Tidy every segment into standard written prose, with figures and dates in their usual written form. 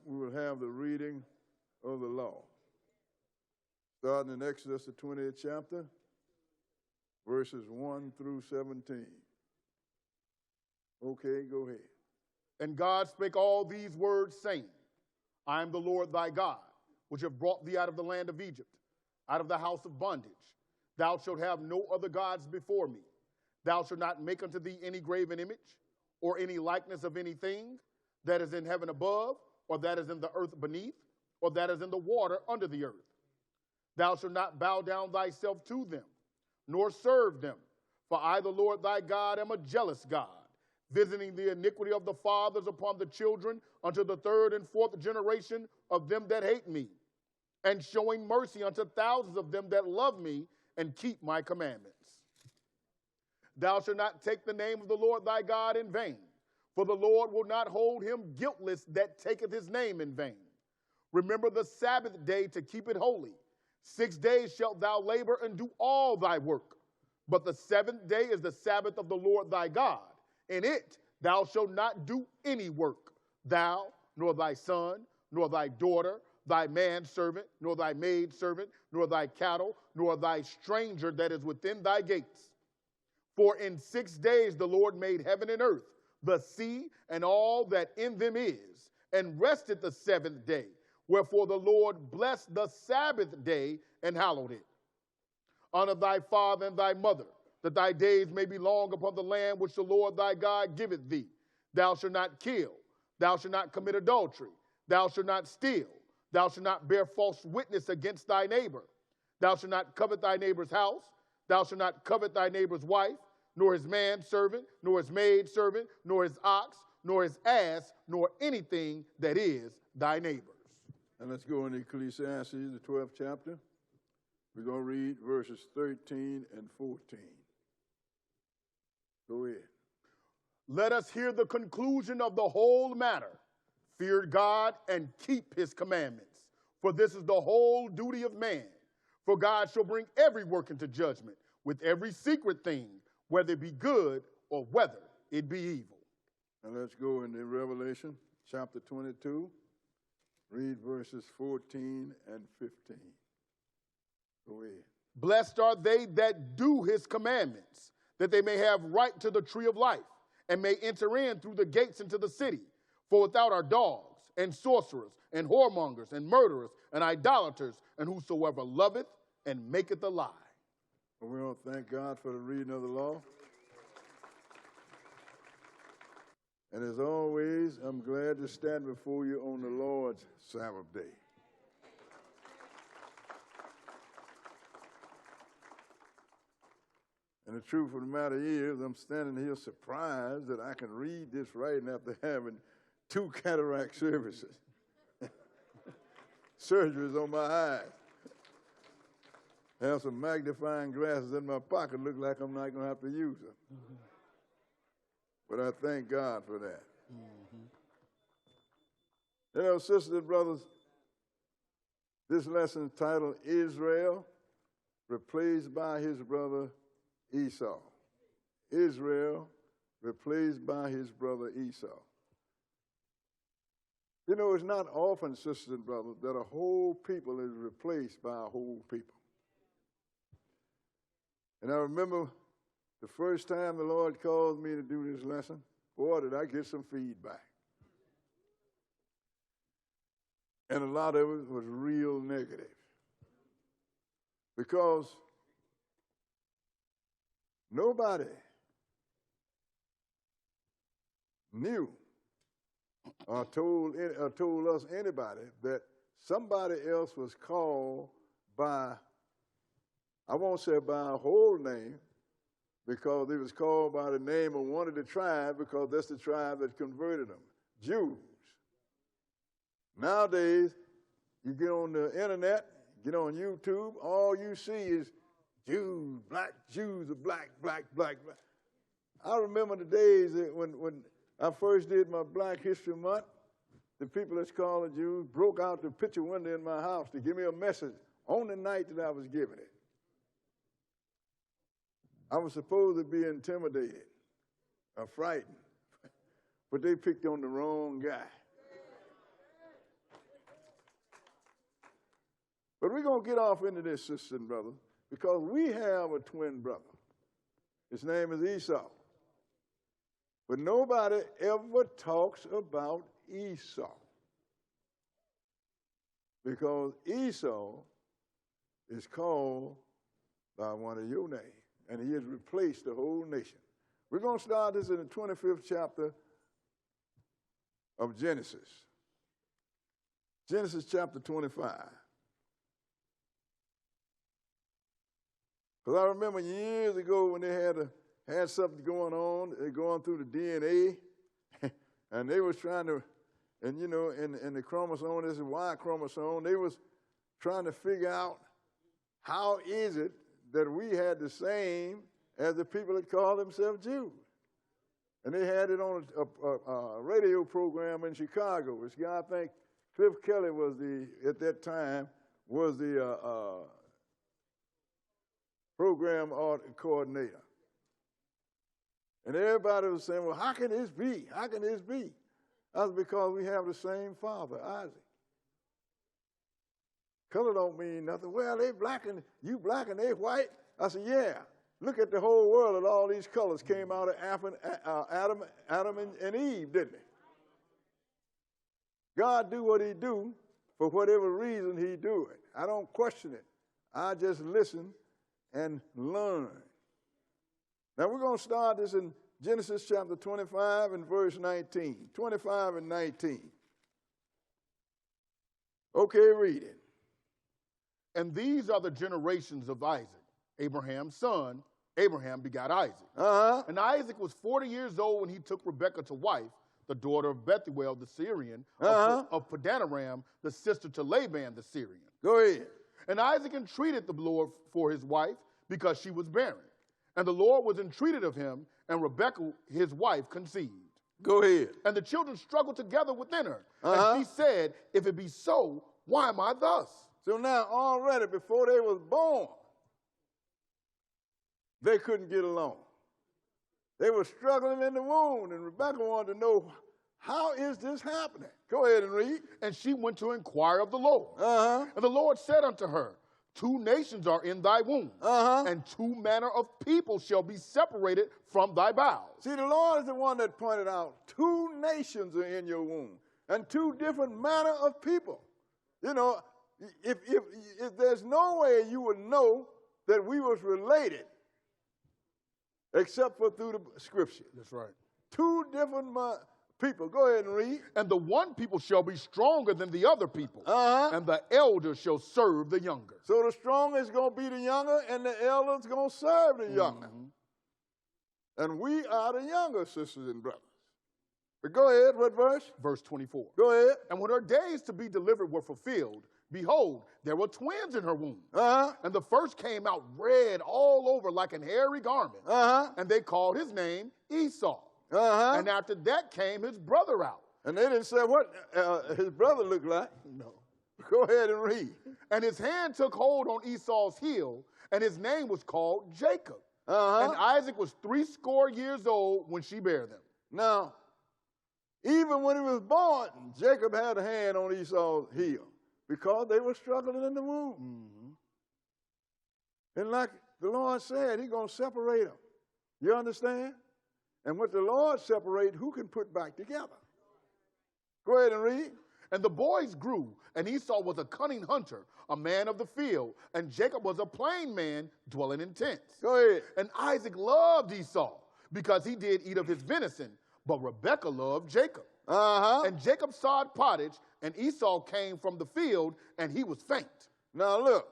we will have the reading of the law. Starting in Exodus, the 20th chapter, verses 1 through 17. Okay, go ahead. And God spake all these words, saying, I am the Lord thy God, which have brought thee out of the land of Egypt, out of the house of bondage. Thou shalt have no other gods before me. Thou shalt not make unto thee any graven image, or any likeness of anything that is in heaven above, or that is in the earth beneath, or that is in the water under the earth. Thou shalt not bow down thyself to them, nor serve them. For I, the Lord thy God, am a jealous God, visiting the iniquity of the fathers upon the children unto the third and fourth generation of them that hate me, and showing mercy unto thousands of them that love me and keep my commandments. Thou shalt not take the name of the Lord thy God in vain, for the Lord will not hold him guiltless that taketh his name in vain. Remember the Sabbath day to keep it holy. 6 days shalt thou labor and do all thy work. But the seventh day is the Sabbath of the Lord thy God. In it thou shalt not do any work, thou, nor thy son, nor thy daughter, thy manservant, nor thy maidservant, nor thy cattle, nor thy stranger that is within thy gates. For in 6 days the Lord made heaven and earth, the sea, and all that in them is, and rested the seventh day. Wherefore the Lord blessed the Sabbath day and hallowed it. Honor thy father and thy mother, that thy days may be long upon the land which the Lord thy God giveth thee. Thou shalt not kill. Thou shalt not commit adultery. Thou shalt not steal. Thou shalt not bear false witness against thy neighbor. Thou shalt not covet thy neighbor's house. Thou shalt not covet thy neighbor's wife, nor his manservant, nor his maidservant, nor his ox, nor his ass, nor anything that is thy neighbor's. And let's go into Ecclesiastes, the 12th chapter. We're going to read verses 13 and 14. Go ahead. Let us hear the conclusion of the whole matter. Fear God and keep his commandments, for this is the whole duty of man. For God shall bring every work into judgment with every secret thing, whether it be good or whether it be evil. And let's go into Revelation chapter 22. Read verses 14 and 15. Go ahead. Blessed are they that do his commandments, that they may have right to the tree of life, and may enter in through the gates into the city. For without are dogs, and sorcerers, and whoremongers, and murderers, and idolaters, and whosoever loveth and maketh a lie. Well, we want to thank God for the reading of the law. And as always, I'm glad to stand before you on the Lord's Sabbath day. And the truth of the matter is, I'm standing here surprised that I can read this writing after having 2 cataract services. Surgeries on my eyes. I have some magnifying glasses in my pocket. Look like I'm not going to have to use them. Mm-hmm. But I thank God for that. Mm-hmm. You know, sisters and brothers, this lesson is titled Israel Replaced by His Brother Esau. Israel replaced by his brother Esau. You know, it's not often, sisters and brothers, that a whole people is replaced by a whole people. And I remember the first time the Lord called me to do this lesson, boy, did I get some feedback. And a lot of it was real negative. Because nobody knew or told us anybody that somebody else was called by, I won't say by a whole name, because he was called by the name of one of the tribes, because that's the tribe that converted them, Jews. Nowadays, you get on the internet, get on YouTube, all you see is Jews, black Jews, black. I remember the days that when I first did my Black History Month, the people that's called the Jews broke out the picture window in my house to give me a message on the night that I was giving it. I was supposed to be intimidated or frightened, but they picked on the wrong guy. But we're going to get off into this, sisters and brothers, because we have a twin brother. His name is Esau. But nobody ever talks about Esau, because Esau is called by one of your names, and he has replaced the whole nation. We're going to start this in the 25th chapter of Genesis. Genesis chapter 25. Because I remember years ago when they had something going on, they're going through the DNA, and they was trying to, and you know, in the chromosome, this is Y chromosome, they was trying to figure out how is it that we had the same as the people that call themselves Jews. And they had it on a radio program in Chicago. This guy, I think Cliff Kelly was at that time, was the program coordinator. And everybody was saying, well, how can this be? How can this be? That's because we have the same father, Isaac. Color don't mean nothing. Well, they black and you black and they white. I said, yeah. Look at the whole world, and all these colors came out of Adam and Eve, didn't they? God do what he do for whatever reason he do it. I don't question it. I just listen and learn. Now we're going to start this in Genesis chapter 25 and verse 19. 25 and 19. Okay, read it. And these are the generations of Isaac, Abraham's son. Abraham begot Isaac. And Isaac was 40 years old when he took Rebekah to wife, the daughter of Bethuel the Syrian, of Padanaram, the sister to Laban the Syrian. Go ahead. And Isaac entreated the Lord for his wife because she was barren. And the Lord was entreated of him, and Rebekah, his wife, conceived. Go ahead. And the children struggled together within her. And she said, if it be so, why am I thus? So now already before they was born, they couldn't get along. They were struggling in the womb, and Rebekah wanted to know, how is this happening? Go ahead and read. And she went to inquire of the Lord. And the Lord said unto her, 2 nations are in thy womb, and 2 manner of people shall be separated from thy bowels. See, the Lord is the one that pointed out 2 nations are in your womb, and 2 different manner of people. You know, if there's no way you would know that we was related except for through the scripture. That's right. 2 different people. Go ahead and read. And the one people shall be stronger than the other people, and the elder shall serve the younger. So the stronger is going to be the younger, and the elder is going to serve the younger. And we are the younger, sisters and brothers. But go ahead, what verse? Verse 24. Go ahead. And when her days to be delivered were fulfilled, behold, there were twins in her womb. And the first came out red all over like an hairy garment. And they called his name Esau. And after that came his brother out. And they didn't say what his brother looked like. No. Go ahead and read. And his hand took hold on Esau's heel, and his name was called Jacob. And Isaac was 80 years old when she bare them. Now, even when he was born, Jacob had a hand on Esau's heel, because they were struggling in the womb. And like the Lord said, he's going to separate them. You understand? And what the Lord separates, who can put back together? Go ahead and read. And the boys grew, and Esau was a cunning hunter, a man of the field, and Jacob was a plain man dwelling in tents. Go ahead. And Isaac loved Esau because he did eat of his venison, but Rebekah loved Jacob. And Jacob sowed pottage, and Esau came from the field, and he was faint. Now look,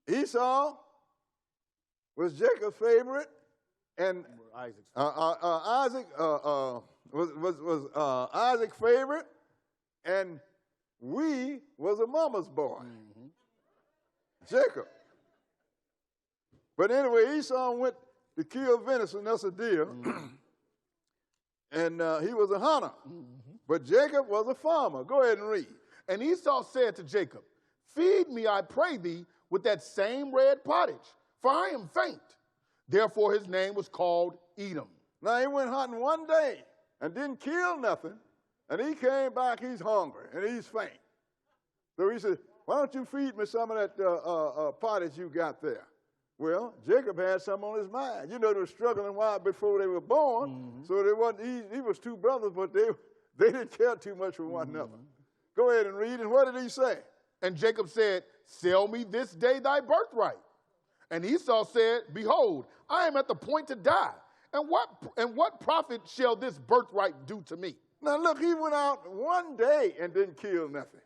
Esau was Jacob's favorite, and Isaac was Isaac's favorite, and we was a mama's boy, Jacob. But anyway, Esau went to kill venison, that's a deer, and he was a hunter. But Jacob was a farmer. Go ahead and read. And Esau said to Jacob, feed me, I pray thee, with that same red pottage, for I am faint. Therefore his name was called Edom. Now he went hunting one day and didn't kill nothing, and he came back, he's hungry, and he's faint. So he said, Why don't you feed me some of that pottage you got there? Well, Jacob had some on his mind. You know, they were struggling a while before they were born, so they wasn't. He was two brothers, but they didn't care too much for one another. Go ahead and read. And what did he say? And Jacob said, sell me this day thy birthright. And Esau said, behold, I am at the point to die. And what profit shall this birthright do to me? Now look, he went out one day and didn't kill nothing.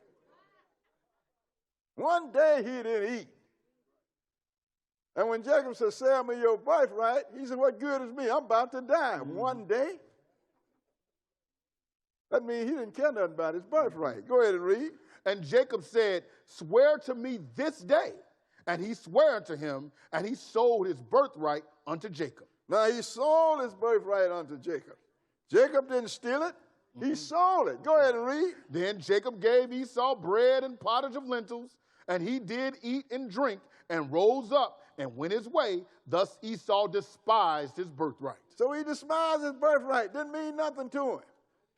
One day he didn't eat. And when Jacob said, sell me your birthright, he said, what good is me? I'm about to die. One day? That means he didn't care nothing about his birthright. Go ahead and read. And Jacob said, swear to me this day. And he sware unto him, and he sold his birthright unto Jacob. Now he sold his birthright unto Jacob. Jacob didn't steal it. He sold it. Go ahead and read. Then Jacob gave Esau bread and pottage of lentils, and he did eat and drink, and rose up and went his way. Thus Esau despised his birthright. So he despised his birthright. Didn't mean nothing to him.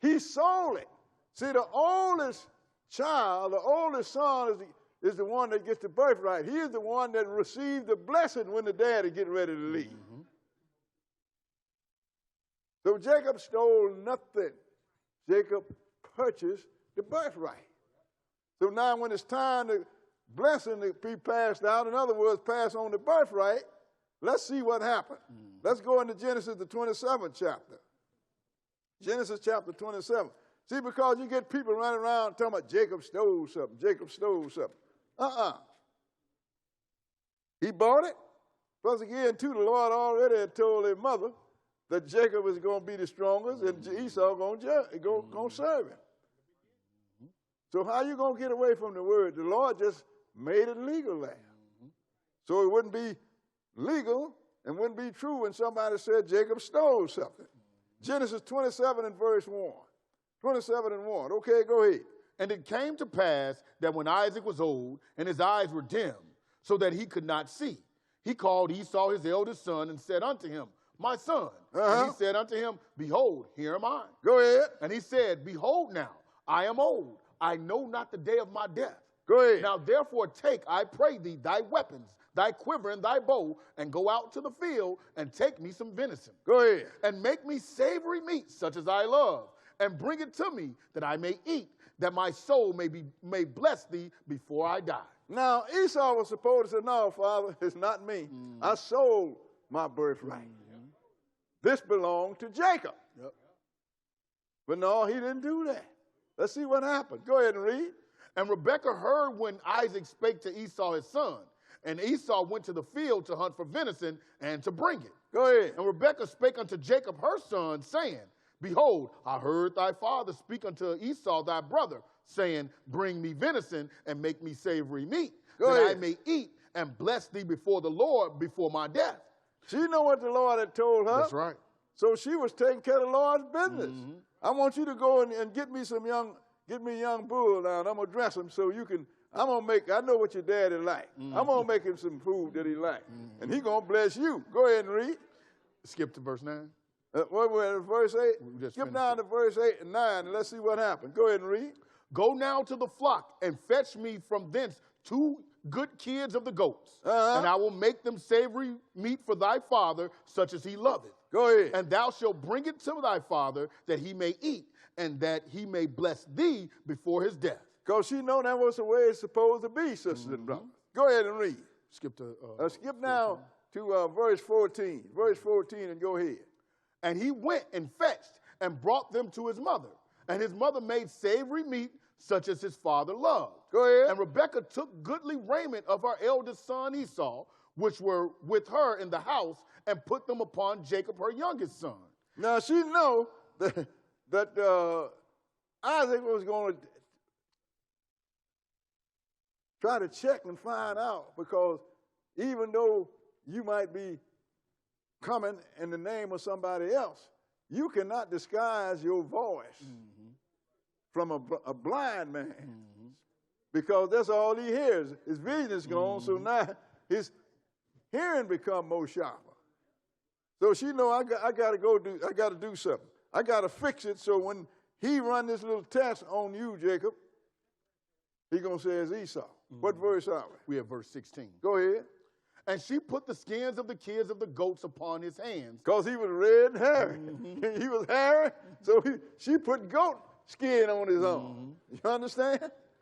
He sold it. See, the oldest child, the oldest son is the one that gets the birthright. He is the one that received the blessing when the daddy get ready to leave. So Jacob stole nothing. Jacob purchased the birthright. So now when it's time to blessing to be passed out, in other words, pass on the birthright, let's see what happened. Let's go into Genesis, the 27th chapter. Genesis chapter 27. See, because you get people running around talking about Jacob stole something, Jacob stole something. He bought it. Plus again, too, the Lord already had told their mother that Jacob was going to be the strongest and Esau going to serve him. So how you going to get away from the word? The Lord just made it legal there. So it wouldn't be legal and wouldn't be true when somebody said Jacob stole something. Genesis 27 and verse 1. 27 and 1. Okay, go ahead. And it came to pass that when Isaac was old and his eyes were dim, so that he could not see, he called Esau his eldest son and said unto him, my son. And he said unto him, behold, here am I. Go ahead. And he said, behold now, I am old. I know not the day of my death. Go ahead. Now therefore take, I pray thee, thy weapons, thy quiver and thy bow, and go out to the field and take me some venison. Go ahead. And make me savory meat such as I love, and bring it to me that I may eat, that my soul may bless thee before I die. Now Esau was supposed to say, no, Father, it's not me. I sold my birthright. This belonged to Jacob. But no, he didn't do that. Let's see what happened. Go ahead and read. And Rebekah heard when Isaac spake to Esau his son. And Esau went to the field to hunt for venison and to bring it. Go ahead. And Rebekah spake unto Jacob her son, saying, behold, I heard thy father speak unto Esau thy brother, saying, bring me venison and make me savory meat, that I may eat and bless thee before the Lord before my death. She know what the Lord had told her. That's right. So she was taking care of the Lord's business. I want you to go and get me a young bull now, and I'm going to dress him so you can, I know what your daddy like. I'm going to make him some food that he like. And he going to bless you. Go ahead and read. Skip to verse 9. Verse 8? Skip down to verse 8 and 9, and let's see what happened. Go ahead and read. Go now to the flock and fetch me from thence 2 good kids of the goats, and I will make them savory meat for thy father, such as he loveth. Go ahead. And thou shalt bring it to thy father, that he may eat, and that he may bless thee before his death. Because she know that was the way it's supposed to be, sisters and brothers. Go ahead and read. Skip to skip now to verse 14. Verse 14 and go ahead. And he went and fetched and brought them to his mother. And his mother made savory meat, such as his father loved. Go ahead. And Rebekah took goodly raiment of her eldest son Esau, which were with her in the house, and put them upon Jacob, her youngest son. Now she know that Isaac was going to try to check and find out, because even though you might be coming in the name of somebody else, you cannot disguise your voice from a blind man, because that's all he hears. His vision is gone, so now his hearing become more sharper. So she know I got to do something. I got to fix it so when he run this little test on you, Jacob, he gonna say it's Esau. What verse are we? We have verse 16. Go ahead. And she put the skins of the kids of the goats upon his hands. Because he was red and hairy. He was hairy, so she put goat skin on his arm. You understand?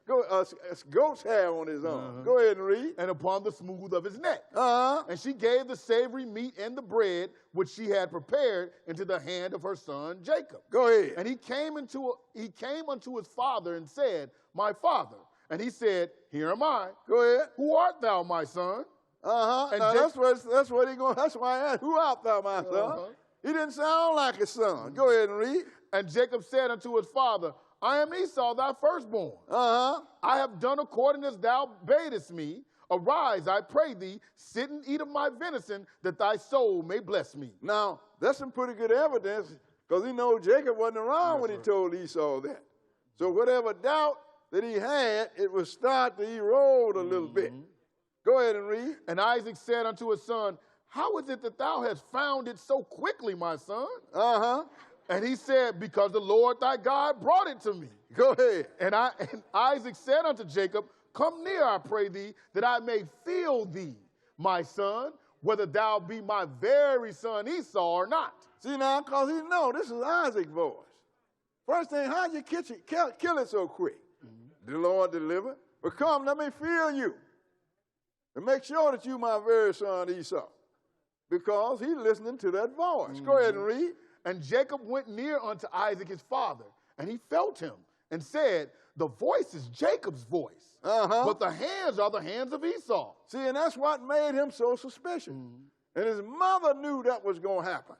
Goat's hair on his arm. Go ahead and read. And upon the smooth of his neck. And she gave the savory meat and the bread which she had prepared into the hand of her son Jacob. Go ahead. And he came unto his father and said, My father. And he said, Here am I. Go ahead. Who art thou, my son? And now that's what he going. That's why I asked, who art thou, my son? He didn't sound like his son. Go ahead and read. And Jacob said unto his father, I am Esau, thy firstborn. I have done according as thou badest me. Arise, I pray thee, sit and eat of my venison, that thy soul may bless me. Now, that's some pretty good evidence, because he knows Jacob wasn't around when he told Esau that. So whatever doubt that he had, it would start to erode a little bit. Go ahead and read. And Isaac said unto his son, How is it that thou hast found it so quickly, my son? And he said, Because the Lord thy God brought it to me. Go ahead. And Isaac said unto Jacob, Come near, I pray thee, that I may feel thee, my son, whether thou be my very son Esau or not. See now, because he know this is Isaac's voice. First thing, how'd you kill it so quick? The Lord delivered. But come, let me feel you. And make sure that you my very son Esau. Because he's listening to that voice. Go ahead and read. And Jacob went near unto Isaac his father, and he felt him, and said, The voice is Jacob's voice, but the hands are the hands of Esau. See, and that's what made him so suspicious. And his mother knew that was going to happen.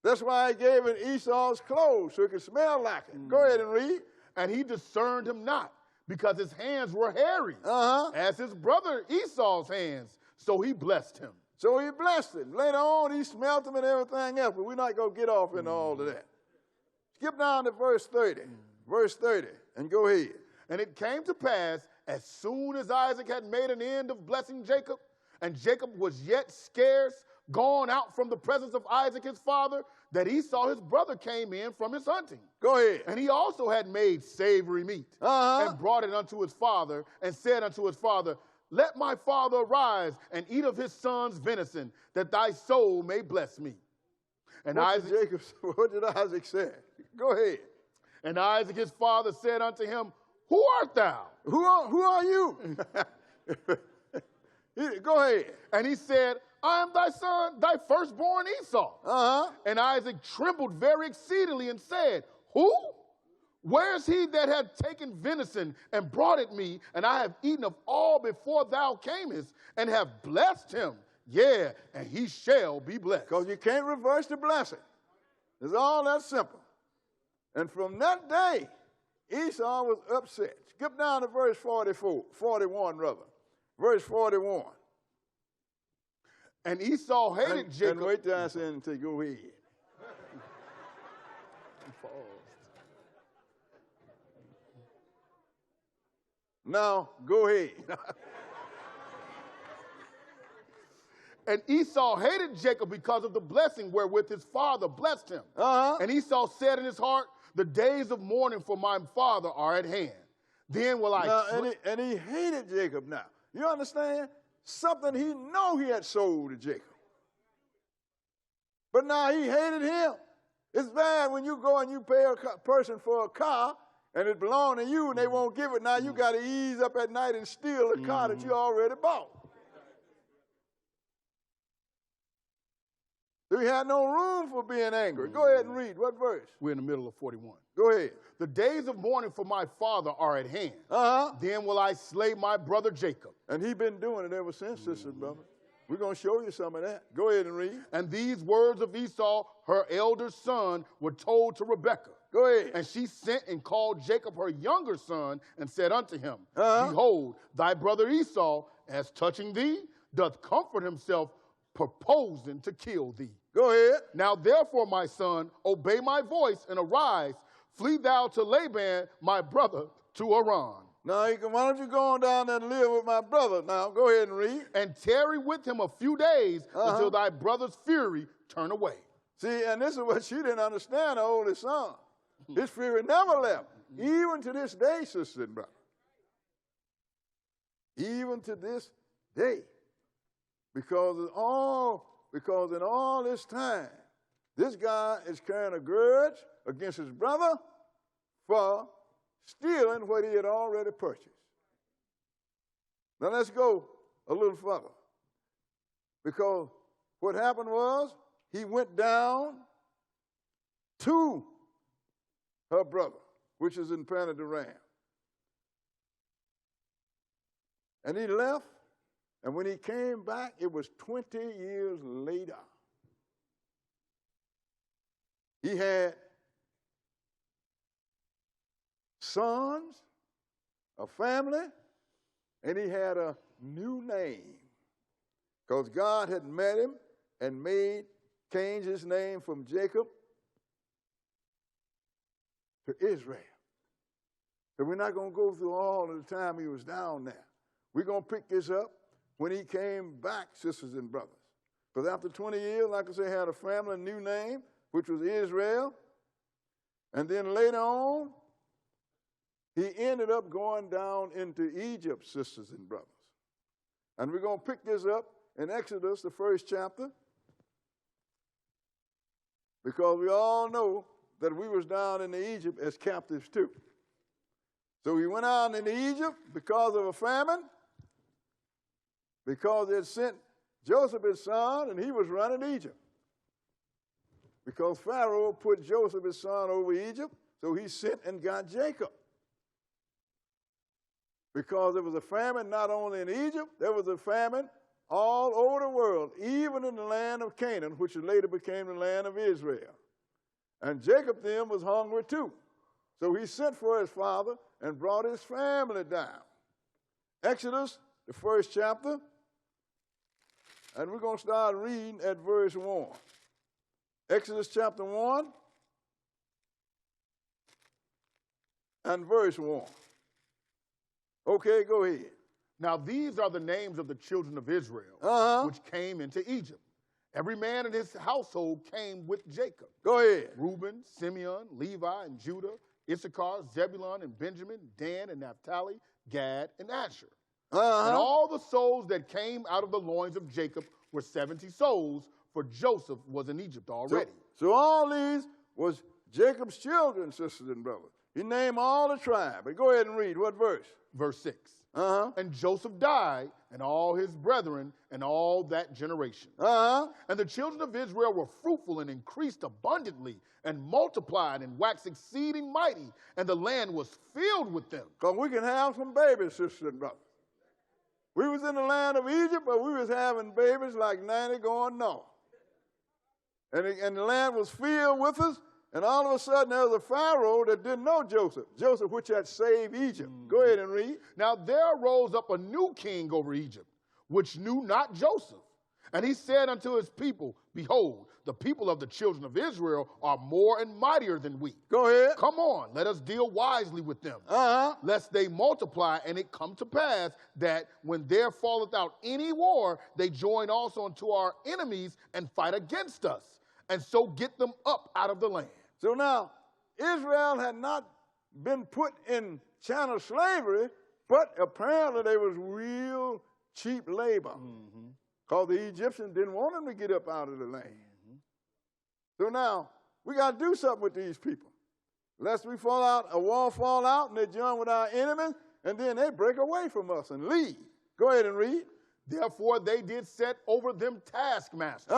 That's why he gave him Esau's clothes, so it could smell like it. Go ahead and read. And he discerned him not, because his hands were hairy, as his brother Esau's hands. So he blessed him. So he blessed him. Later on, he smelt him and everything else, but we're not going to get off into all of that. Skip down to verse 30. Verse 30, and go ahead. And it came to pass, as soon as Isaac had made an end of blessing Jacob, and Jacob was yet scarce gone out from the presence of Isaac his father, that Esau his brother came in from his hunting. Go ahead. And he also had made savory meat, and brought it unto his father, and said unto his father, Let my father arise and eat of his son's venison, that thy soul may bless me. And what did Isaac say? Go ahead. And Isaac his father said unto him, Who art thou? Who are you? Go ahead. And he said, I am thy son, thy firstborn Esau. And Isaac trembled very exceedingly and said, Who? Where is he that hath taken venison and brought it me, and I have eaten of all before thou camest, and have blessed him? Yeah, and he shall be blessed. Because you can't reverse the blessing. It's all that simple. And from that day, Esau was upset. Skip down to verse 41, rather. Verse 41. And Esau hated Jacob. And wait till I say until go ahead. Now, go ahead. And Esau hated Jacob because of the blessing wherewith his father blessed him. And Esau said in his heart, The days of mourning for my father are at hand. Then will I... Now, and he hated Jacob now. You understand? Something he know he had sold to Jacob. But now he hated him. It's bad when you go and you pay a person for a car and it belongs to you and they won't give it. Now you got to ease up at night and steal a car that you already bought. So he had no room for being angry. Go ahead and read. What verse? We're in the middle of 41. Go ahead. The days of mourning for my father are at hand. Then will I slay my brother Jacob. And he's been doing it ever since, sister, brother. We're going to show you some of that. Go ahead and read. And these words of Esau, her elder son, were told to Rebekah. Go ahead. And she sent and called Jacob her younger son and said unto him, Behold, thy brother Esau, as touching thee, doth comfort himself, purposing to kill thee. Go ahead. Now therefore, my son, obey my voice and arise. Flee thou to Laban, my brother, to Aram. Now, why don't you go on down there and live with my brother? Now, go ahead and read. And tarry with him a few days until thy brother's fury turn away. See, and this is what she didn't understand, the oldest son. His fury never left, even to this day, sister and brother. even to this day. Because in all this time, this guy is carrying a grudge against his brother for stealing what he had already purchased. Now let's go a little further. Because what happened was he went down to her brother, which is in Padan-aram. And he left, and when he came back, it was 20 years later. He had sons, a family, and he had a new name. Because God had met him and changed his name from Jacob to Israel. So we're not going to go through all of the time he was down there. We're going to pick this up when he came back, sisters and brothers. Because after 20 years, like I say, he had a family, a new name, which was Israel. And then later on, he ended up going down into Egypt, sisters and brothers. And we're going to pick this up in Exodus, the 1st chapter, because we all know that we was down in Egypt as captives too. So we went out into Egypt because of a famine, because they had sent Joseph his son, and he was running Egypt. Because Pharaoh put Joseph his son over Egypt, so he sent and got Jacob. Because there was a famine not only in Egypt, there was a famine all over the world, even in the land of Canaan, which later became the land of Israel. And Jacob then was hungry too. So he sent for his father and brought his family down. Exodus, the 1st chapter, and we're going to start reading at verse 1. Exodus chapter 1 and verse 1. Okay, go ahead. Now these are the names of the children of Israel, which came into Egypt. Every man in his household came with Jacob. Go ahead. Reuben, Simeon, Levi, and Judah, Issachar, Zebulun, and Benjamin, Dan, and Naphtali, Gad, and Asher. And all the souls that came out of the loins of Jacob were 70 souls, for Joseph was in Egypt already. So all these was Jacob's children, sisters and brothers. He named all the tribe. But go ahead and read. What verse? Verse 6. And Joseph died, and all his brethren, and all that generation. And the children of Israel were fruitful and increased abundantly, and multiplied and waxed exceeding mighty, and the land was filled with them. Because we can have some babies, sisters and brothers. We was in the land of Egypt, but we was having babies like 90 going north. And the land was filled with us, and all of a sudden there was a Pharaoh that didn't know Joseph. Joseph, which had saved Egypt. Go ahead and read. Now there arose up a new king over Egypt, which knew not Joseph. And he said unto his people, behold, the people of the children of Israel are more and mightier than we. Go ahead. Come on, let us deal wisely with them, lest they multiply, and it come to pass that when there falleth out any war, they join also unto our enemies and fight against us, and so get them up out of the land. So now, Israel had not been put in chattel slavery, but apparently they was real cheap labor. Because the Egyptians didn't want them to get up out of the land. So now, we got to do something with these people. Lest we fall out, a wall fall out, and they join with our enemies, and then they break away from us and leave. Go ahead and read. Therefore they did set over them taskmasters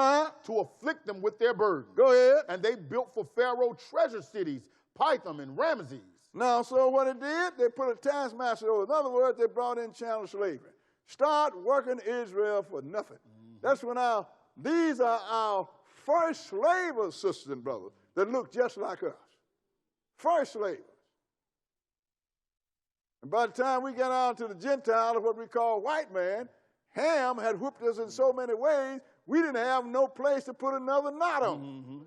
to afflict them with their burden. Go ahead. And they built for Pharaoh treasure cities, Pithom and Ramesses. Now, so what it did, they put a taskmaster over. In other words, they brought in chattel slavery. Start working Israel for nothing. That's when these are our first slavers, sisters and brothers, that look just like us. First slavers. And by the time we get on to the Gentile, or what we call white man, Ham had whipped us in so many ways, we didn't have no place to put another knot on.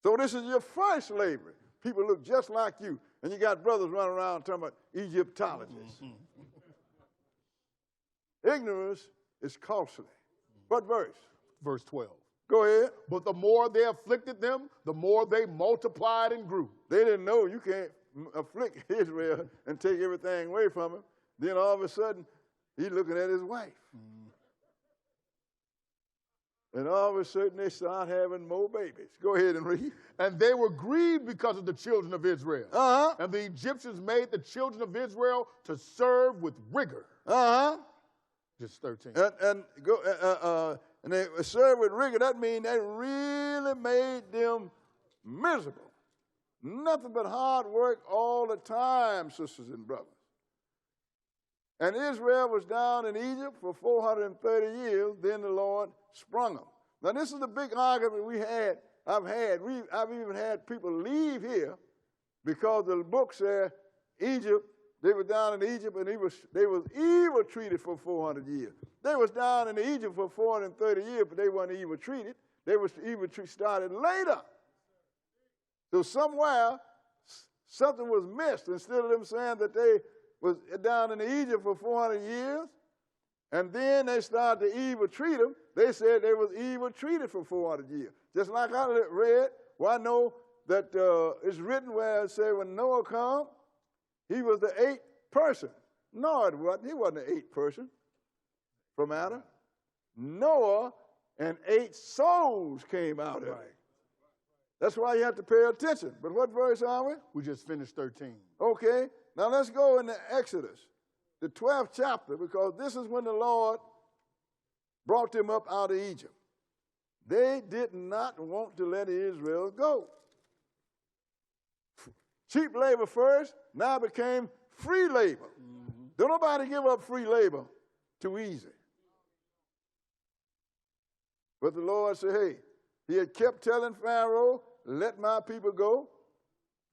So this is your first slavery. People look just like you, and you got brothers running around talking about Egyptologists. Ignorance is costly. What verse? Verse 12. Go ahead. But the more they afflicted them, the more they multiplied and grew. They didn't know you can't afflict Israel and take everything away from him. Then all of a sudden, he's looking at his wife. And all of a sudden, they start having more babies. Go ahead and read. And they were grieved because of the children of Israel. Uh-huh. And the Egyptians made the children of Israel to serve with rigor. Uh-huh. Just 13. And they served with rigor. That means they really made them miserable. Nothing but hard work all the time, sisters and brothers. And Israel was down in Egypt for 430 years. Then the Lord sprung them. Now, this is the big argument I've even had people leave here because the book said Egypt, they were down in Egypt and they was evil treated for 400 years. They was down in Egypt for 430 years, but they weren't evil treated. They was evil started later. So somewhere, something was missed. Instead of them saying that they was down in Egypt for 400 years, and then they started to evil treat them, they said they was evil treated for 400 years. Just like I read, well, I know that it's written where it said when Noah come, he was the 8th person. No, it wasn't. He wasn't the 8th person from Adam. Noah and 8 souls came out of it. That's why you have to pay attention. But what verse are we? We just finished 13. Okay. Now let's go into Exodus, the 12th chapter, because this is when the Lord brought them up out of Egypt. They did not want to let Israel go. Cheap labor first, now became free labor. Don't nobody give up free labor too easy. But the Lord said, hey, he had kept telling Pharaoh, let my people go.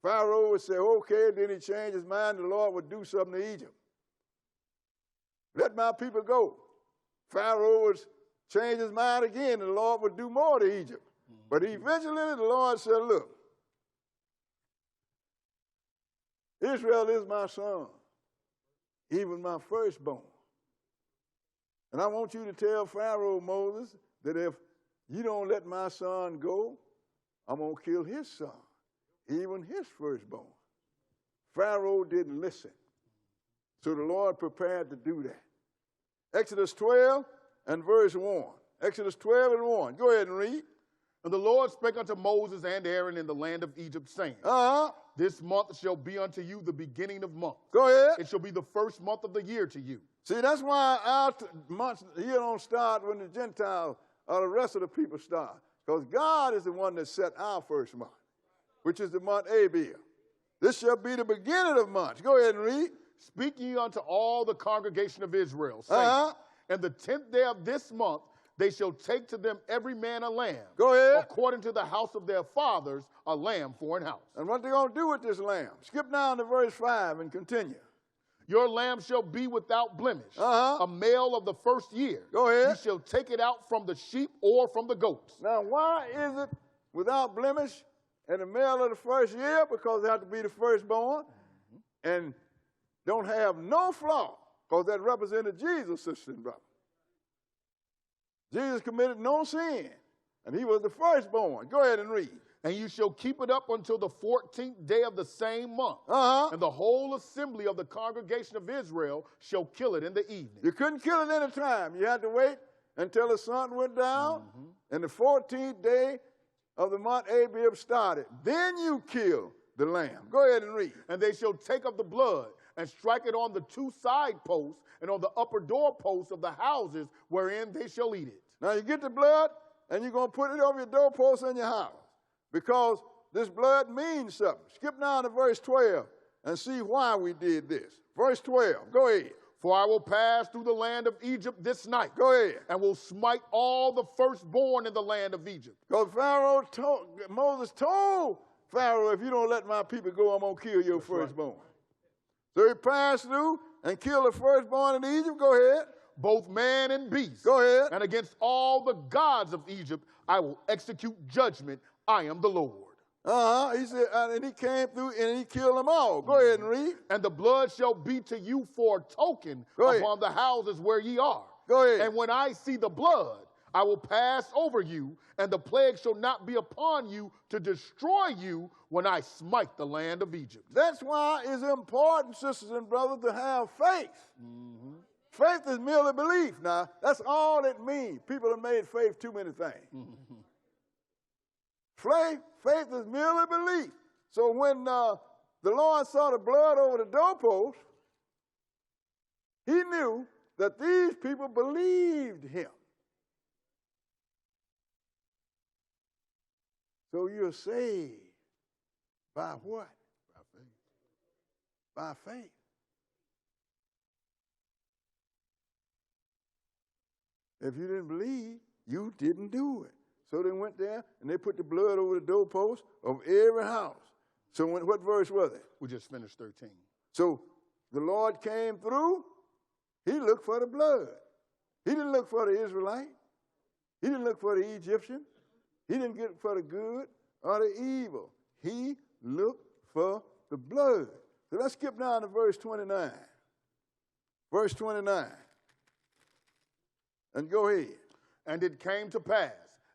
Pharaoh would say, okay, then he changed his mind, the Lord would do something to Egypt. Let my people go. Pharaoh would change his mind again, and the Lord would do more to Egypt. But eventually the Lord said, look, Israel is my son, even my firstborn. And I want you to tell Pharaoh, Moses, that if you don't let my son go, I'm going to kill his son, even his firstborn. Pharaoh didn't listen. So the Lord prepared to do that. Exodus 12 and verse 1. Exodus 12 and 1. Go ahead and read. And the Lord spake unto Moses and Aaron in the land of Egypt, saying, This month shall be unto you the beginning of months. Go ahead. It shall be the first month of the year to you. See, that's why our months here don't start when the Gentiles or the rest of the people start. Because God is the one that set our first month, which is the month Abib. This shall be the beginning of months. Go ahead and read. Speak ye unto all the congregation of Israel, saying, And the 10th day of this month they shall take to them every man a lamb. Go ahead. According to the house of their fathers, a lamb for an house. And what they going to do with this lamb? Skip down to verse 5 and continue. Your lamb shall be without blemish, a male of the first year. Go ahead. You shall take it out from the sheep or from the goats. Now, why is it without blemish and the male of the first year? Because they have to be the firstborn and don't have no flaw, because that represented Jesus, sister and brother. Jesus committed no sin, and he was the firstborn. Go ahead and read. And you shall keep it up until the 14th day of the same month. And the whole assembly of the congregation of Israel shall kill it in the evening. You couldn't kill it any time. You had to wait until the sun went down, and the 14th day of the month Abib started. Then you kill the lamb. Go ahead and read. And they shall take of the blood and strike it on the 2 side posts and on the upper door posts of the houses wherein they shall eat it. Now you get the blood, and you're going to put it over your doorposts in your house, because this blood means something. Skip down to verse 12 and see why we did this. Verse 12, go ahead. For I will pass through the land of Egypt this night. Go ahead. And will smite all the firstborn in the land of Egypt. Because Moses told Pharaoh, if you don't let my people go, I'm going to kill your firstborn. Right. So he passed through and killed the firstborn in Egypt. Go ahead. Both man and beast. Go ahead. And against all the gods of Egypt, I will execute judgment. I am the Lord. He said, and he came through and he killed them all. Go ahead and read. And the blood shall be to you for a token upon the houses where ye are. Go ahead. And when I see the blood, I will pass over you, and the plague shall not be upon you to destroy you when I smite the land of Egypt. That's why it's important, sisters and brothers, to have faith. Mm-hmm. Faith is merely belief. Now, that's all it means. People have made faith too many things. Mm-hmm. Faith is merely belief. So when the Lord saw the blood over the doorpost, he knew that these people believed him. So you're saved by what? By faith. By faith. If you didn't believe, you didn't do it. So they went there and they put the blood over the doorpost of every house. So what verse was it? We just finished 13. So the Lord came through. He looked for the blood. He didn't look for the Israelite. He didn't look for the Egyptian. He didn't get for the good or the evil. He looked for the blood. So let's skip down to verse 29. Verse 29. And go ahead. And it came to pass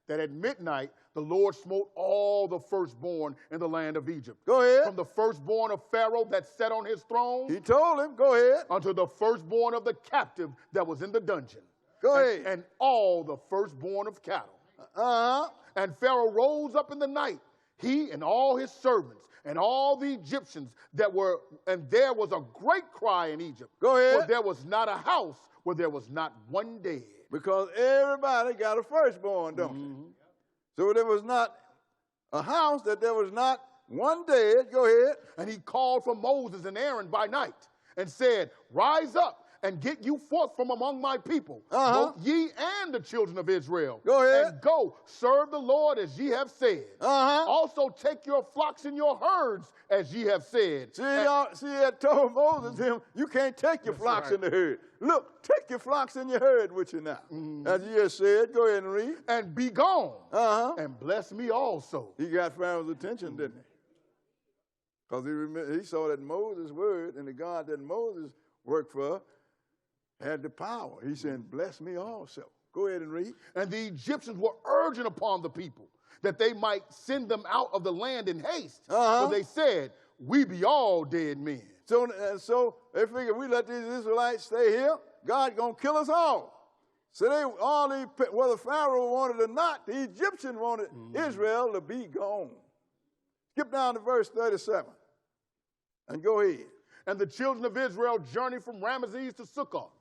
that at midnight the Lord smote all the firstborn in the land of Egypt. Go ahead. From the firstborn of Pharaoh that sat on his throne. He told him, go ahead. Unto the firstborn of the captive that was in the dungeon. Go ahead. And all the firstborn of cattle. Uh-huh. And Pharaoh rose up in the night, he and all his servants, and all the Egyptians that were, and there was a great cry in Egypt. Go ahead. For there was not a house where there was not one dead. Because everybody got a firstborn, don't they? So there was not a house that there was not one dead. Go ahead. And he called for Moses and Aaron by night and said, rise up and get you forth from among my people, both ye and the children of Israel. Go ahead. And go, serve the Lord as ye have said. Also take your flocks and your herds as ye have said. See, I told Moses him, you can't take your flocks in the herd. Look, take your flocks and your herd with you now. As you just said, go ahead and read. And be gone, and bless me also. He got Pharaoh's attention, didn't he? Because he saw that Moses' word and the God that Moses worked for had the power. He said, bless me also. Go ahead and read. And the Egyptians were urging upon the people that they might send them out of the land in haste. So they said, we be all dead men. So they figured, we let these Israelites stay here, God going to kill us all. So whether Pharaoh wanted or not, the Egyptian wanted Israel to be gone. Skip down to verse 37 and go ahead. And the children of Israel journeyed from Ramesses to Succoth,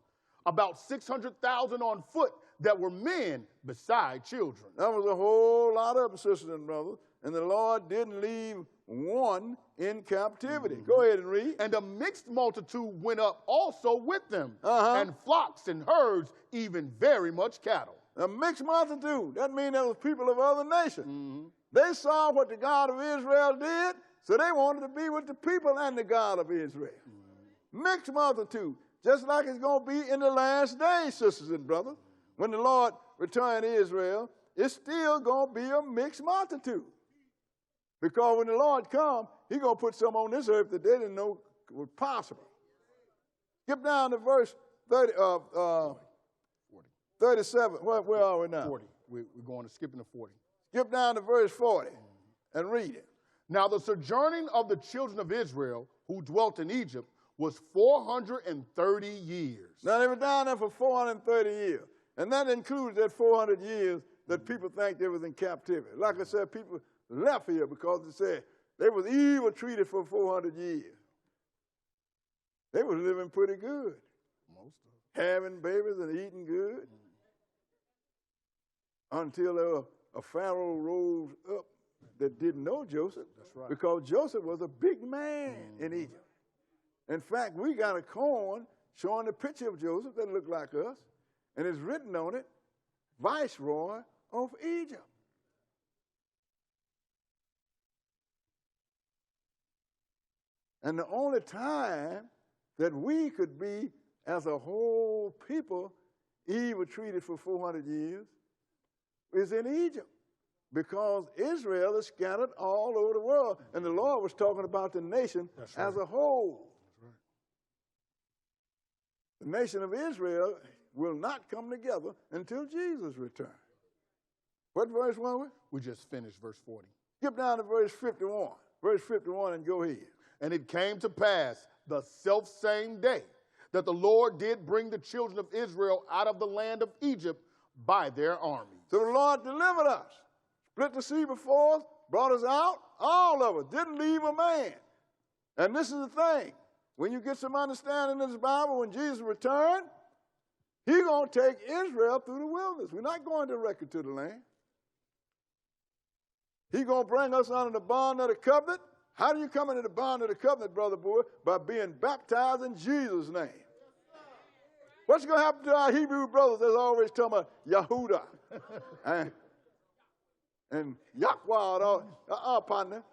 about 600,000 on foot that were men beside children. That was a whole lot of them, sisters and brothers. And the Lord didn't leave one in captivity. Go ahead and read. And a mixed multitude went up also with them, and flocks and herds, even very much cattle. A mixed multitude. That means there was people of other nations. They saw what the God of Israel did, so they wanted to be with the people and the God of Israel. Mixed multitude. Just like it's going to be in the last days, sisters and brothers. When the Lord returned to Israel, it's still going to be a mixed multitude. Because when the Lord comes, he's going to put some on this earth that they didn't know was possible. Skip down to verse 37. Where are we now? 40. We're going to skipping to 40. Skip down to verse 40 and read it. Now the sojourning of the children of Israel who dwelt in Egypt was 430 years. Now they were down there for 430 years. And that includes that 400 years that people think they was in captivity. Like I said, people left here because they said they was evil treated for 400 years. They was living pretty good. Most of them. Having babies and eating good. Until a Pharaoh rose up that didn't know Joseph. That's right. Because Joseph was a big man in Egypt. In fact, we got a coin showing a picture of Joseph that looked like us, and it's written on it, Viceroy of Egypt. And the only time that we could be, as a whole people, evil treated for 400 years is in Egypt. Because Israel is scattered all over the world. And the Lord was talking about the nation as a whole. The nation of Israel will not come together until Jesus returns. What verse were we? We just finished verse 40. Skip down to verse 51. Verse 51 and go ahead. And it came to pass the selfsame day that the Lord did bring the children of Israel out of the land of Egypt by their armies. So the Lord delivered us, split the sea before us, brought us out, all of us, didn't leave a man. And this is the thing. When you get some understanding in this Bible, when Jesus returned, he's going to take Israel through the wilderness. We're not going directly to the land. He's going to bring us under the bond of the covenant. How do you come into the bond of the covenant, brother boy? By being baptized in Jesus' name. What's going to happen to our Hebrew brothers that's always talking about Yahudah and Yahweh, partner?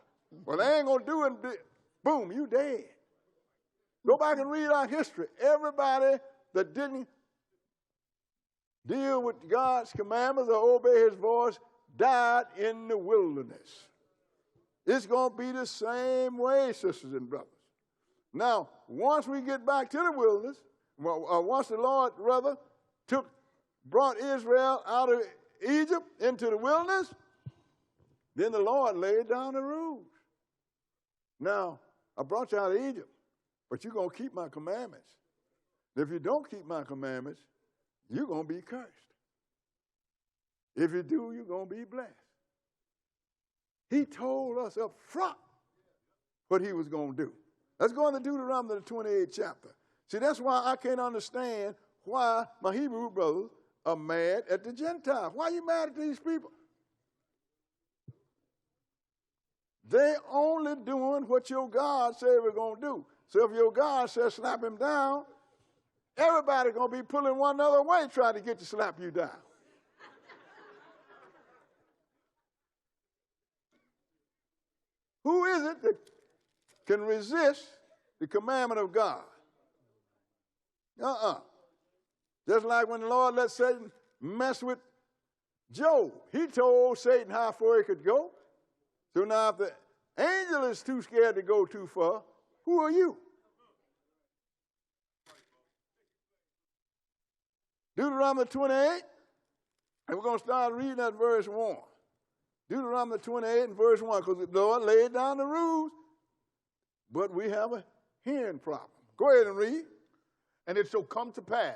Well, they ain't going to do it. Boom, you dead. Go back and read our history. Everybody that didn't deal with God's commandments or obey his voice died in the wilderness. It's going to be the same way, sisters and brothers. Now, once we get back to the wilderness, once the Lord, rather, brought Israel out of Egypt into the wilderness, then the Lord laid down the rules. Now, I brought you out of Egypt, but you're going to keep my commandments. If you don't keep my commandments, you're going to be cursed. If you do, you're going to be blessed. He told us up front what he was going to do. Let's go into Deuteronomy, the 28th chapter. See, that's why I can't understand why my Hebrew brothers are mad at the Gentiles. Why are you mad at these people? They only doing what your God said we're going to do. So if your God says slap him down, everybody's going to be pulling one another way trying to get to slap you down. Who is it that can resist the commandment of God? Just like when the Lord let Satan mess with Job. He told Satan how far he could go. So now if the angel is too scared to go too far, who are you? Deuteronomy 28, and we're going to start reading at verse 1. Deuteronomy 28 and verse 1, because the Lord laid down the rules, but we have a hearing problem. Go ahead and read. And it shall come to pass,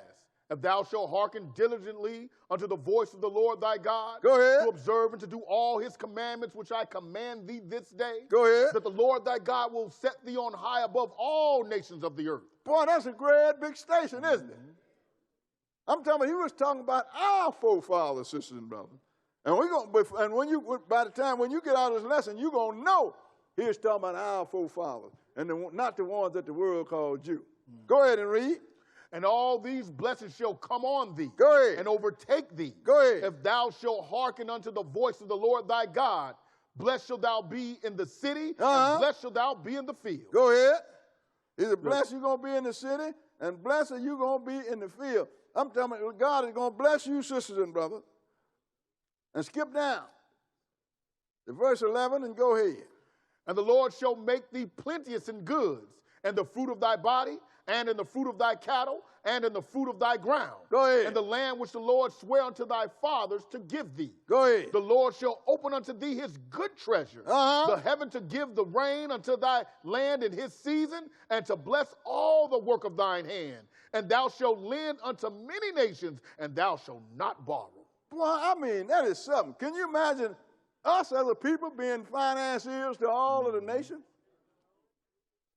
if thou shalt hearken diligently unto the voice of the Lord thy God, Go ahead. to observe and to do all his commandments which I command thee this day, Go ahead. that the Lord thy God will set thee on high above all nations of the earth. Boy, that's a great big station, isn't it? I'm telling you, he was talking about our forefathers, sisters and brothers. And when by the time when you get out of this lesson, you're going to know he was talking about our forefathers and not the ones that the world called Jew. Go ahead and read. And all these blessings shall come on thee. Go ahead. And overtake thee. Go ahead. If thou shalt hearken unto the voice of the Lord thy God, blessed shalt thou be in the city, and blessed shalt thou be in the field. Go ahead. Either blessed you're going to be in the city, and blessed you're going to be in the field. I'm telling you, God is going to bless you, sisters and brothers. And skip down to verse 11 and go ahead. And the Lord shall make thee plenteous in goods, and the fruit of thy body, and in the fruit of thy cattle, and in the fruit of thy ground. Go ahead. And the land which the Lord sware unto thy fathers to give thee. Go ahead. The Lord shall open unto thee his good treasure, the heaven to give the rain unto thy land in his season, and to bless all the work of thine hand. And thou shalt lend unto many nations, and thou shalt not borrow. Well, I mean, that is something. Can you imagine us as a people being financiers to all of the nation?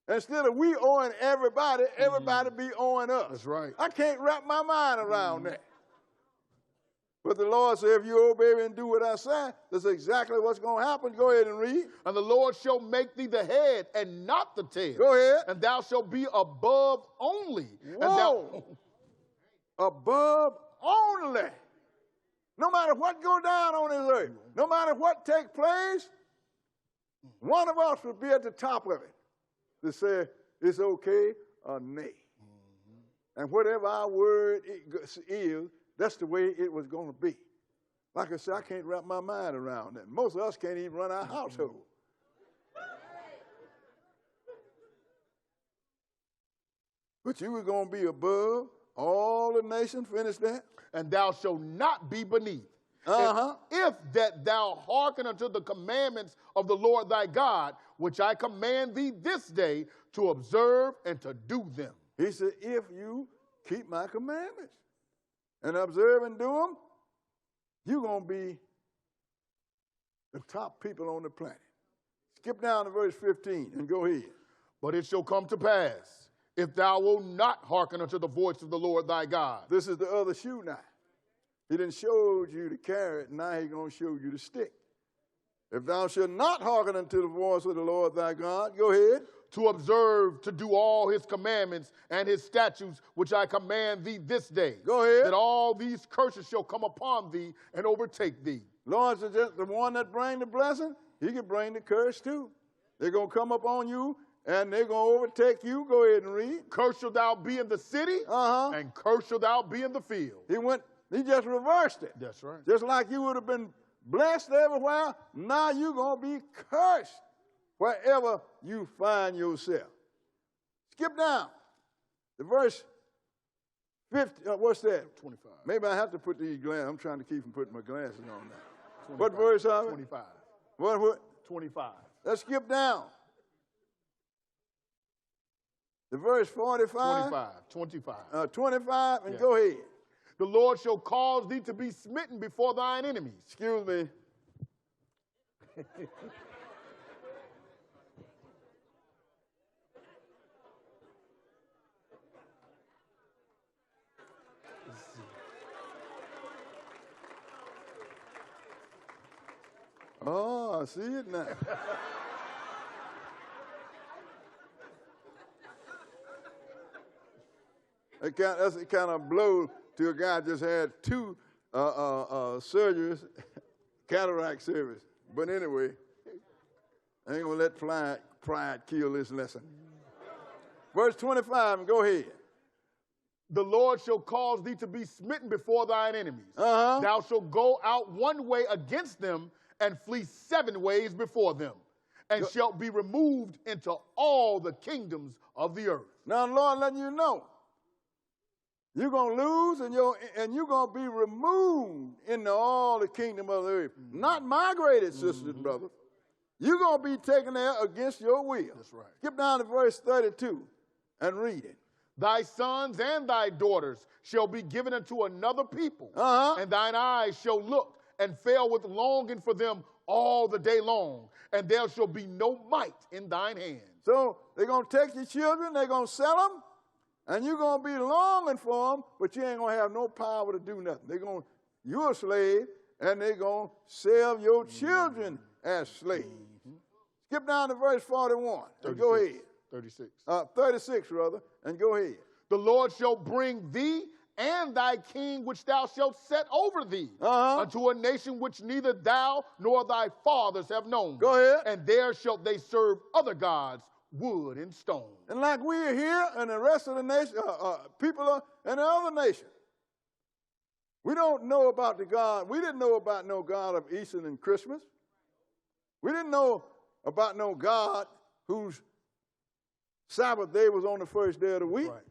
Instead of we owing everybody, everybody be owing us. That's right. I can't wrap my mind around that. But the Lord said, if you obey me and do what I say, that's exactly what's going to happen. Go ahead and read. And the Lord shall make thee the head and not the tail. Go ahead. And thou shalt be above only. Whoa. Above only. No matter what go down on this earth, no matter what take place, one of us will be at the top of it to say it's okay or nay. And whatever our word is, that's the way it was going to be. Like I said, I can't wrap my mind around that. Most of us can't even run our household. But you were going to be above all the nations. Finish that. And thou shalt not be beneath. If that thou hearken unto the commandments of the Lord thy God, which I command thee this day to observe and to do them. He said, if you keep my commandments and observe and do them, you're going to be the top people on the planet. Skip down to verse 15 and go ahead. But it shall come to pass, if thou wilt not hearken unto the voice of the Lord thy God. This is the other shoe now. He didn't show you the carrot, now he's going to show you the stick. If thou shalt not hearken unto the voice of the Lord thy God, go ahead. To observe, to do all his commandments and his statutes, which I command thee this day. Go ahead. That all these curses shall come upon thee and overtake thee. Lord says just the one that bring the blessing, he can bring the curse too. They're going to come upon you and they're going to overtake you. Go ahead and read. Cursed shall thou be in the city, and cursed shall thou be in the field. He just reversed it. That's right. Just like you would have been blessed everywhere, now you're going to be cursed wherever you find yourself. Skip down to verse 50. What's that? 25. Maybe I have to put these glasses. I'm trying to keep from putting my glasses on now. 25. What verse are we? 25. What? 25. Let's skip down. The verse 45. 25. 25, and go ahead. The Lord shall cause thee to be smitten before thine enemies. Excuse me. Oh, I see it now. That's the kind of blow to a guy just had 2 surgeries, cataract service. But anyway, I ain't going to let pride kill this lesson. Verse 25, go ahead. The Lord shall cause thee to be smitten before thine enemies. Thou shalt go out one way against them and flee 7 ways before them, and shalt be removed into all the kingdoms of the earth. Now, the Lord letting you know, you're going to lose and you're going to be removed into all the kingdom of the earth. Not migrated, sisters and brothers. You're going to be taken there against your will. That's right. Skip down to verse 32 and read it. Thy sons and thy daughters shall be given unto another people, and thine eyes shall look and fail with longing for them all the day long, and there shall be no might in thine hand. So they're going to take your children, they're going to sell them, and you're going to be longing for them, but you ain't going to have no power to do nothing. You're a slave, and they're going to sell your children as slaves. Skip down to verse 41. And go ahead. 36. 36, rather, and go ahead. The Lord shall bring thee and thy king which thou shalt set over thee unto a nation which neither thou nor thy fathers have known. Go ahead. And there shall they serve other gods, wood and stone. And like we are here and the rest of the nation, people are in the other nation. We don't know about the God. We didn't know about no God of Easter and Christmas. We didn't know about no God whose Sabbath day was on the first day of the week. Right.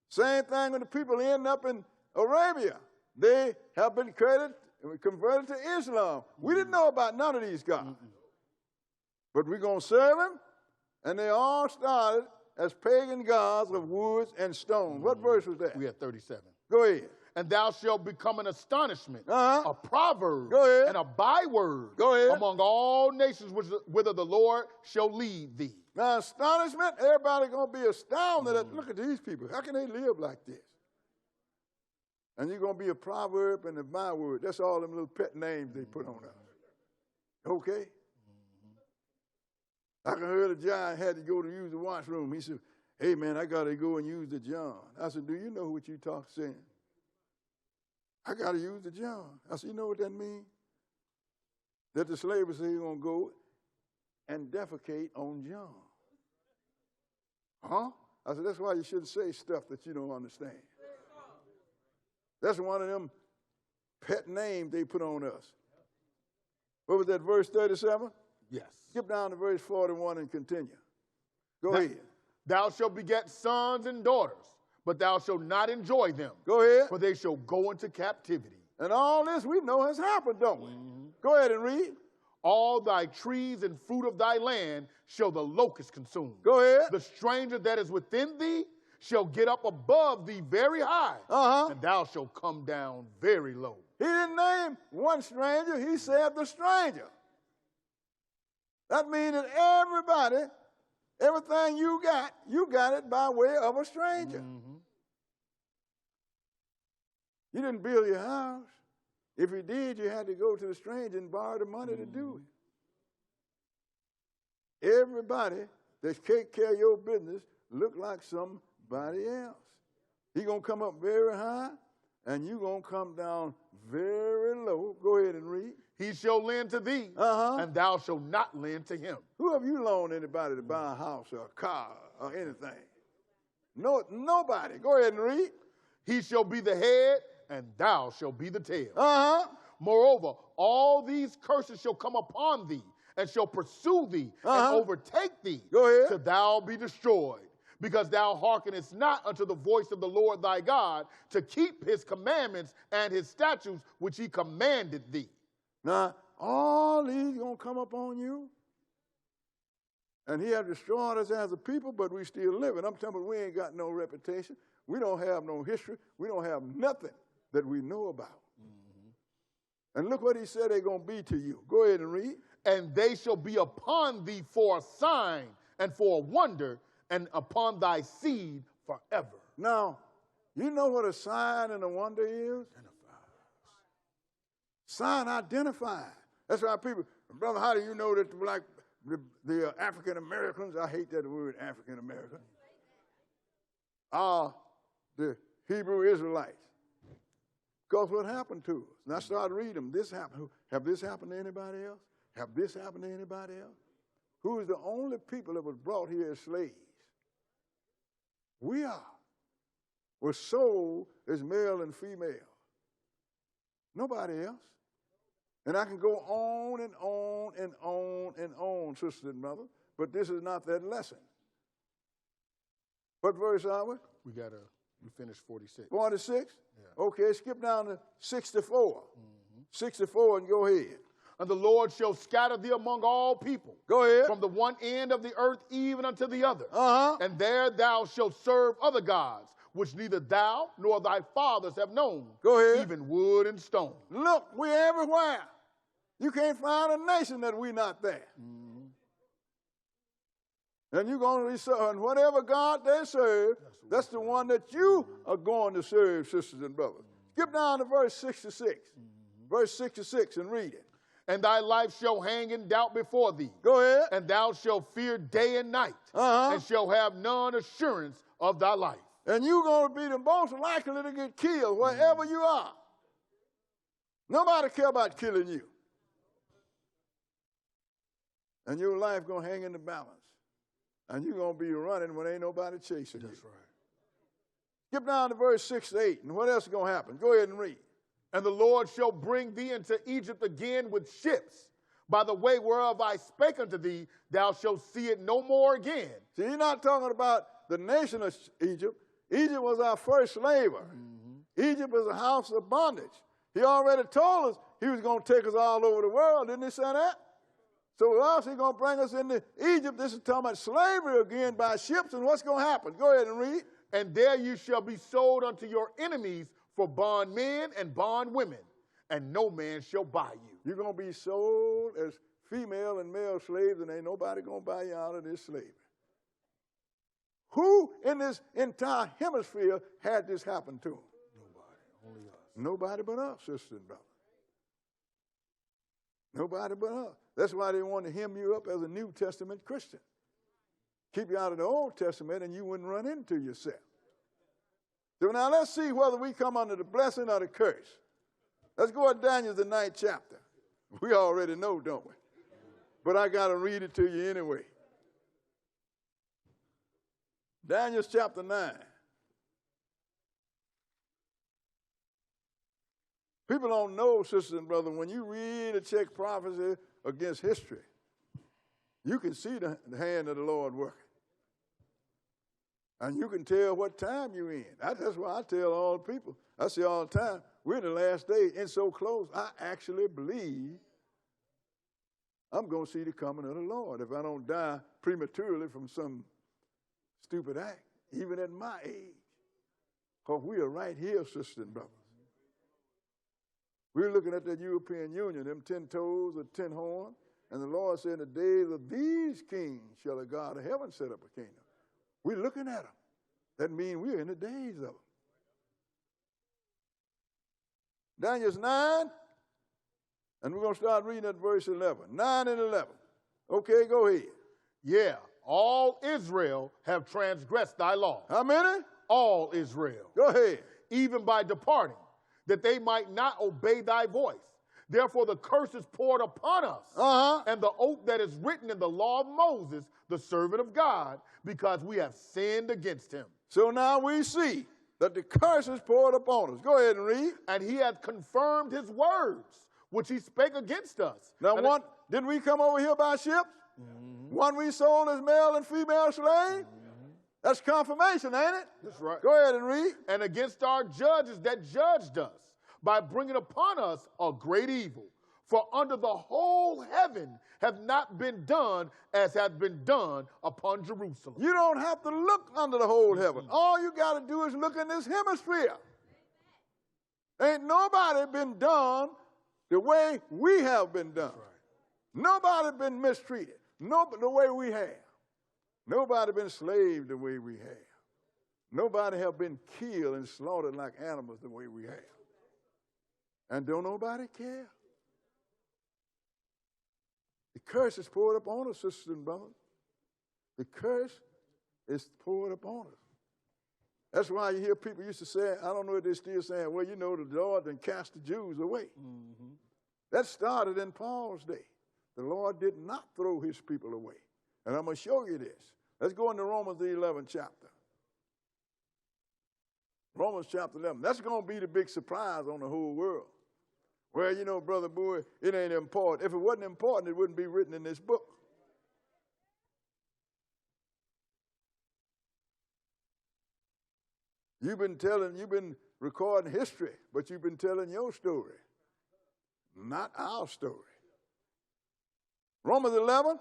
Same thing when the people end up in Arabia. They have been converted to Islam. We didn't know about none of these gods. But we're going to serve them, and they all started as pagan gods of woods and stones. What verse was that? We had 37. Go ahead. And thou shalt become an astonishment, a proverb, Go ahead. and a byword Go ahead. among all nations whither the Lord shall lead thee. Now, astonishment, everybody's going to be astounded at, look at these people. How can they live like this? And you're going to be a proverb and a byword. That's all them little pet names they put on us. Okay? I can hear the giant had to go to use the washroom. He said, hey, man, I got to go and use the John. I said, do you know what you saying? I got to use the John. I said, you know what that means? That the slave said he's going to go and defecate on John. Huh? I said, that's why you shouldn't say stuff that you don't understand. That's one of them pet names they put on us. What was that, verse 37? Yes. Skip down to verse 41 and continue. Go ahead. Thou shalt beget sons and daughters, but thou shalt not enjoy them. Go ahead. For they shall go into captivity. And all this we know has happened, don't we? Go ahead and read. All thy trees and fruit of thy land shall the locust consume. Go ahead. The stranger that is within thee shall get up above thee very high, and thou shalt come down very low. He didn't name one stranger. He said the stranger. That means that everybody, everything you got it by way of a stranger. You didn't build your house. If you did, you had to go to the stranger and borrow the money to do it. Everybody that take care of your business look like somebody else. He's going to come up very high, and you're going to come down very low. Go ahead and read. He shall lend to thee, and thou shalt not lend to him. Who have you loaned anybody to buy a house or a car or anything? No, nobody. Go ahead and read. He shall be the head, and thou shalt be the tail. Moreover, all these curses shall come upon thee, and shall pursue thee, and overtake thee, till thou be destroyed. Because thou hearkenest not unto the voice of the Lord thy God, to keep his commandments and his statutes which he commanded thee. Now, all these going to come upon you. And he has destroyed us as a people, but we still living. I'm telling you, we ain't got no reputation. We don't have no history. We don't have nothing that we know about. And look what he said they're going to be to you. Go ahead and read. And they shall be upon thee for a sign and for a wonder, and upon thy seed forever. Now, you know what a sign and a wonder is? Sign identified. That's why people, brother, how do you know that the African Americans, I hate that word African American, are the Hebrew Israelites? Because what happened to us? And I started reading them. This happened. Have this happened to anybody else? Have this happened to anybody else? Who is the only people that was brought here as slaves? We are. We're sold as male and female. Nobody else. And I can go on and on and on and on, sisters and brothers, but this is not that lesson. What verse are we? We finished 46. 46? Yeah. Okay, skip down to 64. 64 and go ahead. And the Lord shall scatter thee among all people. Go ahead. From the one end of the earth even unto the other. And there thou shalt serve other gods, which neither thou nor thy fathers have known. Go ahead. Even wood and stone. Look, we're everywhere. You can't find a nation that we're not there. And you're going to serve, and whatever God they serve, that's the one that you are going to serve, sisters and brothers. Skip down to verse 66. Verse 66 and read it. And thy life shall hang in doubt before thee. Go ahead. And thou shalt fear day and night, and shall have none assurance of thy life. And you're going to be the most likely to get killed wherever you are. Nobody care about killing you. And your life going to hang in the balance. And you're going to be running when ain't nobody chasing you. That's right. Skip down to verse 6 to 8. And what else is going to happen? Go ahead and read. And the Lord shall bring thee into Egypt again with ships. By the way whereof I spake unto thee, thou shalt see it no more again. See, you're not talking about the nation of Egypt. Egypt was our first slaver. Egypt is a house of bondage. He already told us he was going to take us all over the world. Didn't he say that? So with us, he's going to bring us into Egypt. This is talking about slavery again by ships. And what's going to happen? Go ahead and read. And there you shall be sold unto your enemies for bondmen and bondwomen, and no man shall buy you. You're going to be sold as female and male slaves, and ain't nobody going to buy you out of this slavery. Who in this entire hemisphere had this happen to them? Nobody, only us. Nobody but us, sisters and brothers. Nobody but us. That's why they want to hem you up as a New Testament Christian. Keep you out of the Old Testament and you wouldn't run into yourself. So now let's see whether we come under the blessing or the curse. Let's go to Daniel, the 9th chapter. We already know, don't we? But I got to read it to you anyway. Daniel chapter 9. People don't know, sisters and brothers, when you really check prophecy against history, you can see the hand of the Lord working. And you can tell what time you're in. That's why I tell all the people. I say all the time, we're in the last days, and so close, I actually believe I'm going to see the coming of the Lord if I don't die prematurely from some stupid act, even at my age. Because we are right here, sisters and brothers. We're looking at the European Union, them 10 toes or 10 horns, and the Lord said, in the days of these kings shall the God of heaven set up a kingdom. We're looking at them. That means we're in the days of them. Daniel 9, and we're going to start reading at verse 11. 9 and 11. Okay, go ahead. Yeah, all Israel have transgressed thy law. How many? All Israel. Go ahead. Even by departing, that they might not obey thy voice. Therefore the curse is poured upon us, and the oath that is written in the law of Moses, the servant of God, because we have sinned against him. So now we see that the curse is poured upon us. Go ahead and read. And he hath confirmed his words, which he spake against us. Now, didn't we come over here by ship? One we sold as male and female slave? That's confirmation, ain't it? That's right. Go ahead and read. And against our judges that judged us, by bringing upon us a great evil. For under the whole heaven have not been done as hath been done upon Jerusalem. You don't have to look under the whole heaven. All you got to do is look in this hemisphere. Ain't nobody been done the way we have been done. Right. Nobody been mistreated. The way we have. Nobody been slaved the way we have. Nobody have been killed and slaughtered like animals the way we have. And don't nobody care. The curse is poured upon us, sisters and brothers. The curse is poured upon us. That's why you hear people used to say, I don't know if they're still saying, well, you know, the Lord done cast the Jews away. That started in Paul's day. The Lord did not throw his people away. And I'm going to show you this. Let's go into Romans the 11th chapter. Romans chapter 11. That's going to be the big surprise on the whole world. Well, you know, Brother Boy, it ain't important. If it wasn't important, it wouldn't be written in this book. You've been recording history, but you've been telling your story, not our story. Romans 11,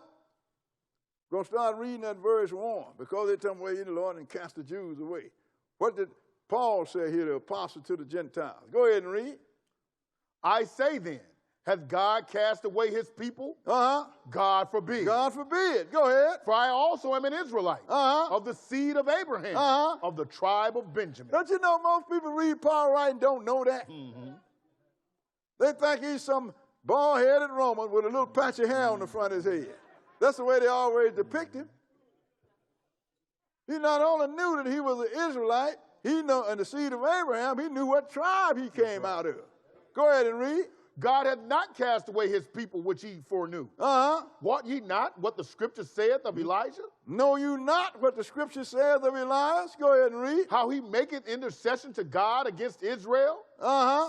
we're going to start reading at verse 1, because they tell me, well, you know, the Lord and cast the Jews away. What did Paul say here, the apostle to the Gentiles? Go ahead and read. I say then, hath God cast away his people? God forbid. God forbid. Go ahead. For I also am an Israelite, of the seed of Abraham, of the tribe of Benjamin. Don't you know most people read Paul right and don't know that? They think he's some bald-headed Roman with a little patch of hair on the front of his head. That's the way they always depict him. He not only knew that he was an Israelite, he knew in the seed of Abraham, he knew what tribe he came out of. Go ahead and read. God hath not cast away his people which he foreknew. Wot ye not what the scripture saith of Elijah? Know you not what the scripture saith of Elias? Go ahead and read. How he maketh intercession to God against Israel,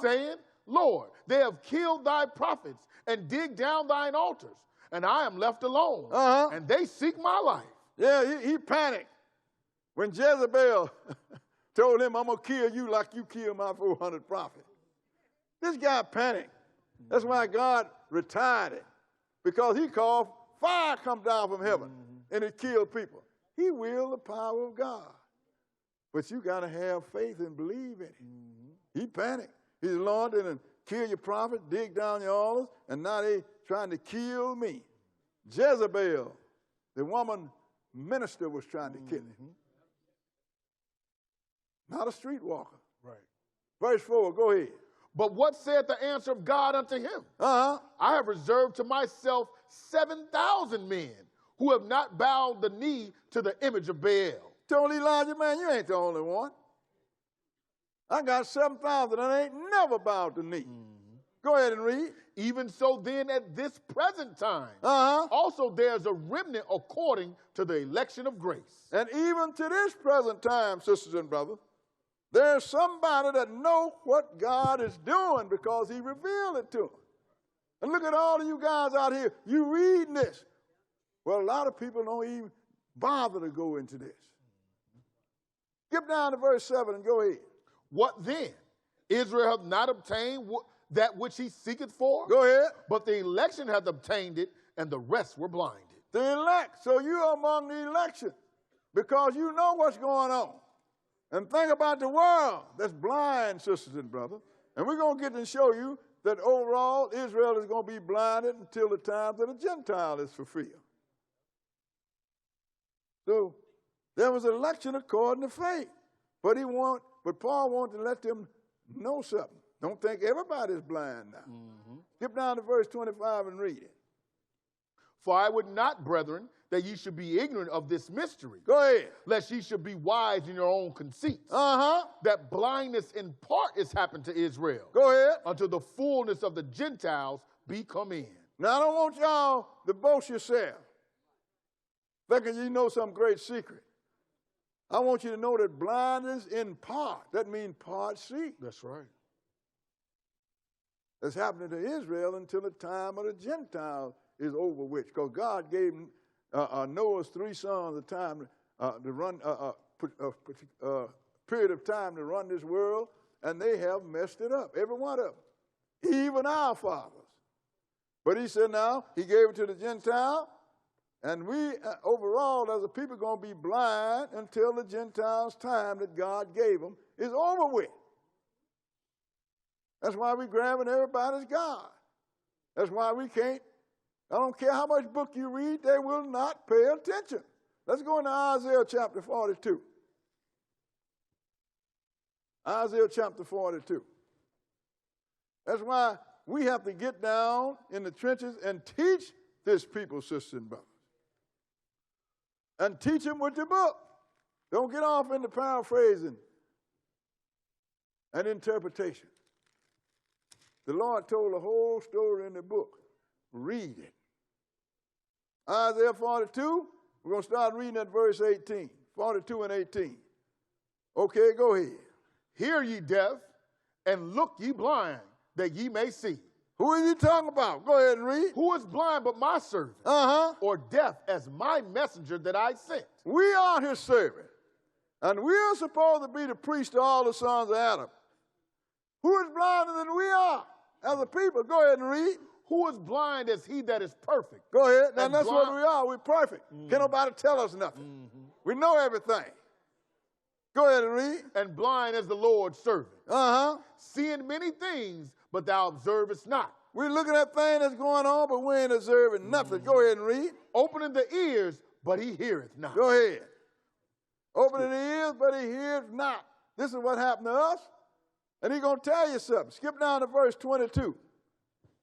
saying, Lord, they have killed thy prophets and digged down thine altars, and I am left alone, and they seek my life. Yeah, he panicked when Jezebel told him, I'm going to kill you like you killed my 400 prophets. This guy panicked. That's why God retired it, because he called fire come down from heaven and it killed people. He willed the power of God. But you got to have faith and believe in it. He panicked. He said, Lord, they done kill your prophet, dig down your altars, and now they trying to kill me. Jezebel, the woman minister, was trying to kill him. Not a streetwalker. Right. Verse 4, go ahead. But what saith the answer of God unto him? I have reserved to myself 7,000 men who have not bowed the knee to the image of Baal. Told Elijah, man, you ain't the only one. I got 7,000 and ain't never bowed the knee. Go ahead and read. Even so then at this present time, also there's a remnant according to the election of grace. And even to this present time, sisters and brothers, there's somebody that know what God is doing because he revealed it to them. And look at all of you guys out here. You reading this. Well, a lot of people don't even bother to go into this. Skip down to verse 7 and go ahead. What then? Israel hath not obtained that which he seeketh for? Go ahead. But the election hath obtained it, and the rest were blinded. The elect. So you are among the election because you know what's going on. And think about the world that's blind, sisters and brothers. And we're going to get to show you that overall Israel is going to be blinded until the time that the Gentile is fulfilled. So there was an election according to faith. But Paul wanted to let them know something. Don't think everybody's blind now. Skip down to verse 25 and read it. For I would not, brethren, that ye should be ignorant of this mystery. Go ahead. Lest ye should be wise in your own conceits. That blindness in part is happened to Israel. Go ahead. Until the fullness of the Gentiles be come in. Now, I don't want y'all to boast yourself, thinking you know some great secret. I want you to know that blindness in part, that means part see. That's right. That's happening to Israel until the time of the Gentiles is over with. Because God gave Noah's 3 sons a time to run, period of time to run this world, and they have messed it up, every one of them, even our fathers. But he said now, he gave it to the Gentile, and we, overall, as a people, are going to be blind until the Gentiles' time that God gave them is over with. That's why we're grabbing everybody's God. That's why we can't, I don't care how much book you read, they will not pay attention. Let's go into Isaiah chapter 42. Isaiah chapter 42. That's why we have to get down in the trenches and teach this people, sisters and brothers. And teach them with the book. Don't get off into paraphrasing and interpretation. The Lord told the whole story in the book. Read it. Isaiah 42, we're going to start reading at verse 18. 42 and 18. Okay, go ahead. Hear ye deaf, and look ye blind, that ye may see. Who are you talking about? Go ahead and read. Who is blind but my servant? Or deaf as my messenger that I sent? We are his servant. And we are supposed to be the priest to all the sons of Adam. Who is blinder than we are as a people? Go ahead and read. Who is blind as he that is perfect? Go ahead. Now that's what we are. We're perfect. Can't nobody tell us nothing. We know everything. Go ahead and read. And blind as the Lord's servant. Seeing many things, but thou observest not. We're looking at things that's going on, but we ain't observing nothing. Go ahead and read. Opening the ears, but he heareth not. Go ahead. Opening the ears, but he heareth not. This is what happened to us. And he's going to tell you something. Skip down to verse 22.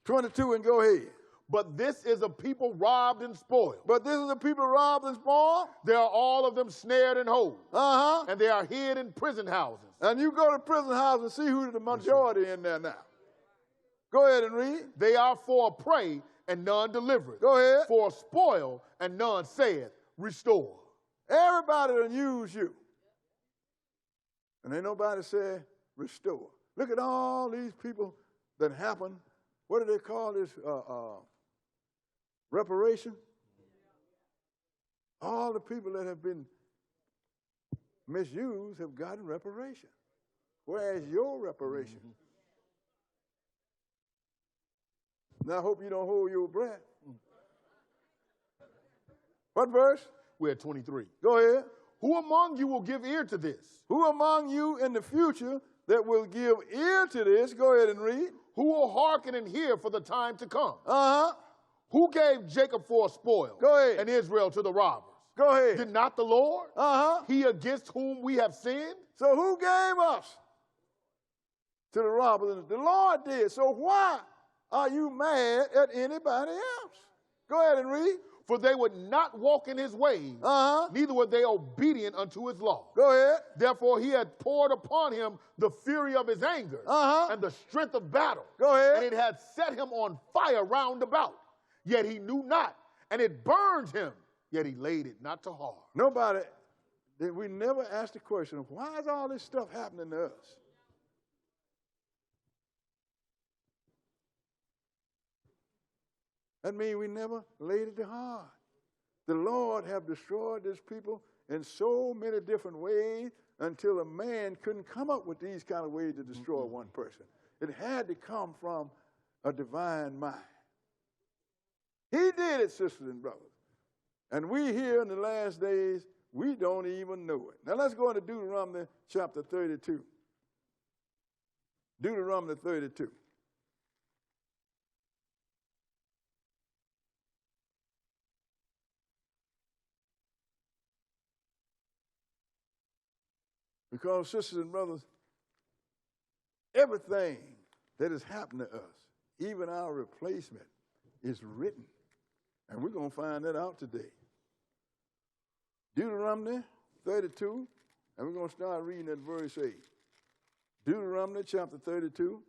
22 and go ahead. But this is a people robbed and spoiled. But this is a people robbed and spoiled. They are all of them snared and hold. And they are hid in prison houses. And you go to prison house and see who's the majority in there now. Go ahead and read. They are for a prey and none delivereth. Go ahead. For a spoil and none saith, restore. Everybody will use you. And ain't nobody say, restore. Look at all these people that happen. What do they call this? Reparation? All the people that have been misused have gotten reparation. Where's your reparation? Now I hope you don't hold your breath. What verse? We're at 23. Go ahead. Who among you will give ear to this? Who among you in the future that will give ear to this? Go ahead and read. Who will hearken and hear for the time to come? Who gave Jacob for a spoil? Go ahead. And Israel to the robbers? Go ahead. Did not the Lord? He against whom we have sinned? So who gave us to the robbers? The Lord did. So why are you mad at anybody else? Go ahead and read. For they would not walk in his ways, neither were they obedient unto his law. Go ahead. Therefore he had poured upon him the fury of his anger and the strength of battle. Go ahead. And it had set him on fire round about. Yet he knew not, and it burned him, yet he laid it not to heart. Nobody, we never asked the question of why is all this stuff happening to us? That means we never laid it to heart. The Lord have destroyed this people in so many different ways until a man couldn't come up with these kind of ways to destroy one person. It had to come from a divine mind. He did it, sisters and brothers. And we here in the last days, we don't even know it. Now let's go into Deuteronomy chapter 32. Deuteronomy 32. Because, sisters and brothers, everything that has happened to us, even our replacement, is written. And we're going to find that out today. Deuteronomy 32, and we're going to start reading at verse 8. Deuteronomy chapter 32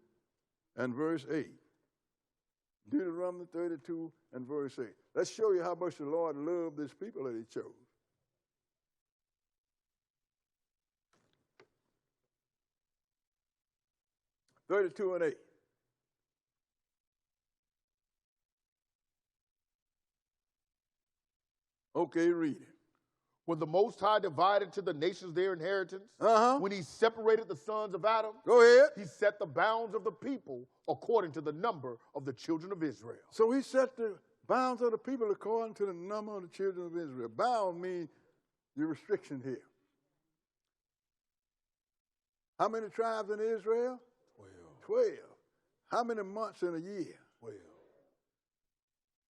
and verse 8. Deuteronomy 32 and verse 8. Let's show you how much the Lord loved this people that he chose. (32 and 8). Okay, read it. When the Most High divided to the nations their inheritance, when he separated the sons of Edom, go ahead. He set the bounds of the people according to the number of the children of Israel. So he set the bounds of the people according to the number of the children of Israel. Bound means the restriction here. How many tribes in Israel? 12. How many months in a year? 12.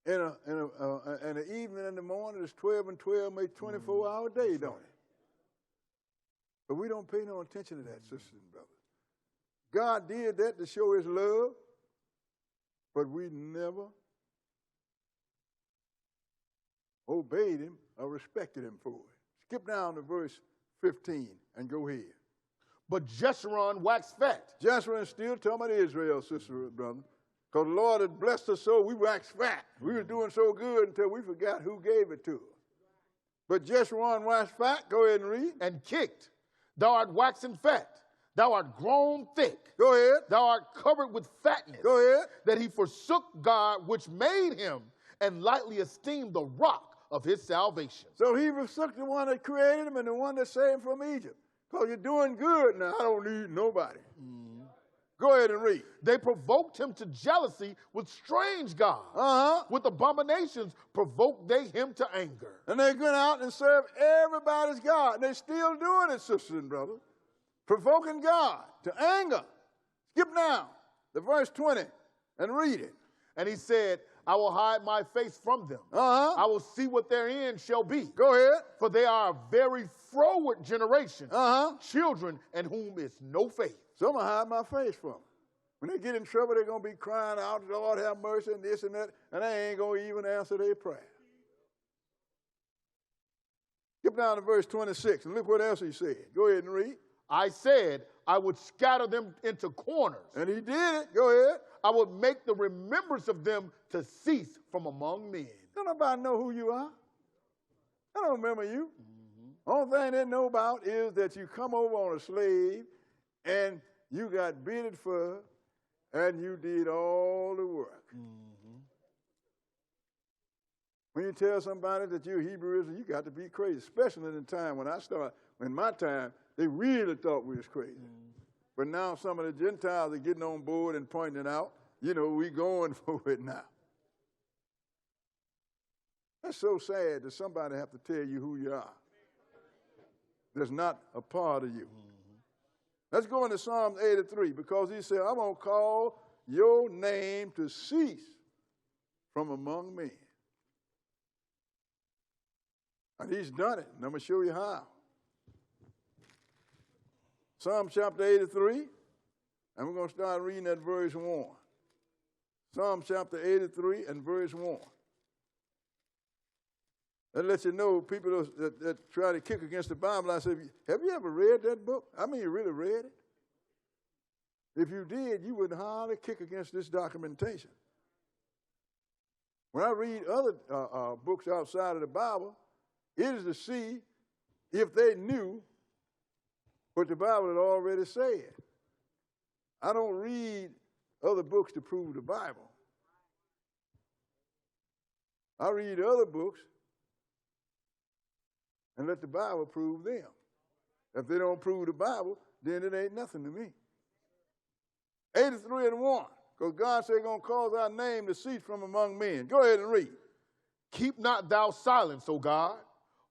And the evening and the morning is 12 and 12 make 24-hour day, don't it? But we don't pay no attention to that, sisters and brothers. God did that to show his love, but we never obeyed him or respected him for it. Skip down to verse 15 and go ahead. But Jeshurun waxed fat. Jeshurun still talking about Israel, sister and brother. Because the Lord had blessed us so we waxed fat. We were doing so good until we forgot who gave it to us. But Jeshurun waxed fat. Go ahead and read. And kicked. Thou art waxen fat. Thou art grown thick. Go ahead. Thou art covered with fatness. Go ahead. That he forsook God which made him and lightly esteemed the rock of his salvation. So he forsook the one that created him and the one that saved him from Egypt. Because you're doing good now. I don't need nobody. Go ahead and read. They provoked him to jealousy with strange gods. With abominations provoked they him to anger. And they went out and served everybody's God. And they're still doing it, sisters and brothers. Provoking God to anger. Skip down to verse 20 and read it. And he said, I will hide my face from them. I will see what their end shall be. Go ahead. For they are a very froward generation, children in whom is no faith. So I'm going to hide my face from them. When they get in trouble, they're going to be crying out, Lord have mercy, and this and that, and they ain't going to even answer their prayer. Skip down to verse 26, and look what else he said. Go ahead and read. I said I would scatter them into corners. And he did it. Go ahead. I would make the remembrance of them to cease from among men. Don't nobody know who you are. I don't remember you. Only thing they know about is that you come over on a slave and you got bearded fur and you did all the work. When you tell somebody that you're Hebrew Israel, you got to be crazy, especially in the time when I started. In my time, they really thought we was crazy. But now some of the Gentiles are getting on board and pointing it out. You know, we going for it now. That's so sad that somebody have to tell you who you are. That's not a part of you. Let's go into Psalm 83, because he said, I'm going to call your name to cease from among men. And he's done it, and I'm going to show you how. Psalm chapter 83, and we're going to start reading at verse 1. Psalm chapter 83 and verse 1. That lets you know people that try to kick against the Bible. I said, have you ever read that book? I mean, you really read it? If you did, you wouldn't hardly kick against this documentation. When I read other books outside of the Bible, it is to see if they knew what the Bible had already said. I don't read other books to prove the Bible. I read other books and let the Bible prove them. If they don't prove the Bible, then it ain't nothing to me. 83:1. Because God said he's going to cause our name to cease from among men. Go ahead and read. Keep not thou silence, O God.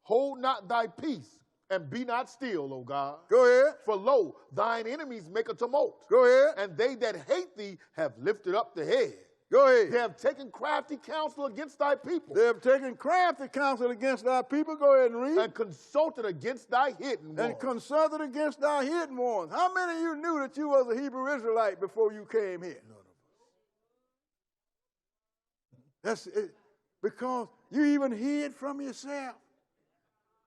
Hold not thy peace, and be not still, O God. Go ahead. For lo, thine enemies make a tumult. Go ahead. And they that hate thee have lifted up the head. Go ahead. They have taken crafty counsel against thy people. They have taken crafty counsel against thy people. Go ahead and read. And consulted against thy hidden ones. And consulted against thy hidden ones. How many of you knew that you was a Hebrew Israelite before you came here? None of us. That's it. Because you even hid from yourself.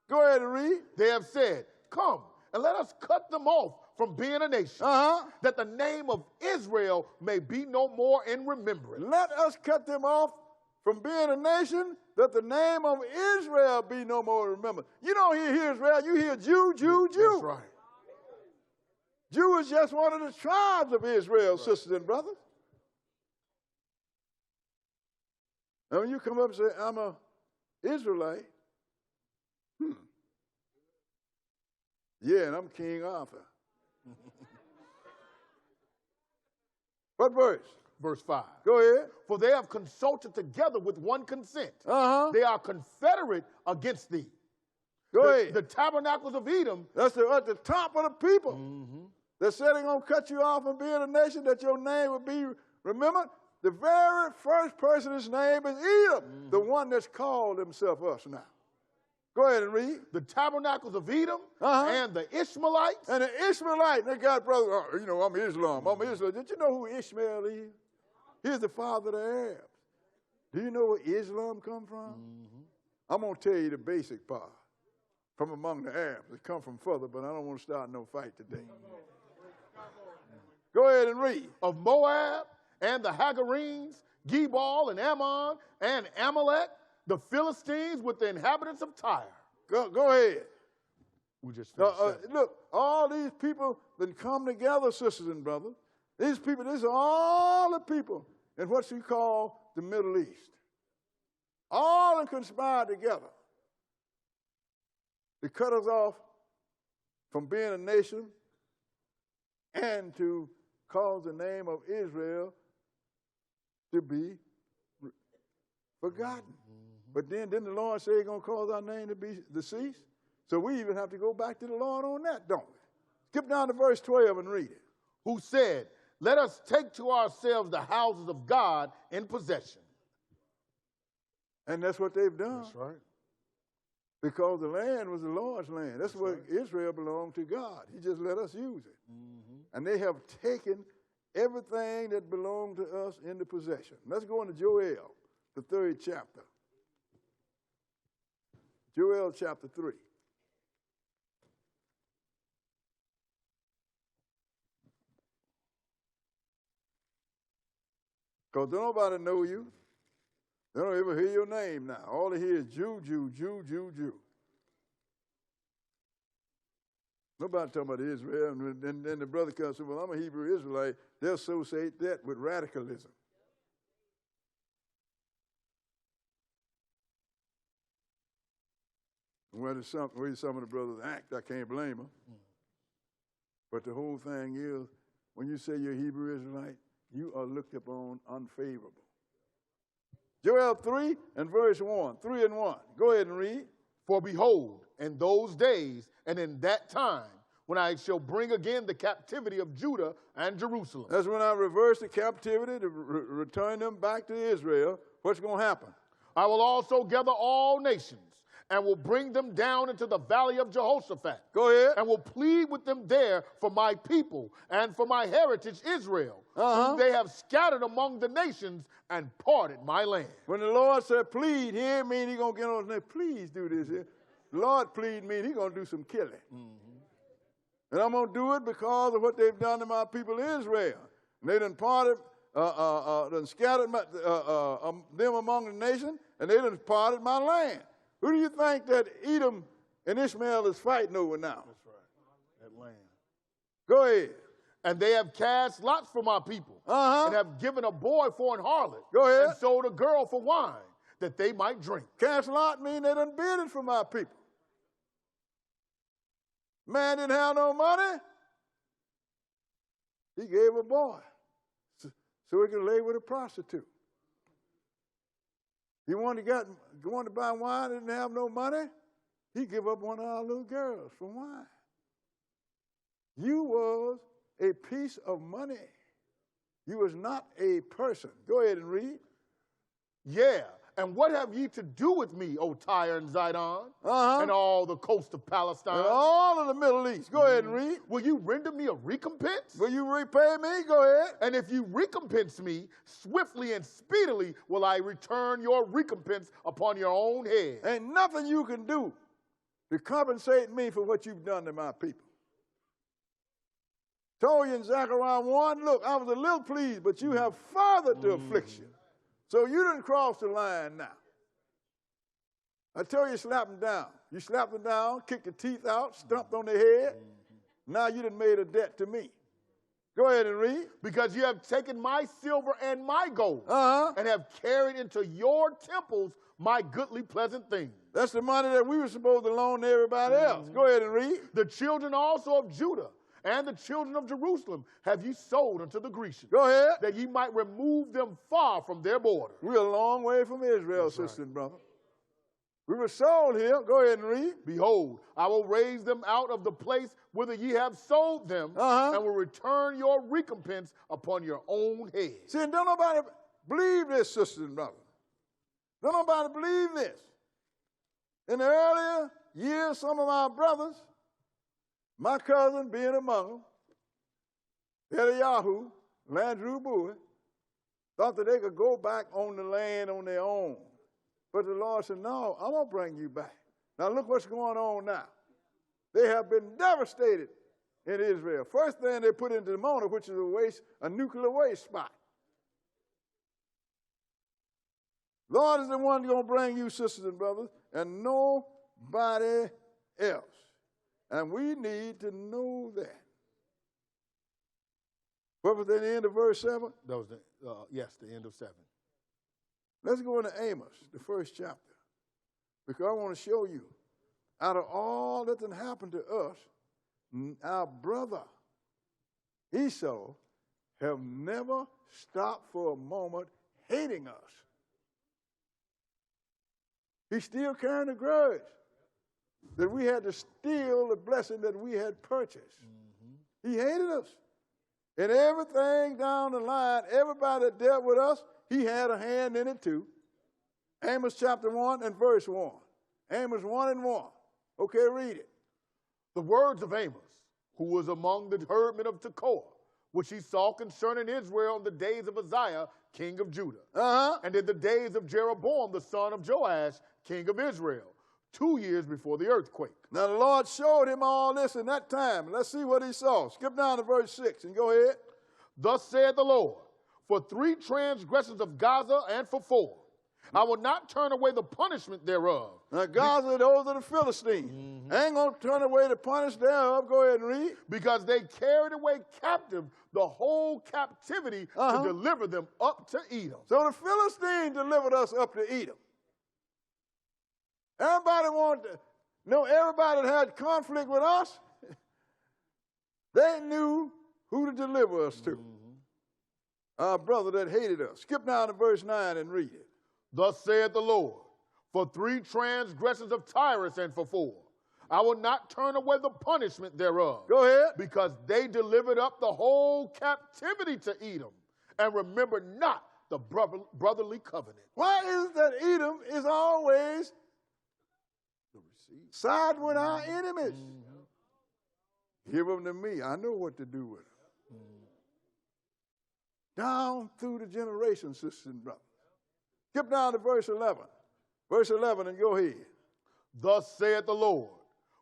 Go ahead and read. They have said, come and let us cut them off from being a nation, that the name of Israel may be no more in remembrance. Let us cut them off from being a nation, that the name of Israel be no more remembered. You don't hear Israel, you hear Jew, Jew, Jew. That's right. Jew is just one of the tribes of Israel, sisters and brothers. Now when you come up and say, I'm an Israelite, yeah, and I'm King Arthur. What verse? Verse 5. Go ahead. For they have consulted together with one consent. Uh-huh. They are confederate against thee. Go ahead. The tabernacles of Edom. That's at the top of the people. They're said they're going to cut you off from being a nation, that your name will be remembered. The very first person's name is Edom, the one that's called himself us now. Go ahead and read. The tabernacles of Edom and the Ishmaelites. And the Ishmaelites, they got brother, I'm Islam. I'm Islam. Did you know who Ishmael is? He's the father of the Arabs. Do you know where Islam come from? I'm going to tell you the basic part. From among the Arabs. It come from further, but I don't want to start no fight today. Go ahead and read. Of Moab and the Hagarenes, Gebal and Ammon and Amalek, the Philistines with the inhabitants of Tyre. Go ahead. We just look, all these people that come together, sisters and brothers, these are all the people in what you call the Middle East. All of them conspired together to cut us off from being a nation and to cause the name of Israel to be forgotten. But then didn't the Lord say he's going to cause our name to be deceased? So we even have to go back to the Lord on that, don't we? Skip down to verse 12 and read it. Who said, let us take to ourselves the houses of God in possession. And that's what they've done. That's right. Because the land was the Lord's land. That's what Israel belonged to God. He just let us use it. And they have taken everything that belonged to us into possession. Let's go into Joel, the 3rd chapter. Joel chapter 3. Because don't nobody know you. They don't ever hear your name now. All they hear is Jew, Jew, Jew, Jew, Jew. Nobody talking about Israel. And then the brother comes and says, well, I'm a Hebrew Israelite. They'll associate that with radicalism. Whether some of the brothers act, I can't blame them. But the whole thing is, when you say you're a Hebrew Israelite, you are looked upon unfavorable. Joel 3 and verse 1, 3 and 1. Go ahead and read. For behold, in those days and in that time, when I shall bring again the captivity of Judah and Jerusalem. That's when I reverse the captivity to return them back to Israel. What's going to happen? I will also gather all nations and will bring them down into the valley of Jehoshaphat. Go ahead. And will plead with them there for my people and for my heritage Israel, whom they have scattered among the nations and parted my land. When the Lord said plead, he ain't mean he's going to get on his name. Please do this here. The Lord plead mean he's going to do some killing. And I'm going to do it because of what they've done to my people Israel. And they done parted, done scattered them among the nations, and they done parted my land. Who do you think that Edom and Ishmael is fighting over now? That's right. That land. Go ahead. And they have cast lots for my people, and have given a boy for an harlot. Go ahead. And sold a girl for wine, that they might drink. Cast lot mean they done bid it for my people. Man didn't have no money. He gave a boy. so he could lay with a prostitute. He wanted to buy wine, didn't have no money. He give up one of our little girls for wine. You was a piece of money. You was not a person. Go ahead and read. Yeah. And what have ye to do with me, O Tyre and Zidon, and all the coast of Palestine? And all of the Middle East. Go ahead and read. Will you render me a recompense? Will you repay me? Go ahead. And if you recompense me, swiftly and speedily will I return your recompense upon your own head. Ain't nothing you can do to compensate me for what you've done to my people. Told you in Zechariah 1, look, I was a little pleased, but you have fathered the affliction. So you didn't cross the line now. I tell you, slap them down. You slapped them down, kicked the teeth out, stomped on their head. Now you done made a debt to me. Go ahead and read. Because you have taken my silver and my gold, and have carried into your temples my goodly pleasant things. That's the money that we were supposed to loan to everybody else. Go ahead and read. The children also of Judah and the children of Jerusalem have ye sold unto the Grecians. Go ahead. That ye might remove them far from their border. We're a long way from Israel, sister and brother. We were sold here. Go ahead and read. Behold, I will raise them out of the place whither ye have sold them, and will return your recompense upon your own head. See, don't nobody believe this, sister and brother. Don't nobody believe this. In the earlier years, some of our brothers, my cousin being among them, Eliyahu, Landrew Bowie, thought that they could go back on the land on their own. But the Lord said, no, I'm going to bring you back. Now look what's going on now. They have been devastated in Israel. First thing they put into Mona, which is a nuclear waste spot. Lord is the one going to bring you, sisters and brothers, and nobody else. And we need to know that. What was the end of verse 7? That was the end of 7. Let's go into Amos, the first chapter, because I want to show you, out of all that done happened to us, our brother Esau have never stopped for a moment hating us. He's still carrying a grudge that we had to steal the blessing that we had purchased. He hated us. And everything down the line, everybody that dealt with us, he had a hand in it too. Amos chapter 1 and verse 1. Amos 1 and 1. Okay, read it. The words of Amos, who was among the herdmen of Tekoa, which he saw concerning Israel in the days of Uzziah, king of Judah, and in the days of Jeroboam, the son of Joash, king of Israel, 2 years before the earthquake. Now the Lord showed him all this in that time. Let's see what he saw. Skip down to verse 6 and go ahead. Thus saith the Lord, for 3 transgressions of Gaza and for 4, I will not turn away the punishment thereof. Now Gaza, those are the Philistines. I ain't going to turn away the punishment thereof. Go ahead and read. Because they carried away captive the whole captivity to deliver them up to Edom. So the Philistines delivered us up to Edom. Everybody everybody that had conflict with us, they knew who to deliver us to. Our brother that hated us. Skip down to verse 9 and read it. Thus saith the Lord, for 3 transgressions of Tyrus and for 4, I will not turn away the punishment thereof. Go ahead. Because they delivered up the whole captivity to Edom and remembered not the brotherly covenant. Why is it that Edom is always side with our enemies? Give them to me. I know what to do with them. Down through the generations, sisters and brothers. Skip down to verse 11. Verse 11 and go ahead. Thus saith the Lord,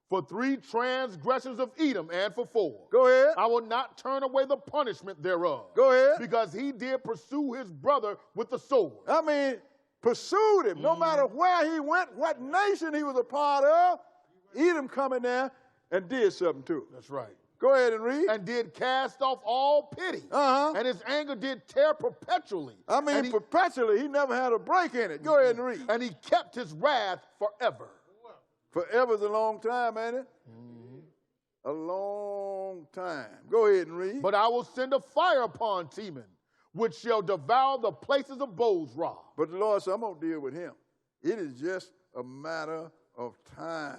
for 3 transgressions of Edom and for 4. Go ahead. I will not turn away the punishment thereof. Go ahead. Because he did pursue his brother with the sword. I mean, pursued him. No matter where he went, what nation he was a part of, Edom come in there and did something to him. That's right. Go ahead and read. And did cast off all pity. And his anger did tear perpetually. I mean, perpetually. He never had a break in it. Go ahead and read. And he kept his wrath forever. Forever's a long time, ain't it? A long time. Go ahead and read. But I will send a fire upon Teman which shall devour the places of Bozrah. But the Lord said, I'm going to deal with him. It is just a matter of time.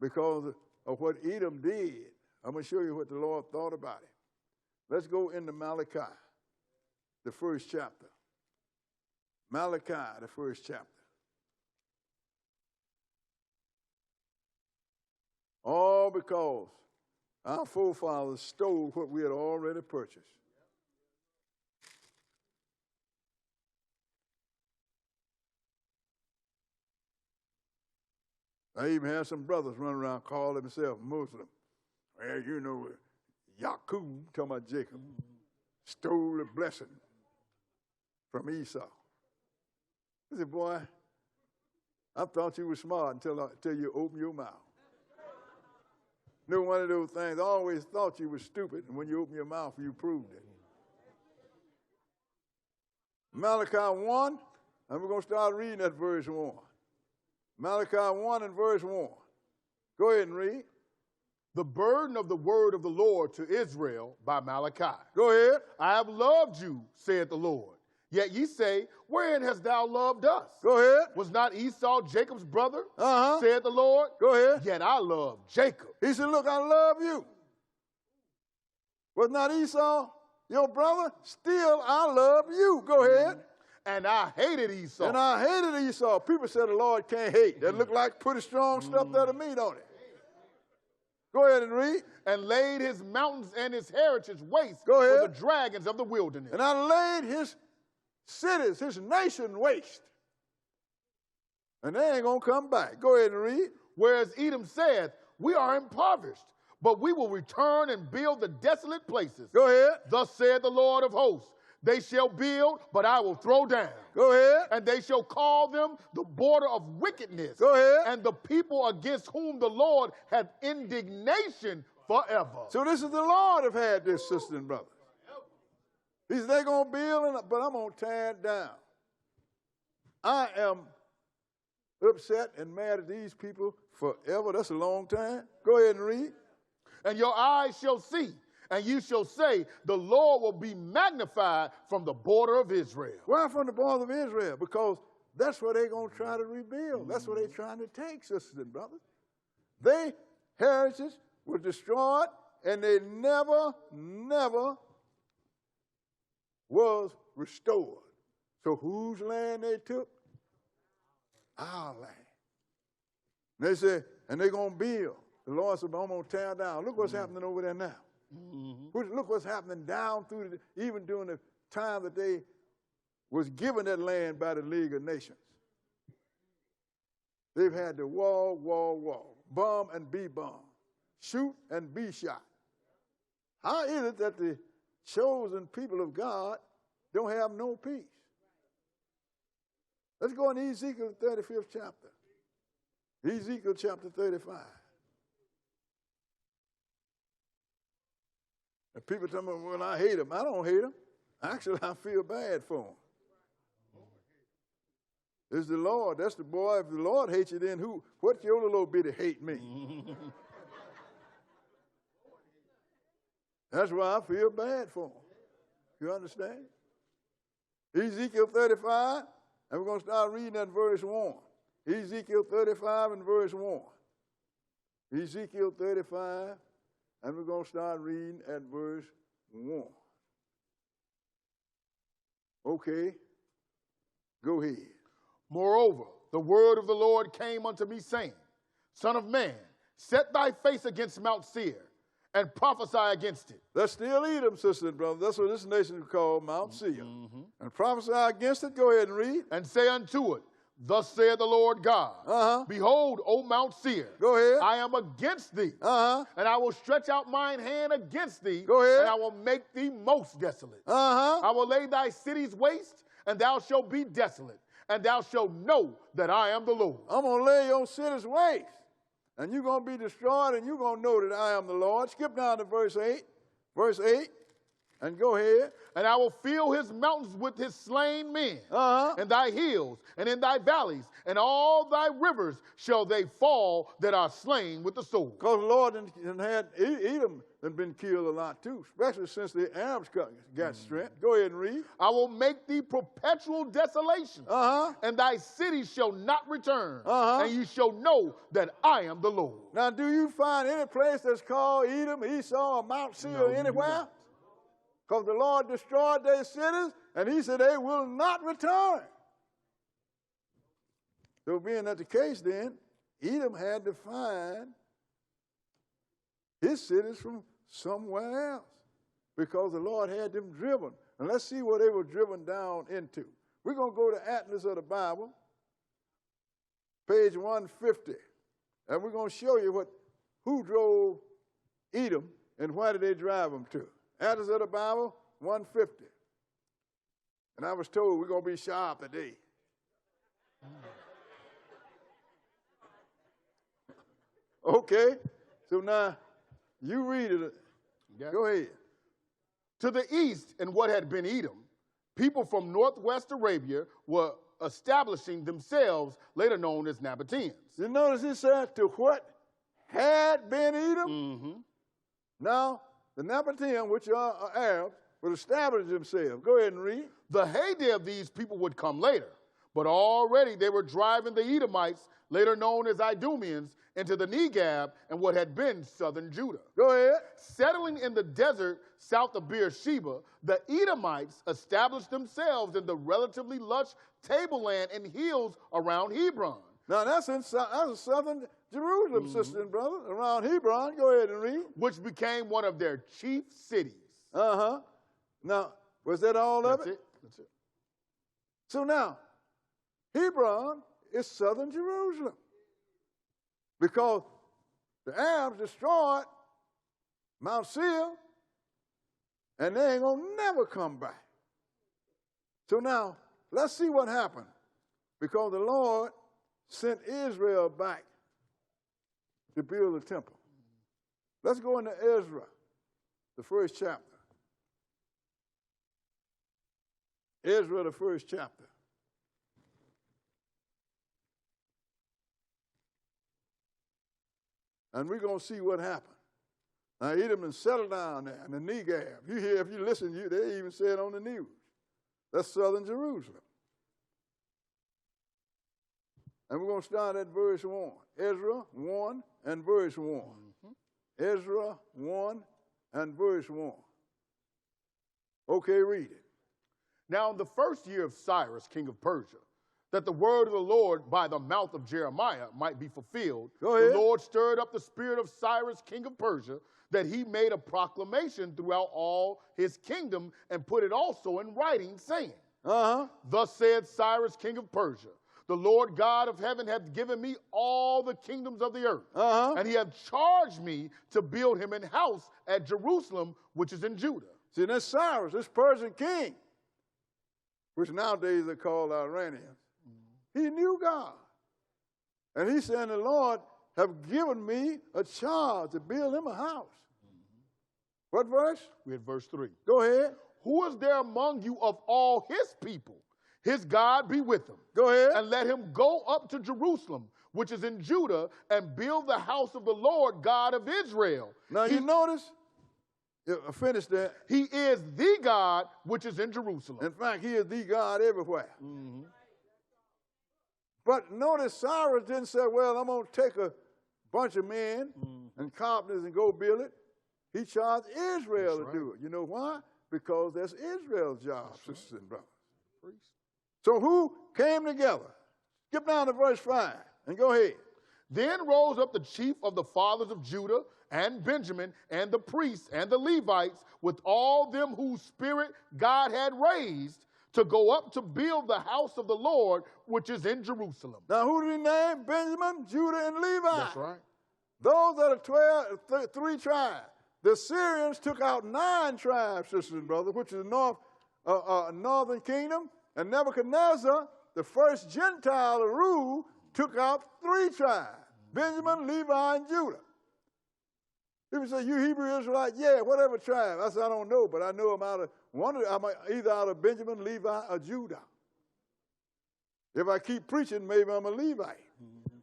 Because of what Edom did, I'm going to show you what the Lord thought about it. Let's go into Malachi, the first chapter. Malachi, the first chapter. All because our forefathers stole what we had already purchased. I even have some brothers running around calling themselves Muslim. Well, you know, Yaqub, talking about Jacob, stole the blessing from Esau. I said, boy, I thought you were smart until you opened your mouth. No, one of those things, I always thought you were stupid, and when you open your mouth, you proved it. Malachi 1, and we're going to start reading at verse 1. Malachi 1 and verse 1. Go ahead and read. The burden of the word of the Lord to Israel by Malachi. Go ahead. I have loved you, saith the Lord. Yet ye say, wherein hast thou loved us? Go ahead. Was not Esau Jacob's brother? Uh-huh. Saith the Lord. Go ahead. Yet I love Jacob. He said, look, I love you. Was not Esau your brother? Still, I love you. Go ahead. And I hated Esau. And I hated Esau. People say the Lord can't hate. That look like pretty strong stuff there to me, don't it? Go ahead and read. And laid his mountains and his heritage waste Go ahead. for the dragons of the wilderness. And I laid his cities, his nation waste. And they ain't going to come back. Go ahead and read. Whereas Edom saith, we are impoverished, but we will return and build the desolate places. Go ahead. Thus saith the Lord of hosts, they shall build, but I will throw down. Go ahead. And they shall call them the border of wickedness. Go ahead. And the people against whom the Lord hath indignation forever. So this is the Lord have had this, sisters and brothers. He said, they're going to build, but I'm going to tear it down. I am upset and mad at these people forever. That's a long time. Go ahead and read. And your eyes shall see, and you shall say, the Lord will be magnified from the border of Israel. Why from the border of Israel? Because that's where they're going to try to rebuild. That's where they're trying to take, sisters and brothers. Their heritage was destroyed, and they never was restored. So whose land they took? Our land. And they said, and they're going to build. The Lord said, I'm going to tear down. Look what's happening over there now. Look what's happening down through, even during the time that they was given that land by the League of Nations. They've had to wall, bomb and be bombed, shoot and be shot. How is it that the chosen people of God don't have no peace? Let's go in Ezekiel 35th chapter. Ezekiel chapter 35. And people tell me, well, I hate him. I don't hate him. Actually, I feel bad for him. It's the Lord. That's the boy. If the Lord hates you, then who? What's your little bitty hate me? That's why I feel bad for him. You understand? Ezekiel 35, and we're going to start reading at verse 1. Ezekiel 35 and verse 1. Ezekiel 35, and we're going to start reading at verse 1. Okay, go ahead. Moreover, the word of the Lord came unto me, saying, Son of man, set thy face against Mount Seir, and prophesy against it. That's still Edom, sisters and brothers. That's what this nation is called, Mount Seir. And prophesy against it. Go ahead and read. And say unto it, Thus saith the Lord God, Behold, O Mount Seir, go ahead. I am against thee, and I will stretch out mine hand against thee, go ahead. And I will make thee most desolate. I will lay thy cities waste, and thou shalt be desolate, and thou shalt know that I am the Lord. I'm going to lay your cities waste, and you're going to be destroyed, and you're going to know that I am the Lord. Skip down to verse 8. Verse 8. And go ahead. And I will fill his mountains with his slain men, and thy hills, and in thy valleys, and all thy rivers shall they fall that are slain with the sword. Because the Lord had Edom had been killed a lot too, especially since the Arabs got strength. Go ahead and read. I will make thee perpetual desolation, and thy cities shall not return, and you shall know that I am the Lord. Now, do you find any place that's called Edom, Esau, or Mount Seir anywhere? Because the Lord destroyed their cities, and he said they will not return. So being that the case then, Edom had to find his cities from somewhere else because the Lord had them driven. And let's see what they were driven down into. We're going to go to Atlas of the Bible, page 150, and we're going to show you who drove Edom and where did they drive them to. Atlas of the Bible, 150. And I was told we're going to be sharp today. Okay, so now you read it. Go ahead. To the east, in what had been Edom, people from northwest Arabia were establishing themselves, later known as Nabateans. You notice he said to what had been Edom? Now, the Nabateans, which are Arabs, would establish themselves. Go ahead and read. The heyday of these people would come later, but already they were driving the Edomites, later known as Idumeans, into the Negab and what had been southern Judah. Go ahead. Settling in the desert south of Beersheba, the Edomites established themselves in the relatively lush tableland and hills around Hebron. Now, that's southern Jerusalem, sister and brother, around Hebron. Go ahead and read. Which became one of their chief cities. Now, was that all of it? That's it. So now, Hebron is southern Jerusalem because the Arabs destroyed Mount Seir, and they ain't going to never come back. So now, let's see what happened because the Lord sent Israel back to build the temple. Let's go into Ezra, the first chapter. Ezra, the first chapter. And we're going to see what happened. Now, Edom and settled down there in the Negab. If you listen, they even say it on the news. That's southern Jerusalem. And we're going to start at verse 1. Ezra 1 and verse 1. Ezra 1 and verse 1. Okay, read it. Now, in the first year of Cyrus, king of Persia, that the word of the Lord by the mouth of Jeremiah might be fulfilled, the Lord stirred up the spirit of Cyrus, king of Persia, that he made a proclamation throughout all his kingdom and put it also in writing, saying, Thus said Cyrus, king of Persia, the Lord God of heaven hath given me all the kingdoms of the earth, and he hath charged me to build him an house at Jerusalem, which is in Judah. See, that's Cyrus, this Persian king, which nowadays are called Iranians. He knew God. And he said, the Lord have given me a charge to build him a house. What verse? We had verse 3. Go ahead. Who is there among you of all his people? His God be with him. Go ahead. And let him go up to Jerusalem, which is in Judah, and build the house of the Lord God of Israel. Now you notice, finish that. He is the God which is in Jerusalem. In fact, he is the God everywhere. But notice Cyrus didn't say, well, I'm going to take a bunch of men and carpenters and go build it. He charged Israel to do it. You know why? Because that's Israel's job, sisters and brothers. So who came together? Skip down to verse 5 and go ahead. Then rose up the chief of the fathers of Judah and Benjamin and the priests and the Levites with all them whose spirit God had raised to go up to build the house of the Lord, which is in Jerusalem. Now, who did he name? Benjamin, Judah, and Levi. That's right. Those are the three tribes. The Syrians took out 9 tribes, sisters and brothers, which is the northern kingdom. And Nebuchadnezzar, the first Gentile to rule, took out 3 tribes, Benjamin, Levi, and Judah. People say, you Hebrew Israelite? Yeah, whatever tribe. I said, I don't know, but I know I'm I'm either out of Benjamin, Levi, or Judah. If I keep preaching, maybe I'm a Levite. Mm-hmm.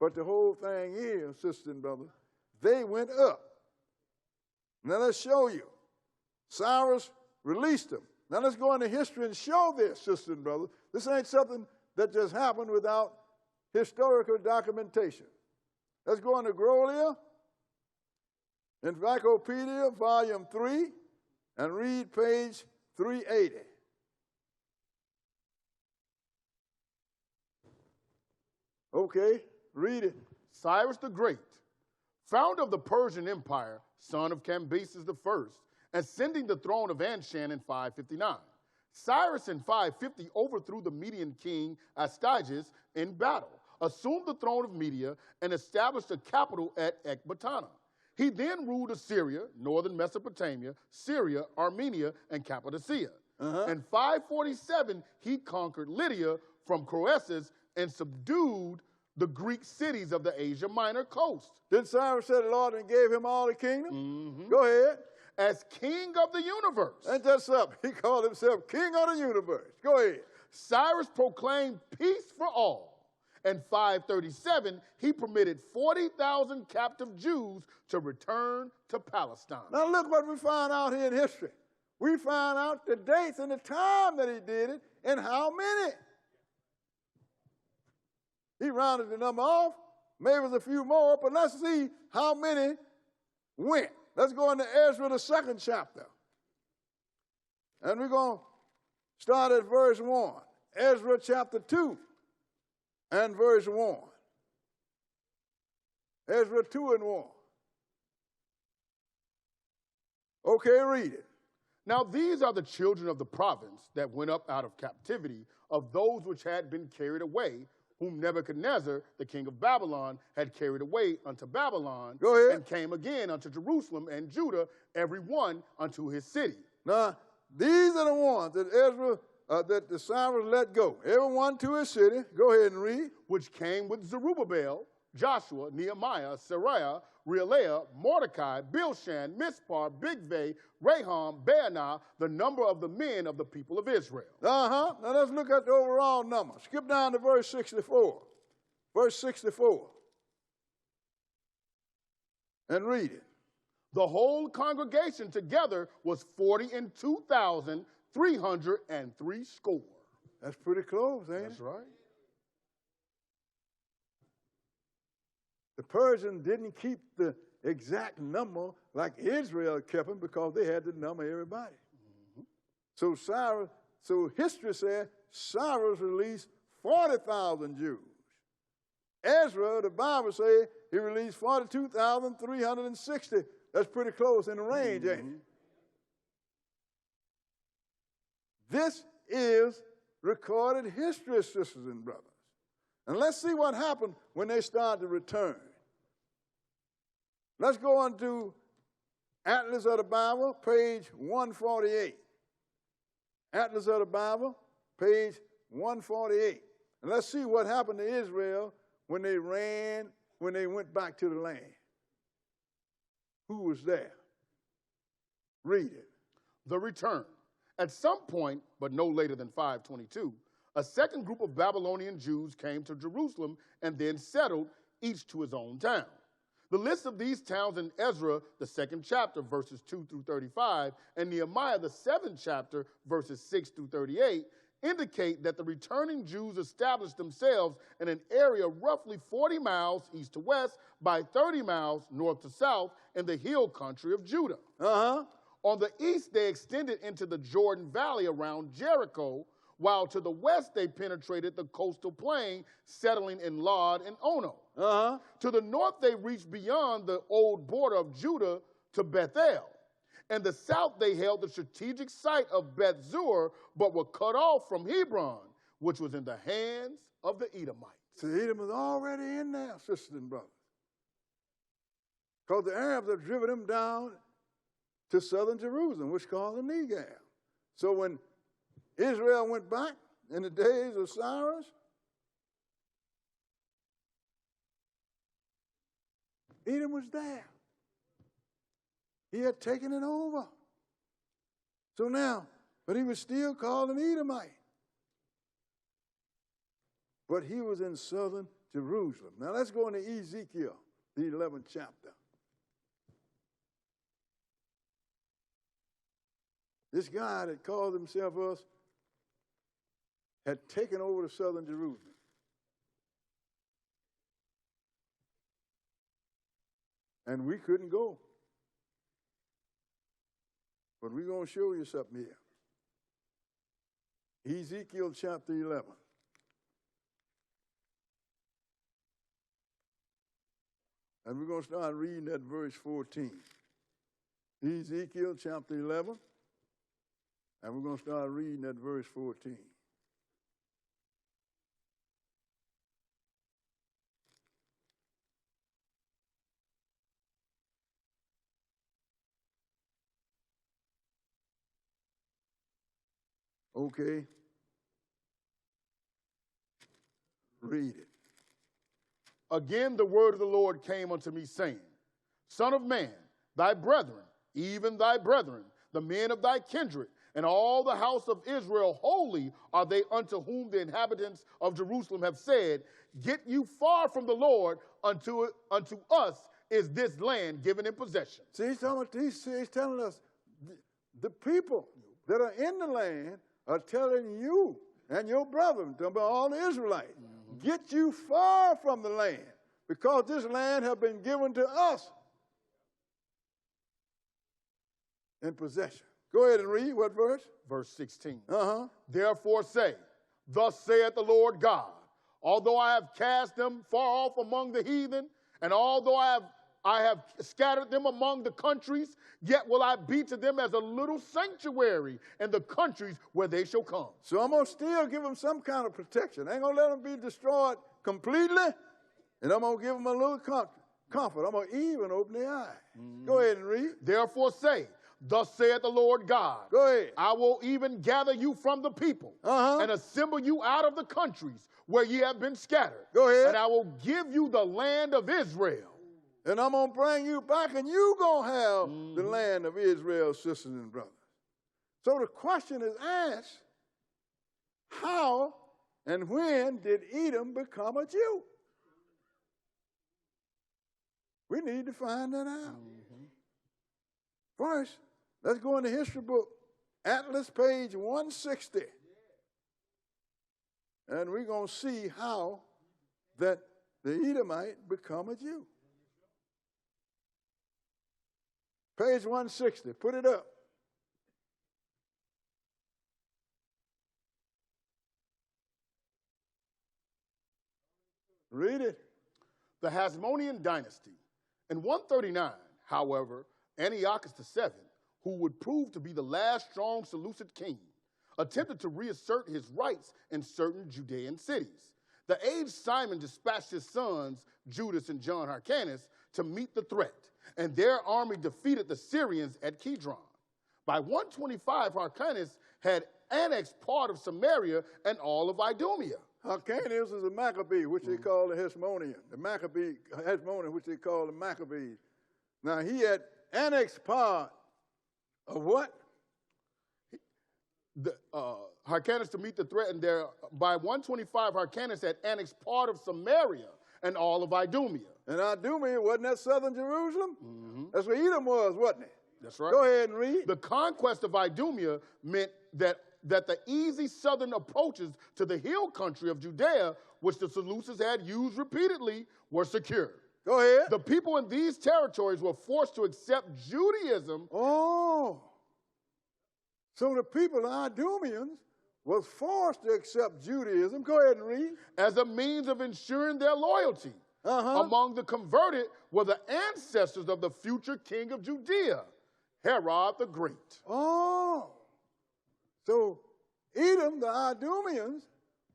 But the whole thing is, sisters and brothers, they went up. Now let's show you. Cyrus released them. Now let's go into history and show this, sisters and brothers. This ain't something that just happened without historical documentation. Let's go into Grolia, Encyclopedia, Volume 3, and read page 380. Okay, read it. Cyrus the Great, founder of the Persian Empire, son of Cambyses I, ascending the throne of Anshan in 559. Cyrus in 550 overthrew the Median king Astyages in battle, assumed the throne of Media, and established a capital at Ecbatana. He then ruled Assyria, northern Mesopotamia, Syria, Armenia, and Cappadocia. In 547, he conquered Lydia from Croesus and subdued the Greek cities of the Asia Minor coast. Didn't Cyrus say the Lord and gave him all the kingdom? Mm-hmm. Go ahead. As king of the universe. Ain't that something? He called himself king of the universe. Go ahead. Cyrus proclaimed peace for all. In 537, he permitted 40,000 captive Jews to return to Palestine. Now look what we find out here in history. We find out the dates and the time that he did it and how many. He rounded the number off. Maybe it was a few more, but let's see how many went. Let's go into Ezra, the 2nd chapter. And we're going to start at verse 1. Ezra chapter 2 and verse 1. Ezra 2 and 1. Okay, read it. Now these are the children of the province that went up out of captivity of those which had been carried away, whom Nebuchadnezzar, the king of Babylon, had carried away unto Babylon. Go ahead. And came again unto Jerusalem and Judah, every one unto his city. Now, these are the ones that that the Cyrus let go. Everyone to his city. Go ahead and read. Which came with Zerubbabel, Joshua, Nehemiah, Seraiah, Reelaiah, Mordecai, Bilshan, Mispar, Bigvai, Raham, Baanah, the number of the men of the people of Israel. Now let's look at the overall number. Skip down to verse 64. Verse 64. And read it. The whole congregation together was 42,303 score. That's pretty close, ain't it? That's right. The Persians didn't keep the exact number like Israel kept them because they had to number everybody. Mm-hmm. So history said Cyrus released 40,000 Jews. Ezra, the Bible says, he released 42,360. That's pretty close in the range, ain't it? This is recorded history, sisters and brothers. And let's see what happened when they started to return. Let's go on to Atlas of the Bible, page 148. Atlas of the Bible, page 148. And let's see what happened to Israel when they went back to the land. Who was there? Read it. The return. At some point, but no later than 522, a second group of Babylonian Jews came to Jerusalem and then settled, each to his own town. The list of these towns in Ezra, the 2nd chapter, verses 2 through 35, and Nehemiah, the 7th chapter, verses 6 through 38, indicate that the returning Jews established themselves in an area roughly 40 miles east to west by 30 miles north to south in the hill country of Judah. On the east, they extended into the Jordan Valley around Jericho, while to the west they penetrated the coastal plain, settling in Lod and Ono. To the north they reached beyond the old border of Judah to Bethel. In the south they held the strategic site of Beth Zur, but were cut off from Hebron, which was in the hands of the Edomites. So Edom was already in there, sisters and brothers. Because the Arabs have driven them down to southern Jerusalem, which is called the Negev. So when Israel went back in the days of Cyrus, Edom was there. He had taken it over. So now, but he was still called an Edomite. But he was in southern Jerusalem. Now let's go into Ezekiel, the 11th chapter. This guy that called himself us had taken over the southern Jerusalem. And we couldn't go. But we're going to show you something here. Ezekiel chapter 11. And we're going to start reading at verse 14. Ezekiel chapter 11. And we're going to start reading at verse 14. Okay. Read it. Again, the word of the Lord came unto me, saying, Son of man, thy brethren, even thy brethren, the men of thy kindred, and all the house of Israel, holy are they unto whom the inhabitants of Jerusalem have said, Get you far from the Lord, unto us is this land given in possession. See, he's telling us the people that are in the land are telling you and your brethren, all the Israelites, get you far from the land, because this land has been given to us in possession. Go ahead and read. What verse? Verse 16. Therefore say, Thus saith the Lord God, although I have cast them far off among the heathen, and although I have scattered them among the countries, yet will I be to them as a little sanctuary in the countries where they shall come. So I'm going to still give them some kind of protection. I ain't going to let them be destroyed completely, and I'm going to give them a little comfort. I'm going to even open their eyes. Go ahead and read. Therefore say, Thus saith the Lord God, Go ahead. I will even gather you from the people and assemble you out of the countries where ye have been scattered. Go ahead. And I will give you the land of Israel. And I'm going to bring you back, and you're going to have the land of Israel, sisters and brothers. So the question is asked, how and when did Edom become a Jew? We need to find that out. First, let's go in the history book, Atlas, page 160. And we're going to see how that the Edomite become a Jew. Page 160, put it up. Read it. The Hasmonean dynasty. In 139, however, Antiochus VII, who would prove to be the last strong Seleucid king, attempted to reassert his rights in certain Judean cities. The aged Simon dispatched his sons, Judas and John Hyrcanus, to meet the threat, and their army defeated the Syrians at Kidron. By 125, Hyrcanus had annexed part of Samaria and all of Idumea. Hyrcanus is a Maccabee, which they call the Hasmonean. The Hasmonean, which they call the Maccabees. Now, he had annexed part of what? Hyrcanus to meet the threat, and there, by 125, Hyrcanus had annexed part of Samaria and all of Idumea. And Idumea, wasn't that southern Jerusalem? That's where Edom was, wasn't it? That's right. Go ahead and read. The conquest of Idumea meant that the easy southern approaches to the hill country of Judea, which the Seleucids had used repeatedly, were secure. Go ahead. The people in these territories were forced to accept Judaism. Oh. So the people, the Idumeans, was forced to accept Judaism. Go ahead and read. As a means of ensuring their loyalty. Among the converted were the ancestors of the future king of Judea, Herod the Great. Oh. So Edom, the Idumeans,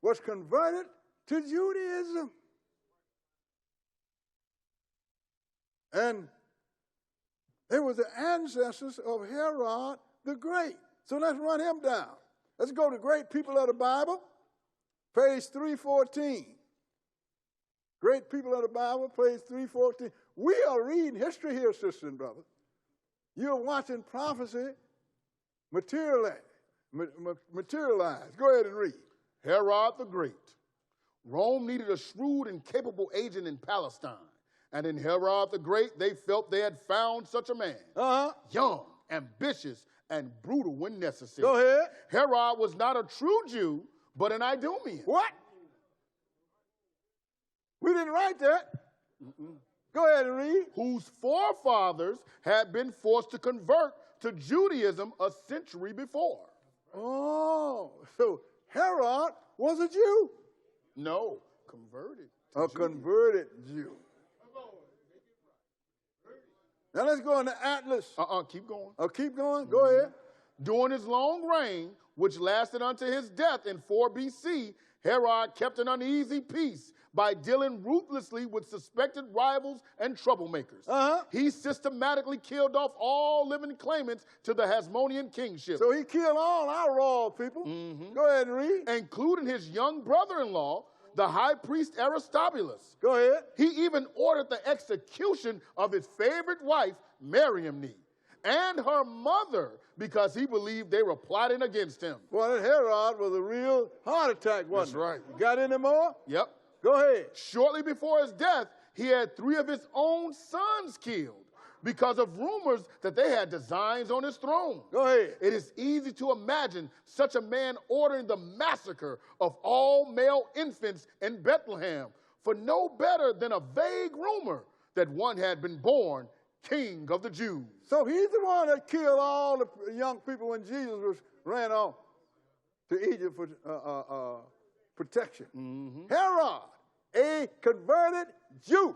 was converted to Judaism. And they were the ancestors of Herod the Great. So let's run him down. Let's go to Great People of the Bible, page 314. Great People of the Bible, page 314. We are reading history here, sisters and brothers. You're watching prophecy materialize. Go ahead and read. Herod the Great. Rome needed a shrewd and capable agent in Palestine. And in Herod the Great, they felt they had found such a man. Young, ambitious, and brutal when necessary. Go ahead. Herod was not a true Jew, but an Idumean. What? We didn't write that. Go ahead and read. Whose forefathers had been forced to convert to Judaism a century before. Oh, so Herod was a Jew. No, converted. A converted Jew. Now let's go into Atlas. Keep going. Oh, keep going? Go ahead. During his long reign, which lasted unto his death in 4 BC, Herod kept an uneasy peace by dealing ruthlessly with suspected rivals and troublemakers. He systematically killed off all living claimants to the Hasmonean kingship. So he killed all our royal people. Go ahead and read. Including his young brother-in-law, the high priest Aristobulus. Go ahead. He even ordered the execution of his favorite wife, Mariamne, and her mother, because he believed they were plotting against him. Well, Herod was a real heart attack, wasn't That's right. You got any more? Yep. Go ahead. Shortly before his death, he had 3 of his own sons killed because of rumors that they had designs on his throne. Go ahead. It is easy to imagine such a man ordering the massacre of all male infants in Bethlehem for no better than a vague rumor that one had been born king of the Jews. So he's the one that killed all the young people when Jesus ran off to Egypt for protection. Herod, a converted Jew.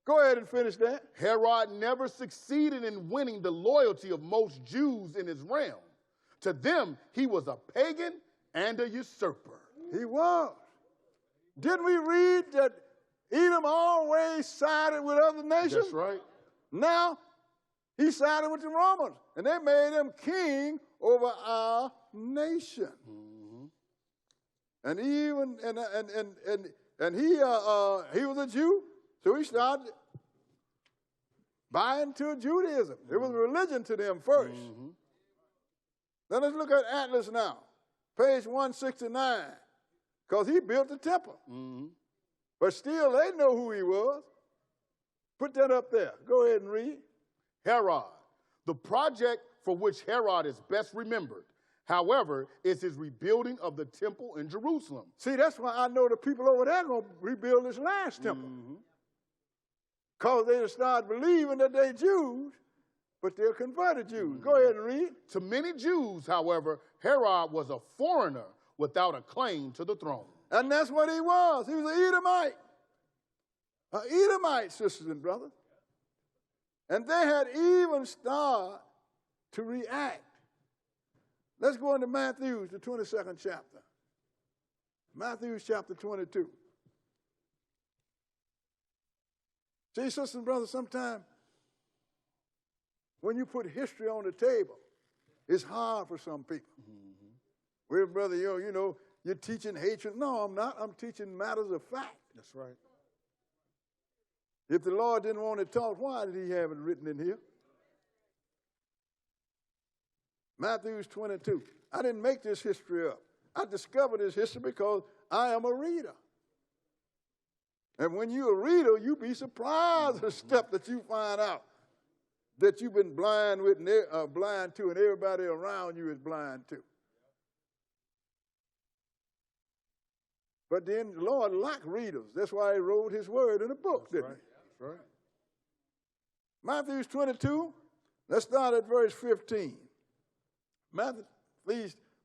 Go ahead and finish that. Herod never succeeded in winning the loyalty of most Jews in his realm. To them, he was a pagan and a usurper. He was. Didn't we read that Edom always sided with other nations? That's right. Now, he sided with the Romans, and they made him king over our nation. And even he was a Jew, so he started buying to Judaism. It was a religion to them first. Now let's look at Atlas now, page 169, because he built the temple. But still, they know who he was. Put that up there. Go ahead and read. Herod, the project for which Herod is best remembered, however, is his rebuilding of the temple in Jerusalem. See, that's why I know the people over there are going to rebuild this last temple. Because they start believing that they're Jews, but they're converted Jews. Go ahead and read. To many Jews, however, Herod was a foreigner without a claim to the throne. And that's what he was. He was an Edomite. An Edomite, sisters and brothers. And they had even started to react. Let's go into Matthew, the 22nd chapter. Matthew chapter 22. See, sisters and brothers, sometimes when you put history on the table, it's hard for some people. Well, brother, you know, you're teaching hatred. No, I'm not. I'm teaching matters of fact. That's right. If the Lord didn't want it taught, why did he have it written in here? Matthew 22. I didn't make this history up. I discovered this history because I am a reader. And when you're a reader, you be surprised at the stuff that you find out that you've been blind to, and everybody around you is blind to. But then the Lord liked readers. That's why he wrote his word in a book, didn't he? That's right. Matthew 22, let's start at verse 15.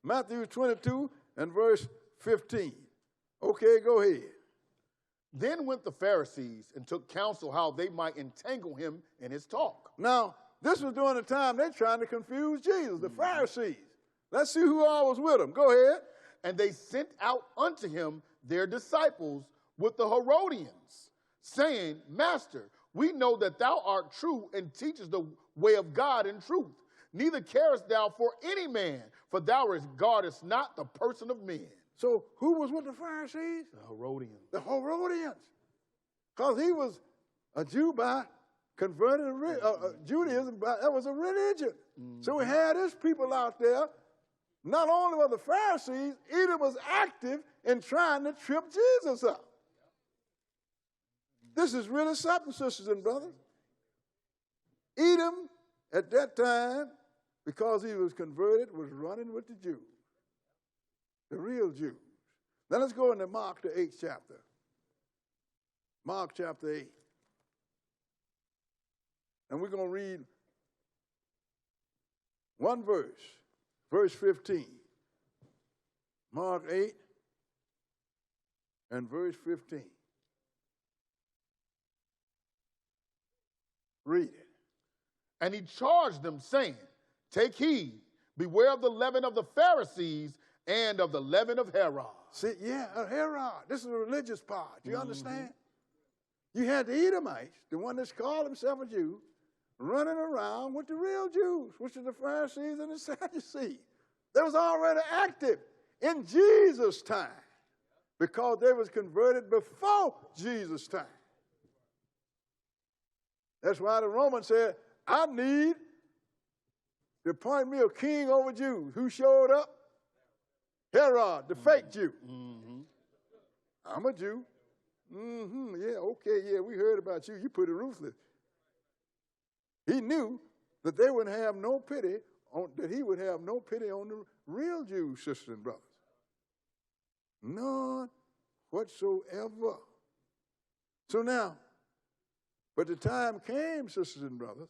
Matthew 22 and verse 15. Okay, go ahead. Then went the Pharisees and took counsel how they might entangle him in his talk. Now, this was during the time they're trying to confuse Jesus, the Pharisees. Let's see who all was with them. Go ahead. And they sent out unto him their disciples with the Herodians, saying, Master, we know that thou art true and teachest the way of God in truth. Neither carest thou for any man, for thou regardest not the person of men. So who was with the Pharisees? The Herodians. The Herodians. Because he was a Jew by converted Judaism, that was a religion. So we had his people out there. Not only were the Pharisees, Edom was active in trying to trip Jesus up. This is really something, sisters and brothers. Edom, at that time, because he was converted, was running with the Jews, the real Jews. Now let's go into Mark, the 8th chapter. Mark chapter 8. And we're going to read one verse, verse 15. Mark 8 and verse 15. Read it. And he charged them, saying, take heed, beware of the leaven of the Pharisees and of the leaven of Herod. See, yeah, Herod. This is the religious part. Do you understand? You had the Edomites, the one that's called himself a Jew, running around with the real Jews, which are the Pharisees and the Sadducees. They was already active in Jesus' time because they was converted before Jesus' time. That's why the Romans said, I need to appoint me a king over Jews. Who showed up? Herod, the fake Jew. I'm a Jew. Yeah, okay, yeah, we heard about you. You pretty ruthless. He knew that they would have no pity on, that he would have no pity on the real Jews, sisters and brothers. None whatsoever. So now, but the time came, sisters and brothers,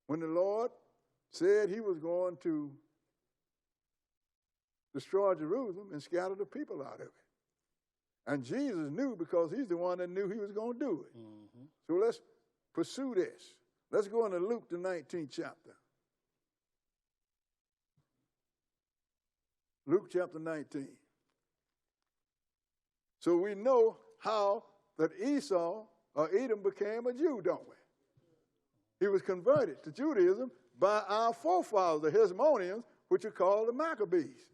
when the Lord said he was going to destroy Jerusalem and scatter the people out of it. And Jesus knew because he's the one that knew he was going to do it. So let's pursue this. Let's go into Luke, the 19th chapter. Luke chapter 19. So we know how that Esau or Edom became a Jew, don't we? He was converted to Judaism by our forefathers, the Hasmoneans, which are called the Maccabees.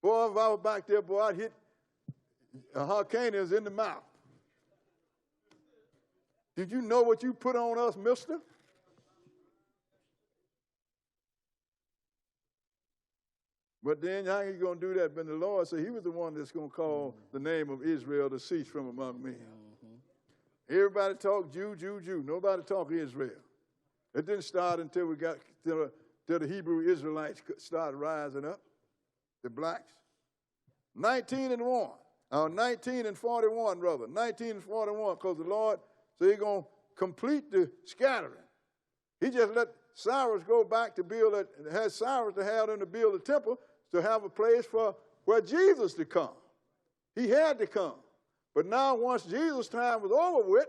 Boy, if I was back there, boy, I'd hit Hyrcanus in the mouth. Did you know what you put on us, mister? But then how are you going to do that? But the Lord said he was the one that's going to call the name of Israel to cease from among men. Everybody talk Jew, Jew, Jew. Nobody talk Israel. It didn't start until we got till the Hebrew Israelites started rising up, the blacks. 19 and 41, brother. 19 and 41, because the Lord said he's going to complete the scattering. He just let Cyrus go back to build it, had Cyrus to have them to build a temple to have a place for where Jesus to come. He had to come. But now once Jesus' time was over with,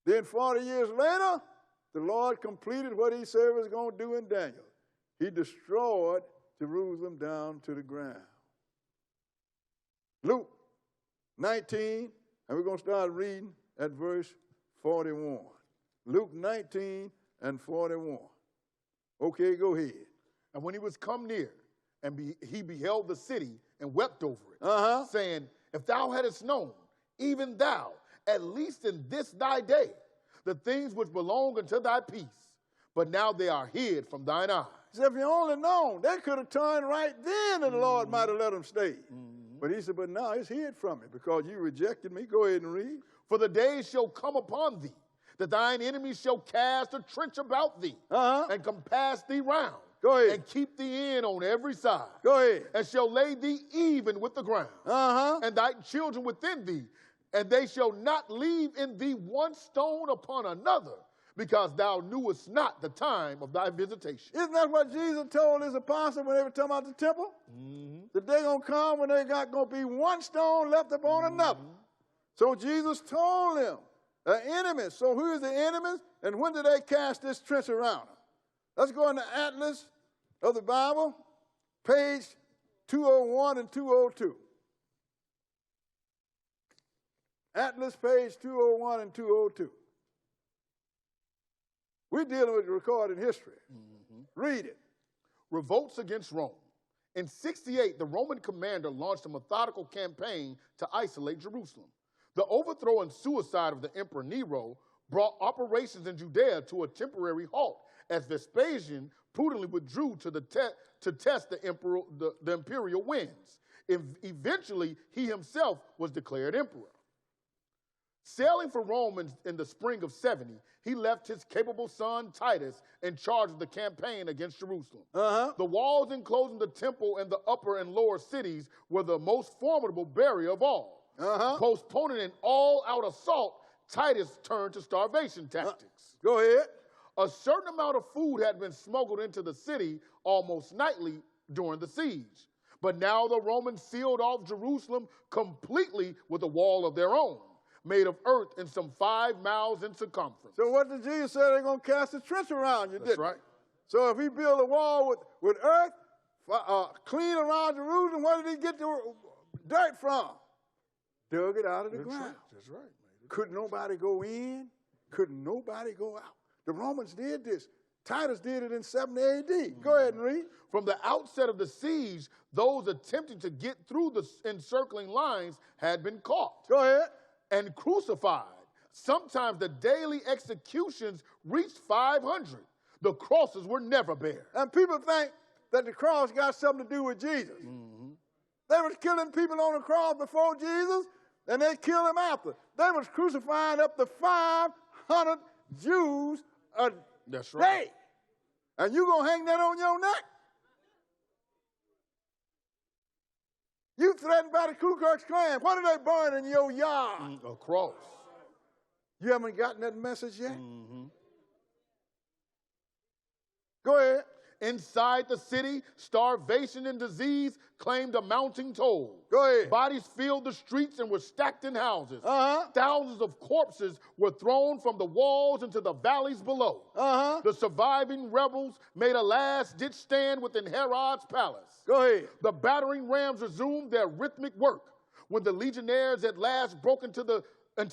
then 40 years later, the Lord completed what he said he was going to do in Daniel. He destroyed Jerusalem down to the ground. Luke 19, and we're going to start reading at verse 41. Luke 19 and 41. Okay, go ahead. And when he was come near, and he beheld the city and wept over it, saying, if thou hadst known, even thou, at least in this thy day, the things which belong unto thy peace, but now they are hid from thine eyes. So if you only known, they could have turned right then and the Lord might have let them stay. But he said, but now it's hid from me because you rejected me. Go ahead and read. For the days shall come upon thee, that thine enemies shall cast a trench about thee, and compass thee round. Go ahead. And keep thee in on every side. Go ahead. And shall lay thee even with the ground. And thy children within thee. And they shall not leave in thee one stone upon another, because thou knewest not the time of thy visitation. Isn't that what Jesus told his apostles when they were talking about the temple? That they're going to come when they got going to be one stone left upon another. So Jesus told them, the enemies. So who is the enemies? And when did they cast this trench around them? Let's go into Atlas of the Bible, page 201 and 202. Atlas, page 201 and 202. We're dealing with recorded history. Read it. Revolts against Rome. In 68, the Roman commander launched a methodical campaign to isolate Jerusalem. The overthrow and suicide of the Emperor Nero brought operations in Judea to a temporary halt as Vespasian prudently withdrew to test the imperial winds. Eventually, he himself was declared emperor. Sailing for Rome in the spring of 70, he left his capable son Titus in charge of the campaign against Jerusalem. The walls enclosing the temple and the upper and lower cities were the most formidable barrier of all. Postponing an all-out assault, Titus turned to starvation tactics. Go ahead. A certain amount of food had been smuggled into the city almost nightly during the siege. But now the Romans sealed off Jerusalem completely with a wall of their own, made of earth and some 5 miles in circumference. So what did Jesus say? They're going to cast a trench around you, That's right. So if he built a wall with earth, clean around Jerusalem, where did he get the dirt from? Dug it out of the ground. That's right. Couldn't nobody go in. Couldn't nobody go out. The Romans did this. Titus did it in 70 A.D. Go ahead and read. From the outset of the siege, those attempting to get through the encircling lines had been caught. Go ahead. And crucified. Sometimes the daily executions reached 500. The crosses were never bare. And people think that the cross got something to do with Jesus. They was killing people on the cross before Jesus, and they killed him after. They was crucifying up to 500 Jews a day. And you gonna hang that on your neck? You threatened by the Ku Klux Klan. What are they burning in your yard? A cross. You haven't gotten that message yet? Go ahead. Inside the city, starvation and disease claimed a mounting toll. Go ahead. Bodies filled the streets and were stacked in houses. Thousands of corpses were thrown from the walls into the valleys below. The surviving rebels made a last-ditch stand within Herod's palace. Go ahead. The battering rams resumed their rhythmic work. When the legionnaires at last broke into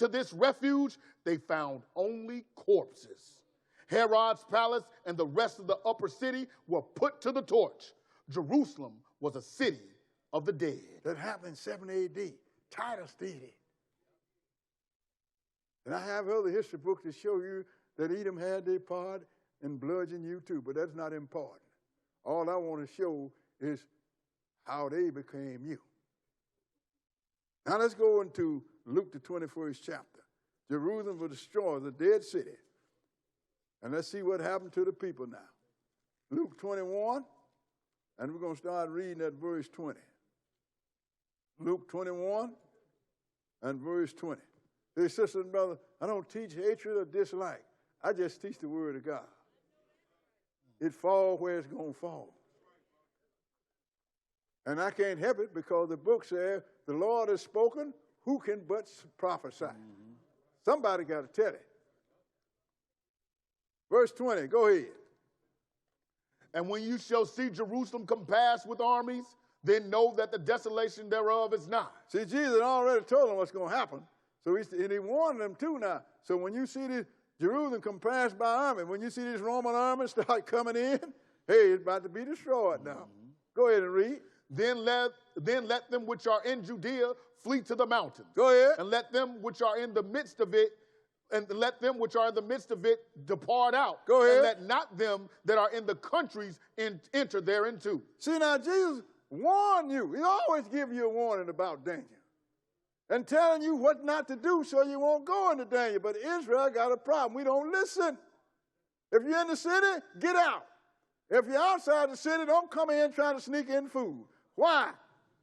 this refuge, they found only corpses. Herod's palace and the rest of the upper city were put to the torch. Jerusalem was a city of the dead. That happened in 70 A.D. Titus did it. And I have other history books to show you that Edom had their part in bludgeoning you too, but that's not important. All I want to show is how they became you. Now let's go into Luke the 21st chapter. Jerusalem was destroyed, the dead city. And let's see what happened to the people now. Luke 21, and we're going to start reading at verse 20. Luke 21 and verse 20. Hey, sisters and brothers, I don't teach hatred or dislike. I just teach the word of God. It falls where it's going to fall. And I can't help it because the book says, the Lord has spoken, who can but prophesy? Somebody got to tell it. Verse 20, go ahead. And when you shall see Jerusalem compassed with armies, then know that the desolation thereof is nigh. See, Jesus had already told them what's going to happen. So he warned them too now. So when you see this Jerusalem compassed by army, when you see this Roman army start coming in, hey, it's about to be destroyed now. Go ahead and read. Then let them which are in Judea flee to the mountains. Go ahead. And let them which are in the midst of it depart out. Go ahead. And let not them that are in the countries enter thereinto. See, now Jesus warned you. He always gives you a warning about danger and telling you what not to do so you won't go into danger. But Israel got a problem. We don't listen. If you're in the city, get out. If you're outside the city, don't come in trying to sneak in food. Why?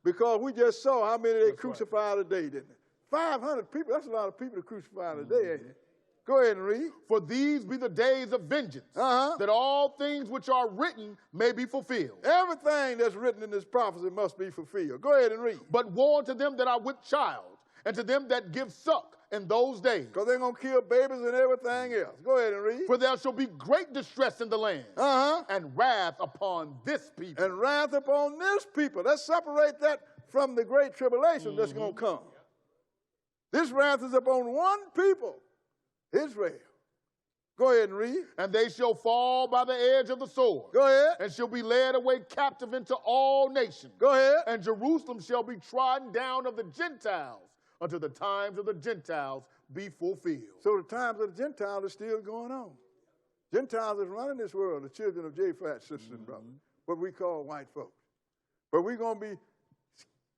Because we just saw how many they crucified a day, didn't they? 500 people, that's a lot of people to crucify a day, ain't it? Go ahead and read. For these be the days of vengeance, that all things which are written may be fulfilled. Everything that's written in this prophecy must be fulfilled. Go ahead and read. But woe unto them that are with child, and to them that give suck in those days. Because they're going to kill babies and everything else. Go ahead and read. For there shall be great distress in the land, and wrath upon this people. And wrath upon this people. Let's separate that from the great tribulation that's going to come. This wrath is upon one people, Israel. Go ahead and read. And they shall fall by the edge of the sword. Go ahead. And shall be led away captive into all nations. Go ahead. And Jerusalem shall be trodden down of the Gentiles until the times of the Gentiles be fulfilled. So the times of the Gentiles are still going on. Gentiles is running this world, the children of Japhet, sisters and brothers, what we call white folks. But we're going to be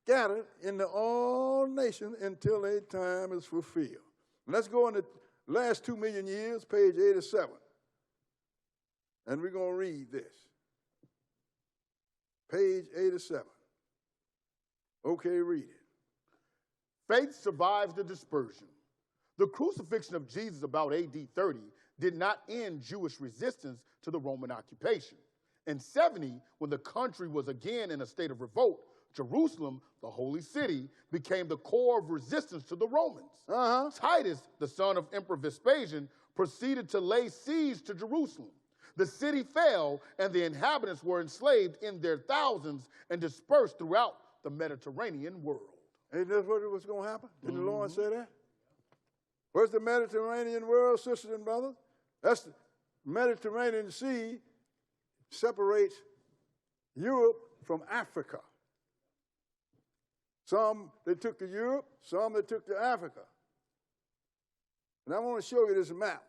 scattered into all nations until a time is fulfilled. Let's go in the last 2 million years, page 87. And we're going to read this. Page 87. Okay, read it. Faith survives the dispersion. The crucifixion of Jesus about AD 30 did not end Jewish resistance to the Roman occupation. In 70, when the country was again in a state of revolt, Jerusalem, the holy city, became the core of resistance to the Romans. Titus, the son of Emperor Vespasian, proceeded to lay siege to Jerusalem. The city fell, and the inhabitants were enslaved in their thousands and dispersed throughout the Mediterranean world. Ain't that what was going to happen? Did the Lord say that? Where's the Mediterranean world, sisters and brothers? That's the Mediterranean Sea separates Europe from Africa. Some they took to Europe, some they took to Africa. And I want to show you this map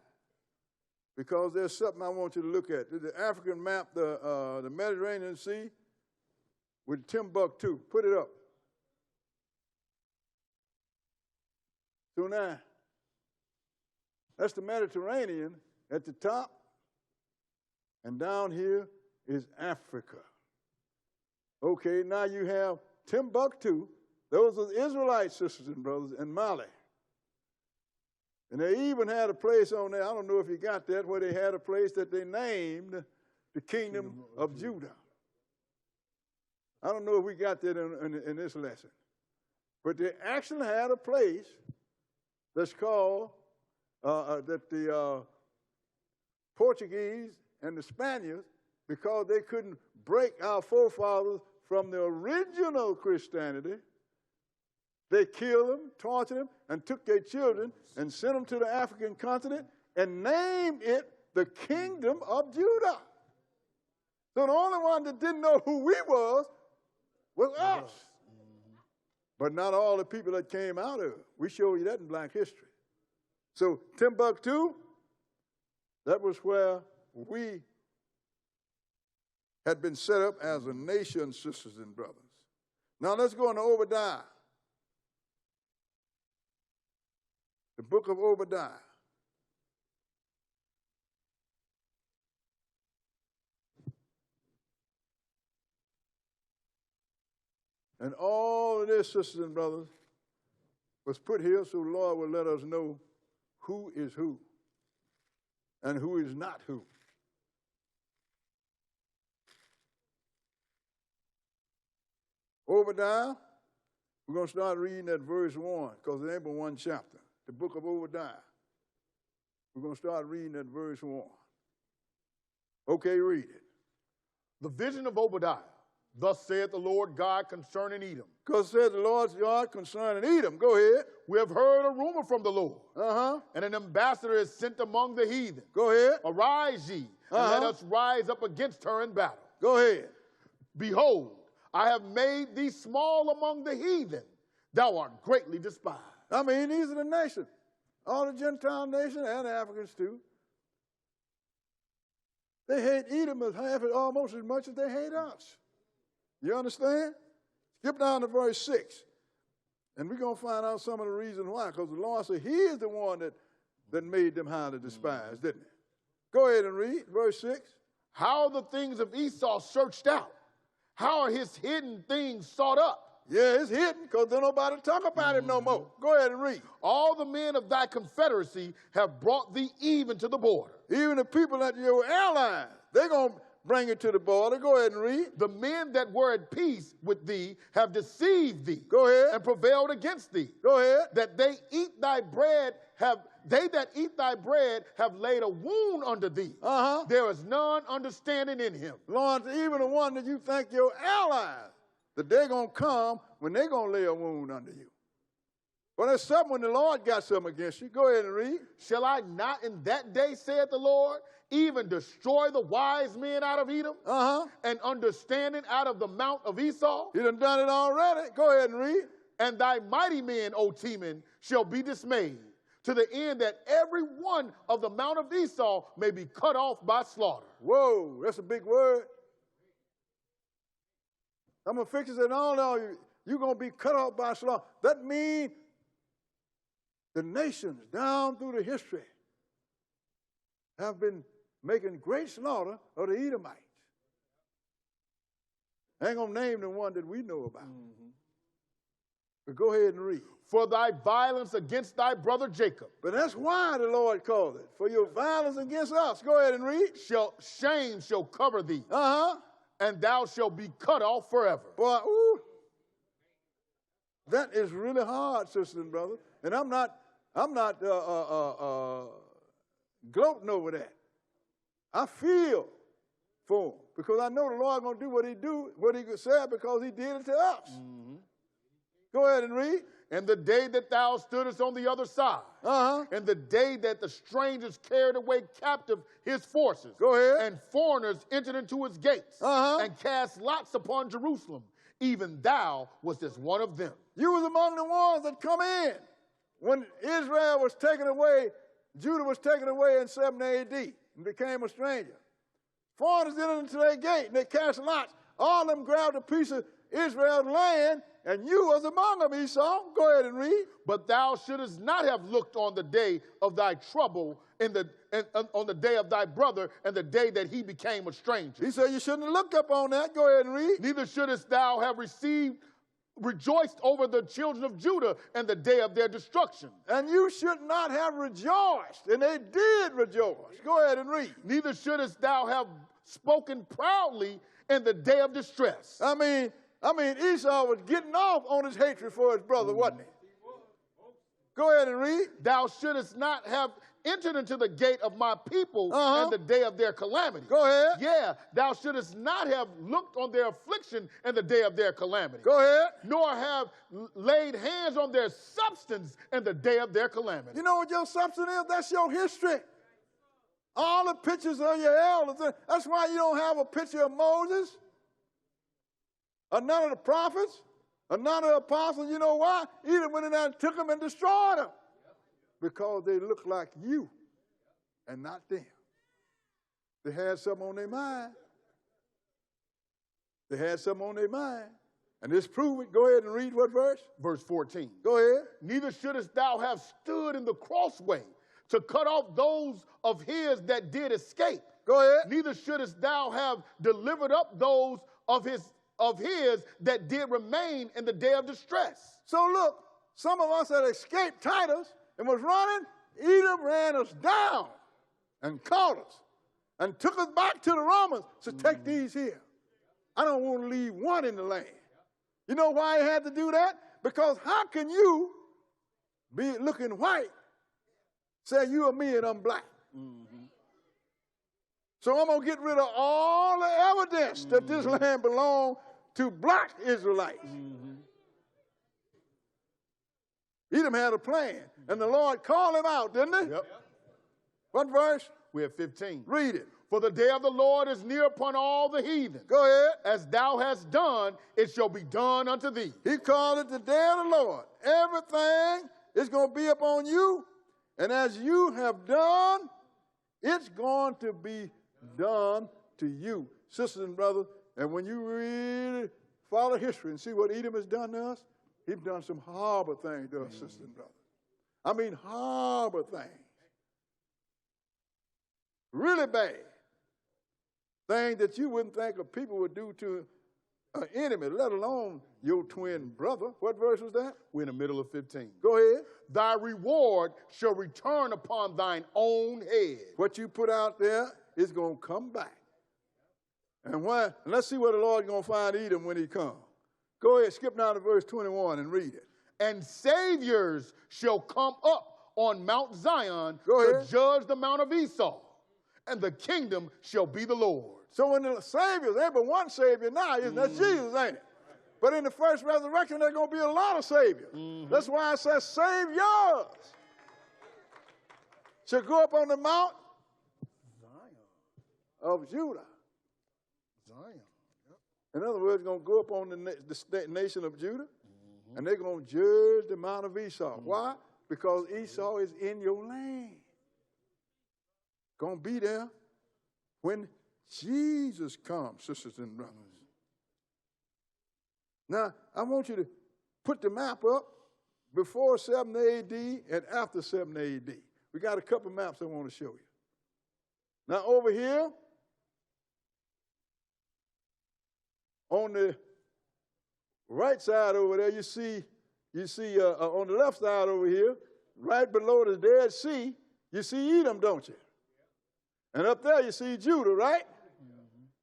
because there's something I want you to look at. There's the African map, the Mediterranean Sea with Timbuktu. Put it up. So now, that's the Mediterranean at the top, and down here is Africa. Okay, now you have Timbuktu. Those are the Israelite sisters and brothers in Mali. And they even had a place on there, I don't know if you got that, where they had a place that they named the Kingdom of Judah. I don't know if we got that in this lesson. But they actually had a place that's called, that the Portuguese and the Spaniards, because they couldn't break our forefathers from the original Christianity, they killed them, tortured them, and took their children and sent them to the African continent and named it the Kingdom of Judah. So the only one that didn't know who we was us. But not all the people that came out of it. We show you that in Black history. So Timbuktu, that was where we had been set up as a nation, sisters and brothers. Now let's go into Obadiah. The book of Obadiah. And all of this, sisters and brothers, was put here so the Lord will let us know who is who and who is not who. Obadiah, we're going to start reading at verse 1 because it ain't but one chapter. The book of Obadiah. We're going to start reading at verse 1. Okay, read it. The vision of Obadiah. Thus saith the Lord God concerning Edom. Because said the Lord God concerning Edom. Go ahead. We have heard a rumor from the Lord. And an ambassador is sent among the heathen. Go ahead. Arise ye, and let us rise up against her in battle. Go ahead. Behold, I have made thee small among the heathen. Thou art greatly despised. I mean, these are the nations. All the Gentile nations and the Africans too. They hate Edom almost as much as they hate us. You understand? Skip down to verse 6. And we're going to find out some of the reasons why. Because the Lord said he is the one that made them highly despised, didn't he? Go ahead and read verse 6. How the things of Esau searched out. How are his hidden things sought up? Yeah, it's hidden because there's nobody talk about it no more. Go ahead and read. All the men of thy confederacy have brought thee even to the border. Even the people at your airline, they're going to bring it to the border. Go ahead and read. The men that were at peace with thee have deceived thee. Go ahead. And prevailed against thee. Go ahead. That they that eat thy bread have laid a wound under thee. There is none understanding in him. Lord, even the one that you think your allies, that they're going to come when they're going to lay a wound under you. Well, there's something when the Lord got something against you. Go ahead and read. Shall I not in that day, saith the Lord, even destroy the wise men out of Edom? And understanding out of the mount of Esau? He done it already. Go ahead and read. And thy mighty men, O Teman, shall be dismayed, to the end that every one of the mount of Esau may be cut off by slaughter. Whoa, that's a big word. I'm going to fix it and all you're going to be cut off by slaughter. That means the nations down through the history have been making great slaughter of the Edomites. I ain't going to name the one that we know about. But go ahead and read. For thy violence against thy brother Jacob. But that's why the Lord called it. For your violence against us. Go ahead and read. Shame shall cover thee. Uh-huh. And thou shalt be cut off forever. Boy, ooh. That is really hard, sisters and brothers. And I'm not gloating over that. I feel for him because I know the Lord going to do what he said because he did it to us. Go ahead and read. And the day that thou stoodest on the other side, and the day that the strangers carried away captive his forces, go ahead, and foreigners entered into his gates, and cast lots upon Jerusalem, even thou wast as one of them. You was among the ones that come in when Israel was taken away. Judah was taken away in 70 A.D. and became a stranger. Foreigners entered into their gate and they cast lots. All of them grabbed a piece of Israel's land, and you was among them, Esau. Go ahead and read. But thou shouldest not have looked on the day of thy trouble, on the day of thy brother, and the day that he became a stranger. He said you shouldn't have looked up on that. Go ahead and read. Neither shouldest thou have rejoiced over the children of Judah and the day of their destruction. And you should not have rejoiced, and they did rejoice. Go ahead and read. Neither shouldest thou have spoken proudly in the day of distress. I mean, Esau was getting off on his hatred for his brother, wasn't he? Go ahead and read. Thou shouldest not have entered into the gate of my people in the day of their calamity. Go ahead. Yeah, thou shouldest not have looked on their affliction in the day of their calamity. Go ahead. Nor have laid hands on their substance in the day of their calamity. You know what your substance is? That's your history. All the pictures of your elders. That's why you don't have a picture of Moses or none of the prophets or none of the apostles. You know why? Edom went in there and took them and destroyed them. Because they look like you and not them. They had something on their mind. They had something on their mind. And this prove it. Go ahead and read what verse? Verse 14. Go ahead. Neither shouldest thou have stood in the crossway to cut off those of his that did escape. Go ahead. Neither shouldest thou have delivered up those of his that did remain in the day of distress. So look, some of us that escaped Titus and was running, Edom ran us down and caught us and took us back to the Romans to take these here. I don't want to leave one in the land. You know why he had to do that? Because how can you be looking white, say you are me and I'm black? So I'm going to get rid of all the evidence that this land belonged to black Israelites. Edom had a plan, and the Lord called him out, didn't he? Yep. What verse? We have 15. Read it. For the day of the Lord is near upon all the heathen. Go ahead. As thou hast done, it shall be done unto thee. He called it the day of the Lord. Everything is going to be upon you, and as you have done, it's going to be done to you. Sisters and brothers, and when you really follow history and see what Edom has done to us, he's done some horrible things to us, sisters and brothers. I mean, horrible things. Really bad. Things that you wouldn't think a people would do to an enemy, let alone your twin brother. What verse was that? We're in the middle of 15. Go ahead. Thy reward shall return upon thine own head. What you put out there is going to come back. And let's see where the Lord's going to find Edom when he comes. Go ahead, skip down to verse 21 and read it. And saviors shall come up on Mount Zion to judge the Mount of Esau, and the kingdom shall be the Lord. So when the saviors, there ain't but one savior now, isn't that Jesus, ain't it? But in the first resurrection, there's going to be a lot of saviors. That's why it says saviors shall go up on the Mount of Judah. Zion. In other words, going to go up on the nation of Judah And they're going to judge the mount of Esau. Why? Because Esau is in your land. Going to be there when Jesus comes, sisters and brothers. Now, I want you to put the map up before 7 AD and after 7 AD. We got a couple maps I want to show you. Now, over here, on the right side over there, you see on the left side over here, right below the Dead Sea, you see Edom, don't you? And up there you see Judah, right?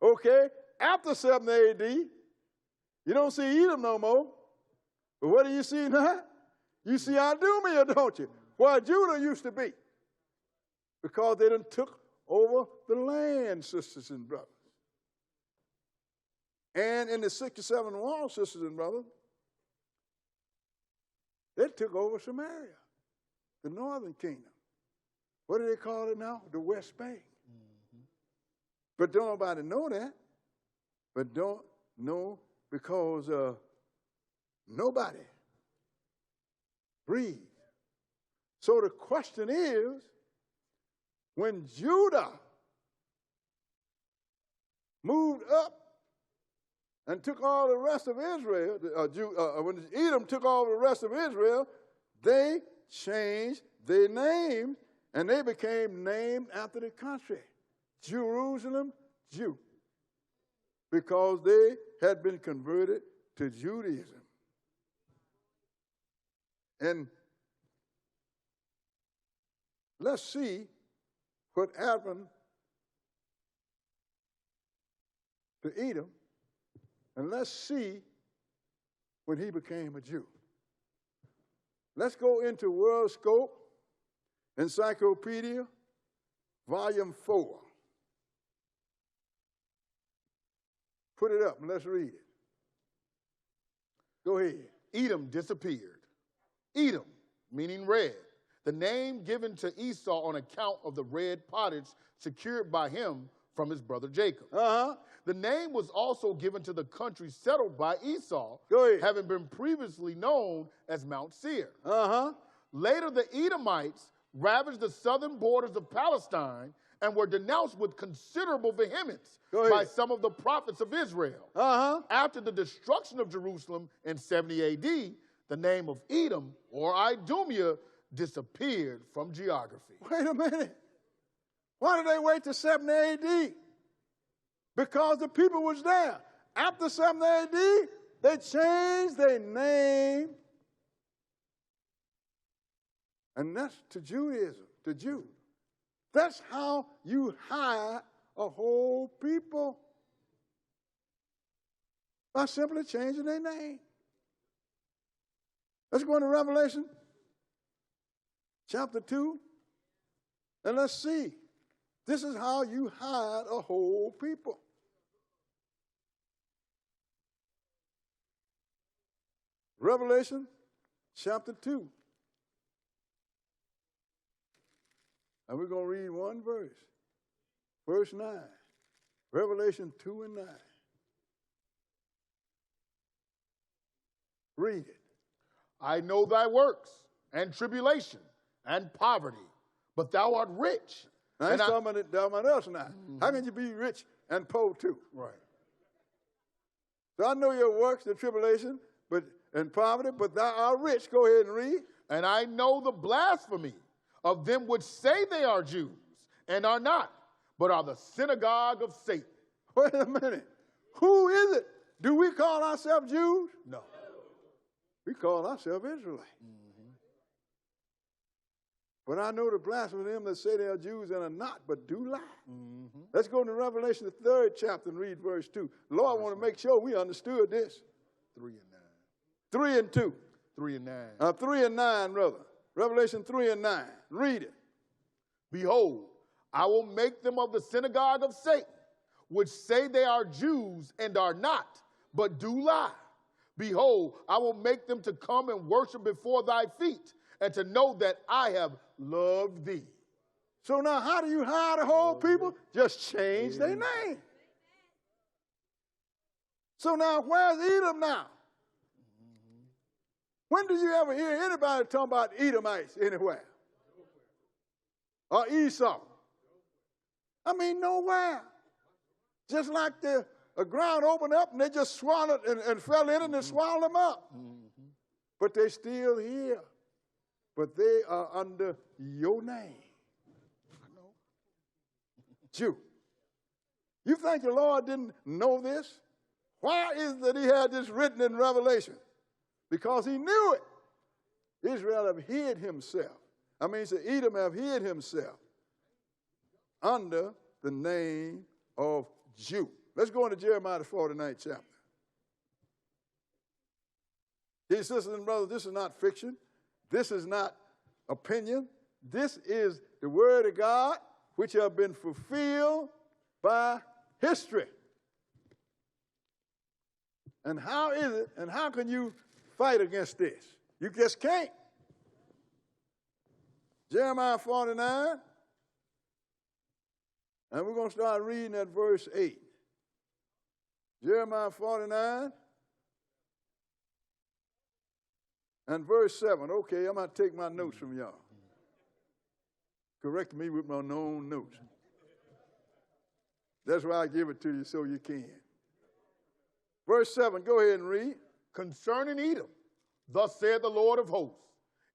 Okay, after 7 AD, you don't see Edom no more. But what do you see now? You see Idumea, don't you? Where Judah used to be. Because they done took over the land, sisters and brothers. And in the 67 wall, sisters and brothers, they took over Samaria, the northern kingdom. What do they call it now? The West Bank. But don't nobody know that. But don't know because nobody breathed. So the question is, when Judah moved up and took all the rest of Israel, when Edom took all the rest of Israel, they changed their name and they became named after the country, Jerusalem, Jew, because they had been converted to Judaism. And let's see what happened to Edom, and let's see when he became a Jew. Let's go into World Scope, Encyclopedia, Volume 4. Put it up and let's read it. Go ahead. Edom disappeared. Edom, meaning red, the name given to Esau on account of the red pottage secured by him from his brother Jacob. The name was also given to the country settled by Esau, having been previously known as Mount Seir. Later, the Edomites ravaged the southern borders of Palestine and were denounced with considerable vehemence by some of the prophets of Israel. After the destruction of Jerusalem in 70 AD, the name of Edom, or Idumea, disappeared from geography. Wait a minute. Why did they wait till 70 AD? Because the people was there. After 70 AD, they changed their name. And that's to Judaism, to Jew. That's how you hide a whole people. By simply changing their name. Let's go into Revelation chapter 2, and let's see. This is how you hide a whole people. Revelation chapter 2. And we're going to read one verse. Verse 9. Revelation 2 and 9. Read it. I know thy works and tribulation and poverty, but thou art rich. Now, he's talking about us now. How can you be rich and poor too? Right. So I know your works, the tribulation, and poverty, but thou art rich. Go ahead and read. And I know the blasphemy of them which say they are Jews and are not, but are the synagogue of Satan. Wait a minute. Who is it? Do we call ourselves Jews? No. We call ourselves Israelites. But I know the blasphemy of them that say they are Jews and are not, but do lie. Let's go to Revelation, the 3rd chapter, and read verse 2. Lord, I want to make sure we understood this. 3 and 9. 3 and 2. 3 and 9. 3 and 9, brother. Revelation 3 and 9. Read it. Behold, I will make them of the synagogue of Satan, which say they are Jews and are not, but do lie. Behold, I will make them to come and worship before thy feet, and to know that I have loved thee. So now how do you hide the whole people? Just change their name. So now where's Edom now? When do you ever hear anybody talk about Edomites anywhere? Or Esau? I mean, nowhere. Just like the ground opened up and they just swallowed and fell in it and swallowed them up. But they're still here. But they are under your name. Jew. You think the Lord didn't know this? Why is it that he had this written in Revelation? Because he knew it. Israel have hid himself. Edom have hid himself under the name of Jew. Let's go into Jeremiah the 49th chapter. Dear sisters and brothers, this is not fiction. This is not opinion. This is the word of God, which have been fulfilled by history. And how is it, and how can you fight against this? You just can't. Jeremiah 49, and we're going to start reading at verse 8. Jeremiah 49 and verse 7. Okay, I'm going to take my notes from y'all. Correct me with my own notes. That's why I give it to you so you can. Verse 7, go ahead and read. Concerning Edom, thus saith the Lord of hosts,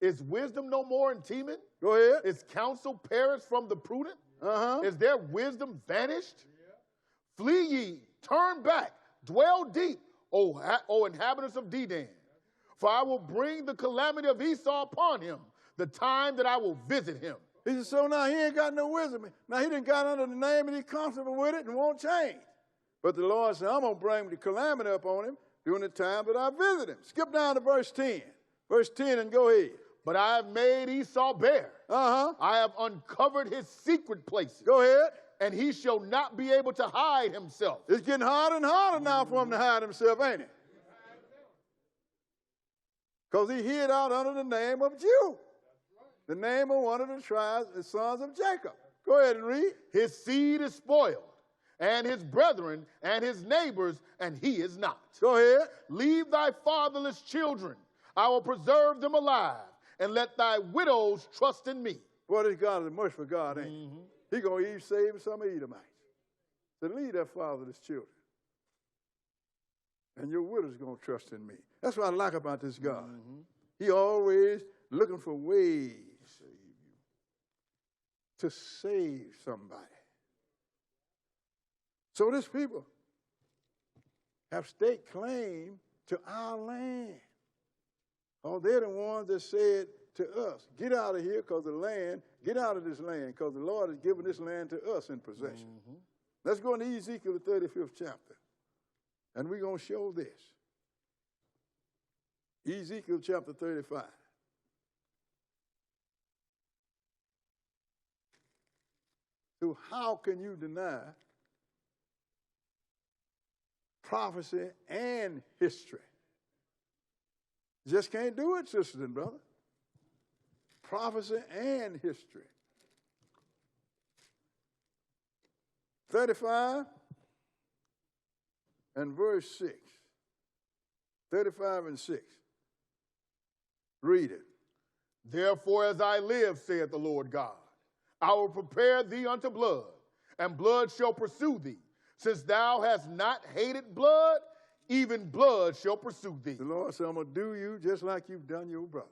is wisdom no more in Teman? Go ahead. Is counsel perished from the prudent? Is their wisdom vanished? Yeah. Flee ye, turn back, dwell deep, O inhabitants of Dedan. For I will bring the calamity of Esau upon him, the time that I will visit him. He said, so now he ain't got no wisdom. Now he done got under the name and he's comfortable with it and won't change. But the Lord said, I'm going to bring the calamity upon him during the time that I visit him. Skip down to verse 10. Verse 10 and go ahead. But I have made Esau bare. I have uncovered his secret places. Go ahead. And he shall not be able to hide himself. It's getting harder and harder now for him to hide himself, ain't it? Because he hid out under the name of Jew. The name of one of the tribes, the sons of Jacob. Go ahead and read. His seed is spoiled, and his brethren, and his neighbors, and he is not. Go ahead. Leave thy fatherless children. I will preserve them alive, and let thy widows trust in me. Boy, this God is a merciful God, ain't he? He going to even save some Edomites. So leave that fatherless children. And your widow's going to trust in me. That's what I like about this God. He always looking for ways to save somebody. So these people have state claim to our land. Oh, they're the ones that said to us, get out of here because the land, get out of this land because the Lord has given this land to us in possession. Let's go into Ezekiel, the 35th chapter, and we're going to show this. Ezekiel chapter 35. So how can you deny prophecy and history? You just can't do it, sisters and brothers. Prophecy and history. 35 and verse 6. 35 and 6. Read it. Therefore, as I live, saith the Lord God, I will prepare thee unto blood, and blood shall pursue thee. Since thou hast not hated blood, even blood shall pursue thee. The Lord said, I'm going to do you just like you've done your brother.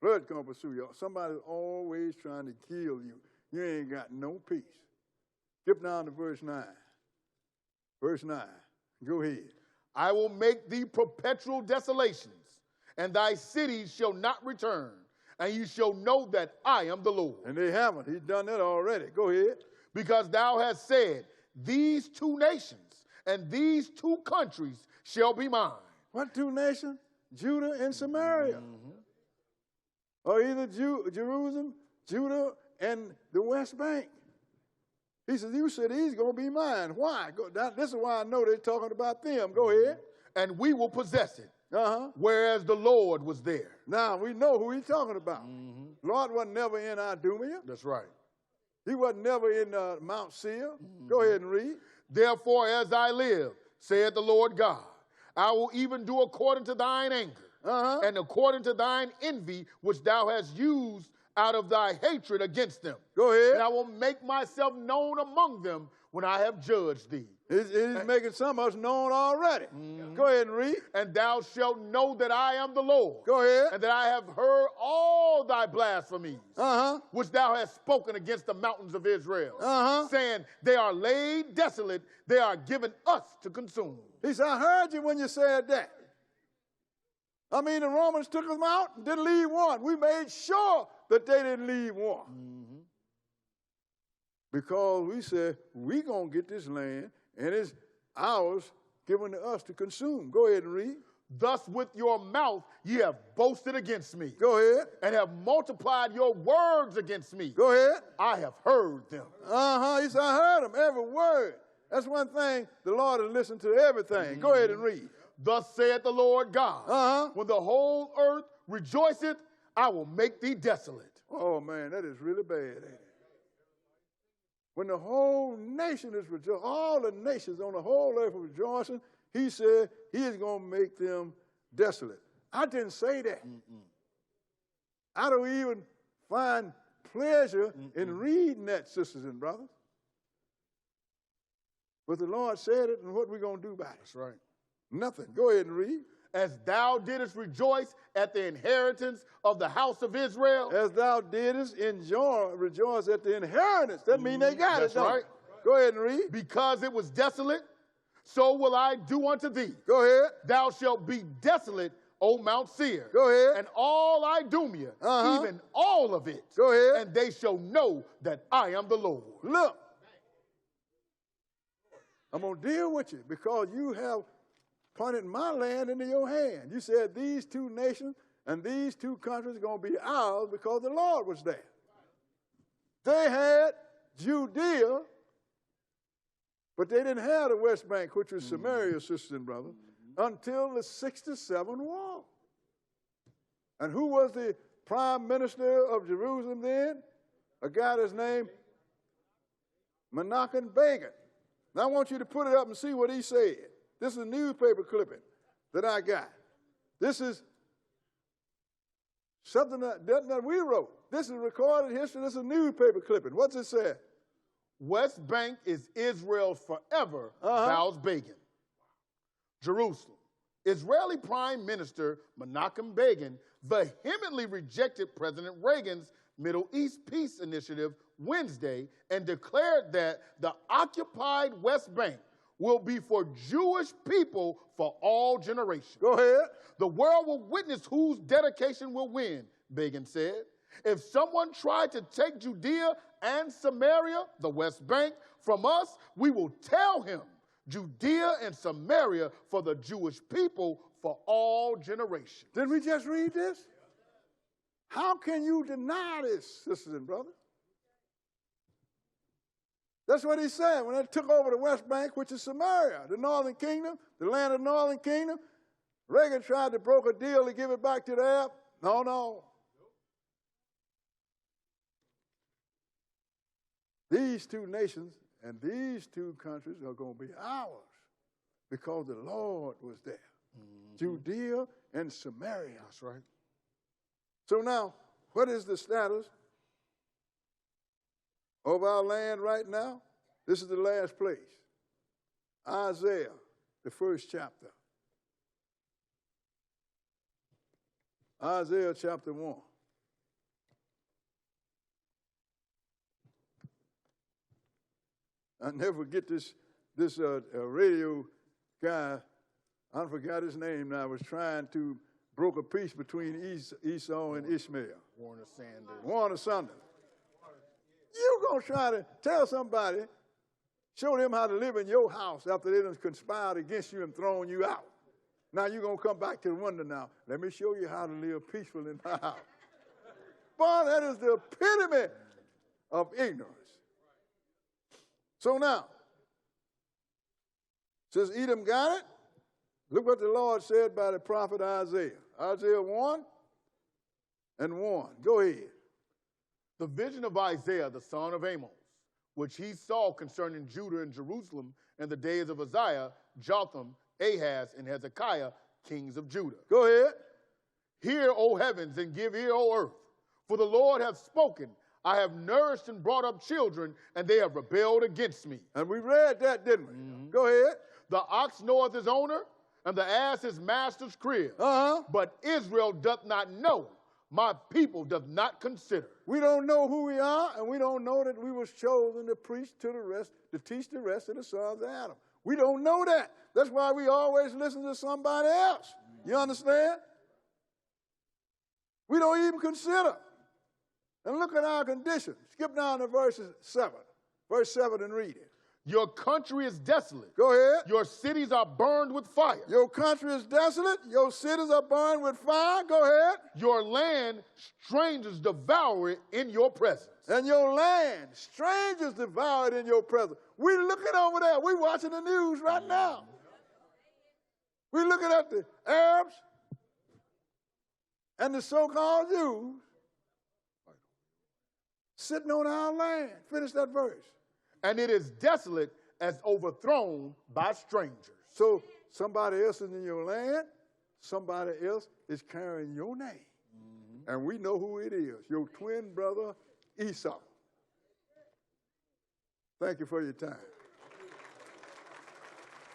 Blood going to pursue you. Somebody's always trying to kill you. You ain't got no peace. Skip down to verse 9. Verse 9. Go ahead. I will make thee perpetual desolations, and thy cities shall not return, and you shall know that I am the Lord. And they haven't. He's done that already. Go ahead. Because thou hast said, these two nations and these two countries shall be mine. What two nations? Judah and Samaria. Or either Jerusalem, Judah, and the West Bank. He says, you said he's going to be mine. Why? This is why I know they're talking about them. Go ahead. And we will possess it. Whereas the Lord was there. Now, we know who he's talking about. Lord wasn't never in Idumea. That's right. He wasn't never in Mount Seir. Go ahead and read. Therefore, as I live, saith the Lord God, I will even do according to thine anger, and according to thine envy, which thou hast used out of thy hatred against them. Go ahead. And I will make myself known among them when I have judged thee. He's making some of us known already. Go ahead and read. And thou shalt know that I am the Lord. Go ahead. And that I have heard all thy blasphemies, which thou hast spoken against the mountains of Israel, saying, they are laid desolate, they are given us to consume. He said, I heard you when you said that. I mean, the Romans took them out and didn't leave one. We made sure that they didn't leave one. Because we said, we're going to get this land, and it's ours given to us to consume. Go ahead and read. Thus with your mouth ye have boasted against me. Go ahead. And have multiplied your words against me. Go ahead. I have heard them. He said, I heard them, every word. That's one thing, the Lord has listened to everything. Go ahead and read. Thus saith the Lord God, when the whole earth rejoiceth, I will make thee desolate. Oh, man, that is really bad, ain't it? When the whole nation is rejoicing, all the nations on the whole earth are rejoicing, he said he is going to make them desolate. I didn't say that. I don't even find pleasure in reading that, sisters and brothers. But the Lord said it, and what are we going to do about it? That's right. Nothing. Go ahead and read. As thou didst rejoice at the inheritance of the house of Israel. As thou didst rejoice at the inheritance. That means they got That's it, don't right. it? Go ahead and read. Because it was desolate, so will I do unto thee. Go ahead. Thou shalt be desolate, O Mount Seir. Go ahead. And all Idumea, even all of it. Go ahead. And they shall know that I am the Lord. Look. I'm going to deal with you because you have punted my land into your hand. You said these two nations and these two countries are going to be ours because the Lord was there. They had Judea, but they didn't have the West Bank, which was Samaria, sisters and brothers, until the 67 war. And who was the prime minister of Jerusalem then? A guy that's named Menachem Begin. Now I want you to put it up and see what he said. This is a newspaper clipping that I got. This is something that we wrote. This is recorded history. This is a newspaper clipping. What's it say? West Bank is Israel forever, vows Begin. Jerusalem. Israeli Prime Minister Menachem Begin vehemently rejected President Reagan's Middle East Peace Initiative Wednesday and declared that the occupied West Bank will be for Jewish people for all generations. Go ahead. The world will witness whose dedication will win, Begin said. If someone tried to take Judea and Samaria, the West Bank, from us, we will tell him Judea and Samaria for the Jewish people for all generations. Did we just read this? How can you deny this, sisters and brothers? That's what he said when they took over the West Bank, which is Samaria, the northern kingdom, the land of the northern kingdom. Reagan tried to broker a deal to give it back to the Arab. No. These two nations and these two countries are going to be ours because the Lord was there. Judea and Samaria. That's right. So now, what is the status of our land right now? This is the last place. Isaiah, the first chapter. Isaiah chapter 1. I never forget this radio guy, I forgot his name now, was trying to broker peace between Esau and Ishmael. Warner Sanders. You're going to try to tell somebody, show them how to live in your house after they done conspired against you and thrown you out. Now you're going to come back to the window now. Let me show you how to live peaceful in my house. Boy, that is the epitome of ignorance. So now, since Edom got it, look what the Lord said by the prophet Isaiah. Isaiah 1 and 1. Go ahead. The vision of Isaiah, the son of Amos, which he saw concerning Judah and Jerusalem in the days of Uzziah, Jotham, Ahaz, and Hezekiah, kings of Judah. Go ahead. Hear, O heavens, and give ear, O earth. For the Lord hath spoken. I have nourished and brought up children, and they have rebelled against me. And we read that, didn't we? Mm-hmm. Go ahead. The ox knoweth his owner, and the ass his master's crib. But Israel doth not know. My people doth not consider. We don't know who we are, and we don't know that we was chosen to preach to the rest, to teach the rest of the sons of Adam. We don't know that. That's why we always listen to somebody else. You understand? We don't even consider. And look at our condition. Skip down to verse 7 and read it. Your country is desolate. Go ahead. Your cities are burned with fire. Your country is desolate. Your cities are burned with fire. Go ahead. Your land, strangers devour it in your presence. And your land, strangers devour it in your presence. We're looking over there. We're watching the news right now. We're looking at the Arabs and the so-called Jews sitting on our land. Finish that verse. And it is desolate as overthrown by strangers. So somebody else is in your land, somebody else is carrying your name. Mm-hmm. And we know who it is, your twin brother Esau. Thank you for your time.